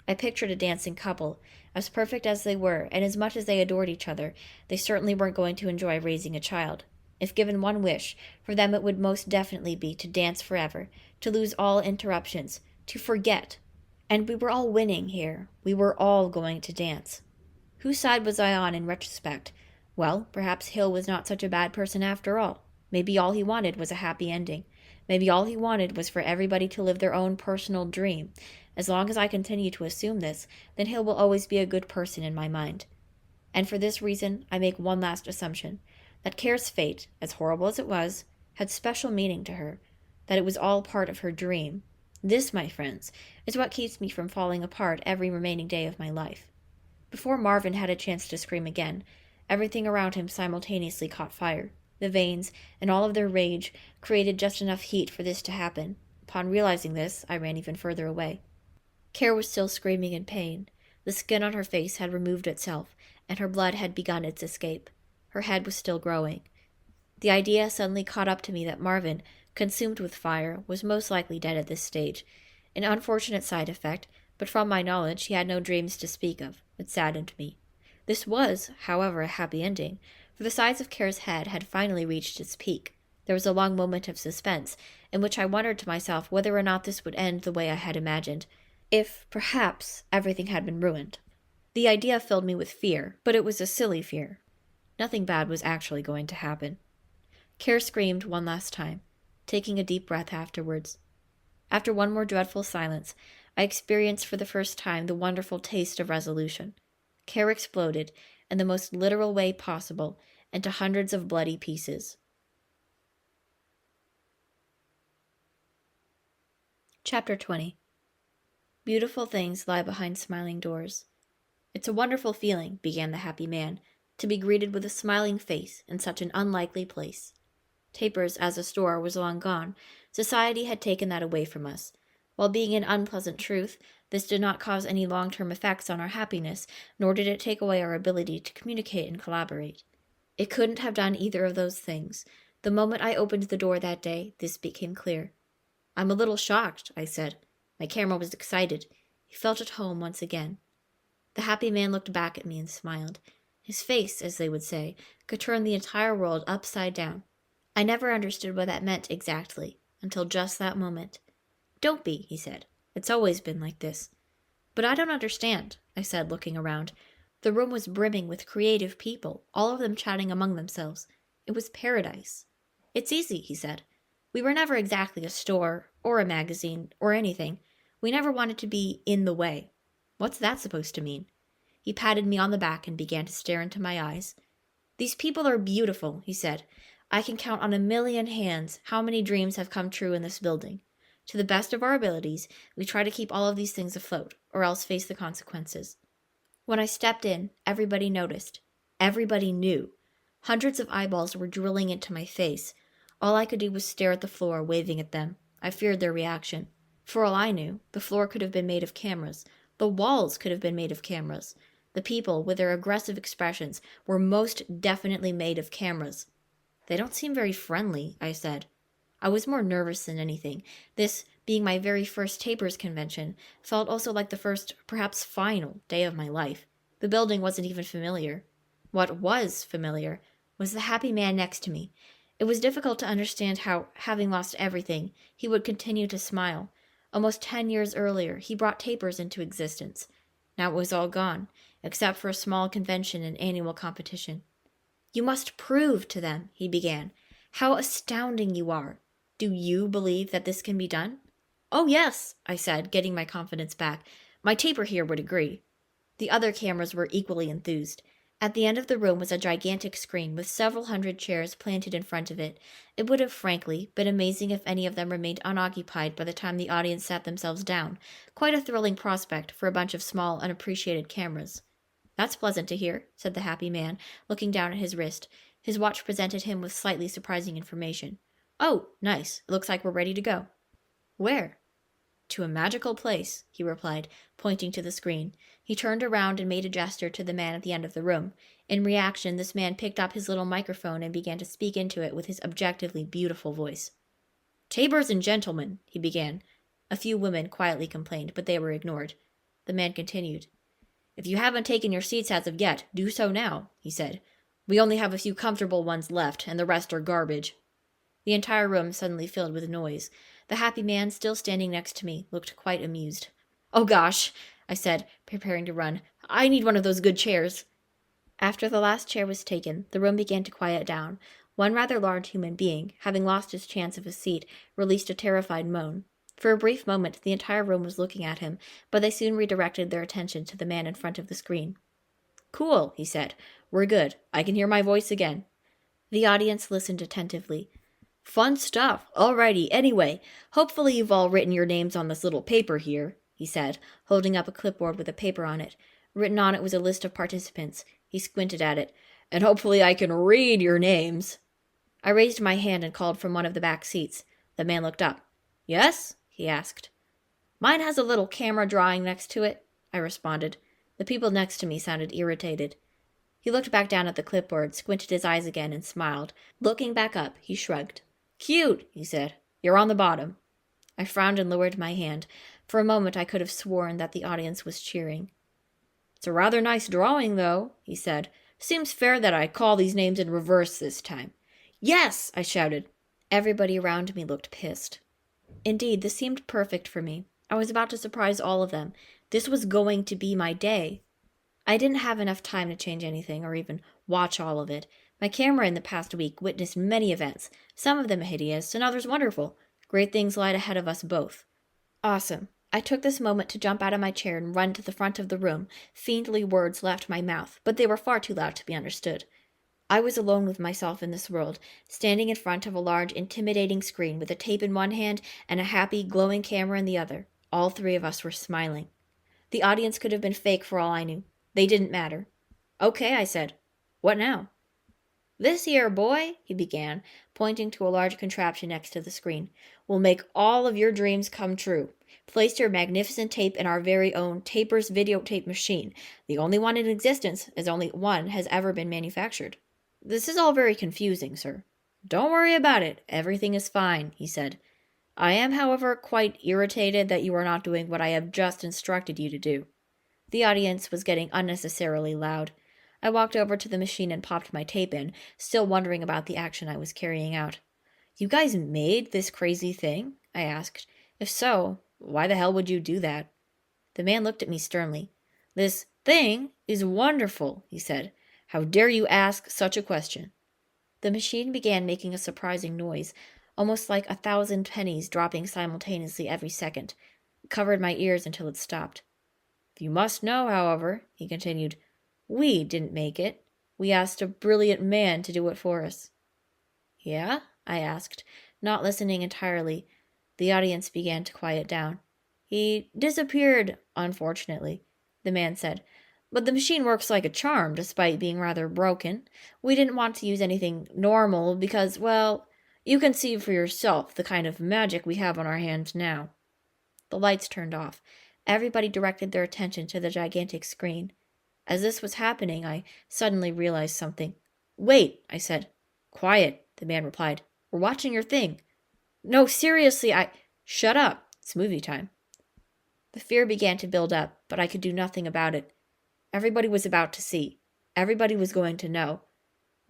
I pictured a dancing couple. As perfect as they were, and as much as they adored each other, they certainly weren't going to enjoy raising a child. If given one wish, for them it would most definitely be to dance forever, to lose all interruptions, to forget. And we were all winning here. We were all going to dance. Whose side was I on in retrospect? Well, perhaps Hill was not such a bad person after all. Maybe all he wanted was a happy ending. Maybe all he wanted was for everybody to live their own personal dream. As long as I continue to assume this, then Hill will always be a good person in my mind. And for this reason, I make one last assumption, that Care's fate, as horrible as it was, had special meaning to her, that it was all part of her dream. This, my friends, is what keeps me from falling apart every remaining day of my life. Before Marvin had a chance to scream again, everything around him simultaneously caught fire. The veins, and all of their rage, created just enough heat for this to happen. Upon realizing this, I ran even further away. Care was still screaming in pain. The skin on her face had removed itself, and her blood had begun its escape. Her head was still growing. The idea suddenly caught up to me that Marvin, consumed with fire, was most likely dead at this stage. An unfortunate side effect, but from my knowledge he had no dreams to speak of. It saddened me. This was, however, a happy ending, for the size of Care's head had finally reached its peak. There was a long moment of suspense, in which I wondered to myself whether or not this would end the way I had imagined, if, perhaps, everything had been ruined. The idea filled me with fear, but it was a silly fear. Nothing bad was actually going to happen. Care screamed one last time, taking a deep breath afterwards. After one more dreadful silence, I experienced for the first time the wonderful taste of resolution. Care exploded, in the most literal way possible, into hundreds of bloody pieces. Chapter 20. Beautiful things lie behind smiling doors. It's a wonderful feeling, began the happy man, to be greeted with a smiling face in such an unlikely place. Tapers as a store was long gone. Society had taken that away from us. While being an unpleasant truth, this did not cause any long-term effects on our happiness, nor did it take away our ability to communicate and collaborate. It couldn't have done either of those things. The moment I opened the door that day, this became clear. "I'm a little shocked," I said. My camera was excited. He felt at home once again. The happy man looked back at me and smiled. His face, as they would say, could turn the entire world upside down. I never understood what that meant exactly, until just that moment. "Don't be," he said. "It's always been like this." "But I don't understand," I said, looking around. The room was brimming with creative people, all of them chatting among themselves. It was paradise. "It's easy," he said. "We were never exactly a store, or a magazine, or anything. We never wanted to be in the way." "What's that supposed to mean?" He patted me on the back and began to stare into my eyes. "These people are beautiful," he said. "I can count on 1,000,000 hands how many dreams have come true in this building. To the best of our abilities, we try to keep all of these things afloat, or else face the consequences." When I stepped in, everybody noticed. Everybody knew. Hundreds of eyeballs were drilling into my face. All I could do was stare at the floor, waving at them. I feared their reaction. For all I knew, the floor could have been made of cameras. The walls could have been made of cameras. The people, with their aggressive expressions, were most definitely made of cameras. "They don't seem very friendly," I said. I was more nervous than anything. This, being my very first Tapers convention, felt also like the first, perhaps final, day of my life. The building wasn't even familiar. What was familiar was the happy man next to me. It was difficult to understand how, having lost everything, he would continue to smile. Almost 10 years earlier, he brought tapers into existence. Now it was all gone, except for a small convention and annual competition. "You must prove to them," he began, "how astounding you are. Do you believe that this can be done?" "Oh, yes," I said, getting my confidence back. "My taper here would agree." The other cameras were equally enthused. At the end of the room was a gigantic screen with several hundred chairs planted in front of it. It would have, frankly, been amazing if any of them remained unoccupied by the time the audience sat themselves down. Quite a thrilling prospect for a bunch of small, unappreciated cameras. "That's pleasant to hear," said the happy man, looking down at his wrist. His watch presented him with slightly surprising information. "Oh, nice. It looks like we're ready to go." "Where?" "To a magical place," he replied, pointing to the screen. He turned around and made a gesture to the man at the end of the room. In reaction, this man picked up his little microphone and began to speak into it with his objectively beautiful voice. "Tabors and gentlemen," he began. A few women quietly complained, but they were ignored. The man continued. "If you haven't taken your seats as of yet, do so now," he said. "We only have a few comfortable ones left, and the rest are garbage." The entire room suddenly filled with noise. The happy man, still standing next to me, looked quite amused. "Oh gosh," I said, preparing to run. "I need one of those good chairs." After the last chair was taken, the room began to quiet down. One rather large human being, having lost his chance of a seat, released a terrified moan. For a brief moment, the entire room was looking at him, but they soon redirected their attention to the man in front of the screen. "Cool," he said. "We're good. I can hear my voice again." The audience listened attentively. "Fun stuff. Alrighty, anyway, hopefully you've all written your names on this little paper here," he said, holding up a clipboard with a paper on it. Written on it was a list of participants. He squinted at it. "And hopefully I can read your names." I raised my hand and called from one of the back seats. The man looked up. "Yes?" he asked. "Mine has a little camera drawing next to it," I responded. The people next to me sounded irritated. He looked back down at the clipboard, squinted his eyes again, and smiled. Looking back up, he shrugged. "Cute," he said. "You're on the bottom." I frowned and lowered my hand. For a moment I could have sworn that the audience was cheering. "It's a rather nice drawing, though," he said. "Seems fair that I call these names in reverse this time." "Yes!" I shouted. Everybody around me looked pissed. Indeed, this seemed perfect for me. I was about to surprise all of them. This was going to be my day. I didn't have enough time to change anything or even watch all of it. My camera in the past week witnessed many events, some of them hideous and others wonderful. Great things lied ahead of us both. Awesome. I took this moment to jump out of my chair and run to the front of the room. Fiendly words left my mouth, but they were far too loud to be understood. I was alone with myself in this world, standing in front of a large, intimidating screen with a tape in one hand and a happy, glowing camera in the other. All three of us were smiling. The audience could have been fake for all I knew. They didn't matter. "Okay," I said. "What now?" "This here, boy," he began, pointing to a large contraption next to the screen, "will make all of your dreams come true. Place your magnificent tape in our very own Taper's videotape machine, the only one in existence, as only one has ever been manufactured." "This is all very confusing, sir." "Don't worry about it. Everything is fine," he said. "I am, however, quite irritated that you are not doing what I have just instructed you to do." The audience was getting unnecessarily loud. I walked over to the machine and popped my tape in, still wondering about the action I was carrying out. "You guys made this crazy thing?" I asked. "If so, why the hell would you do that?" The man looked at me sternly. "This thing is wonderful," he said. "How dare you ask such a question?" The machine began making a surprising noise, almost like 1,000 pennies dropping simultaneously every second. It covered my ears until it stopped. "You must know, however," he continued, "we didn't make it. We asked a brilliant man to do it for us." "Yeah?" I asked, not listening entirely. The audience began to quiet down. "He disappeared, unfortunately," the man said. "But the machine works like a charm, despite being rather broken. We didn't want to use anything normal because, well, you can see for yourself the kind of magic we have on our hands now." The lights turned off. Everybody directed their attention to the gigantic screen. As this was happening, I suddenly realized something. "Wait," I said. "Quiet," the man replied. "We're watching your thing." "No, seriously, Shut up. It's movie time." The fear began to build up, but I could do nothing about it. Everybody was about to see. Everybody was going to know.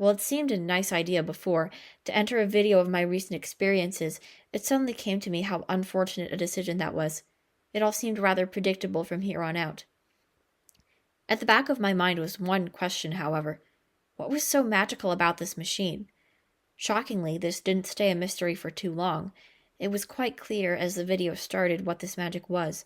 While it seemed a nice idea before to enter a video of my recent experiences, it suddenly came to me how unfortunate a decision that was. It all seemed rather predictable from here on out. At the back of my mind was one question, however. What was so magical about this machine? Shockingly, this didn't stay a mystery for too long. It was quite clear as the video started what this magic was.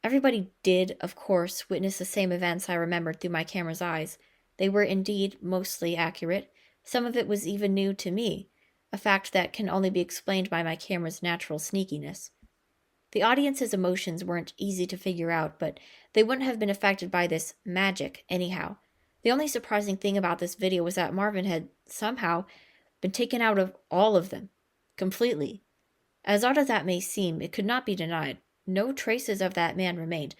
Everybody did, of course, witness the same events I remembered through my camera's eyes. They were indeed mostly accurate. Some of it was even new to me, a fact that can only be explained by my camera's natural sneakiness. The audience's emotions weren't easy to figure out, but they wouldn't have been affected by this magic anyhow. The only surprising thing about this video was that Marvin had somehow been taken out of all of them, completely. As odd as that may seem, it could not be denied. No traces of that man remained.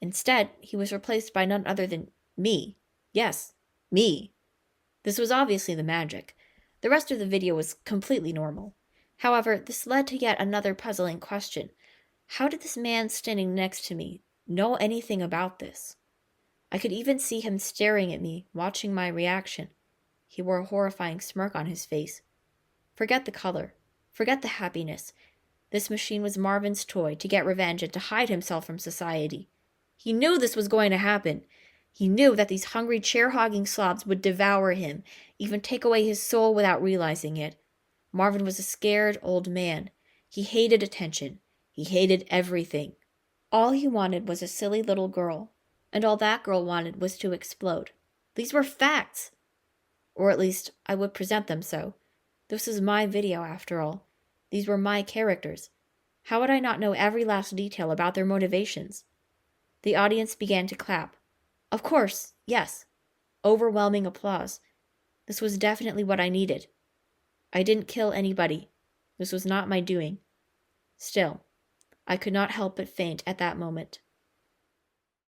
Instead, he was replaced by none other than me. Yes, me. This was obviously the magic. The rest of the video was completely normal. However, this led to yet another puzzling question. How did this man standing next to me know anything about this? I could even see him staring at me, watching my reaction. He wore a horrifying smirk on his face. Forget the color. Forget the happiness. This machine was Marvin's toy to get revenge and to hide himself from society. He knew this was going to happen. He knew that these hungry, chair-hogging slobs would devour him, even take away his soul without realizing it. Marvin was a scared old man. He hated attention. He hated everything. All he wanted was a silly little girl, and all that girl wanted was to explode. These were facts. Or at least, I would present them so. This was my video, after all. These were my characters. How would I not know every last detail about their motivations? The audience began to clap. Of course, yes. Overwhelming applause. This was definitely what I needed. I didn't kill anybody. This was not my doing. Still, I could not help but faint at that moment.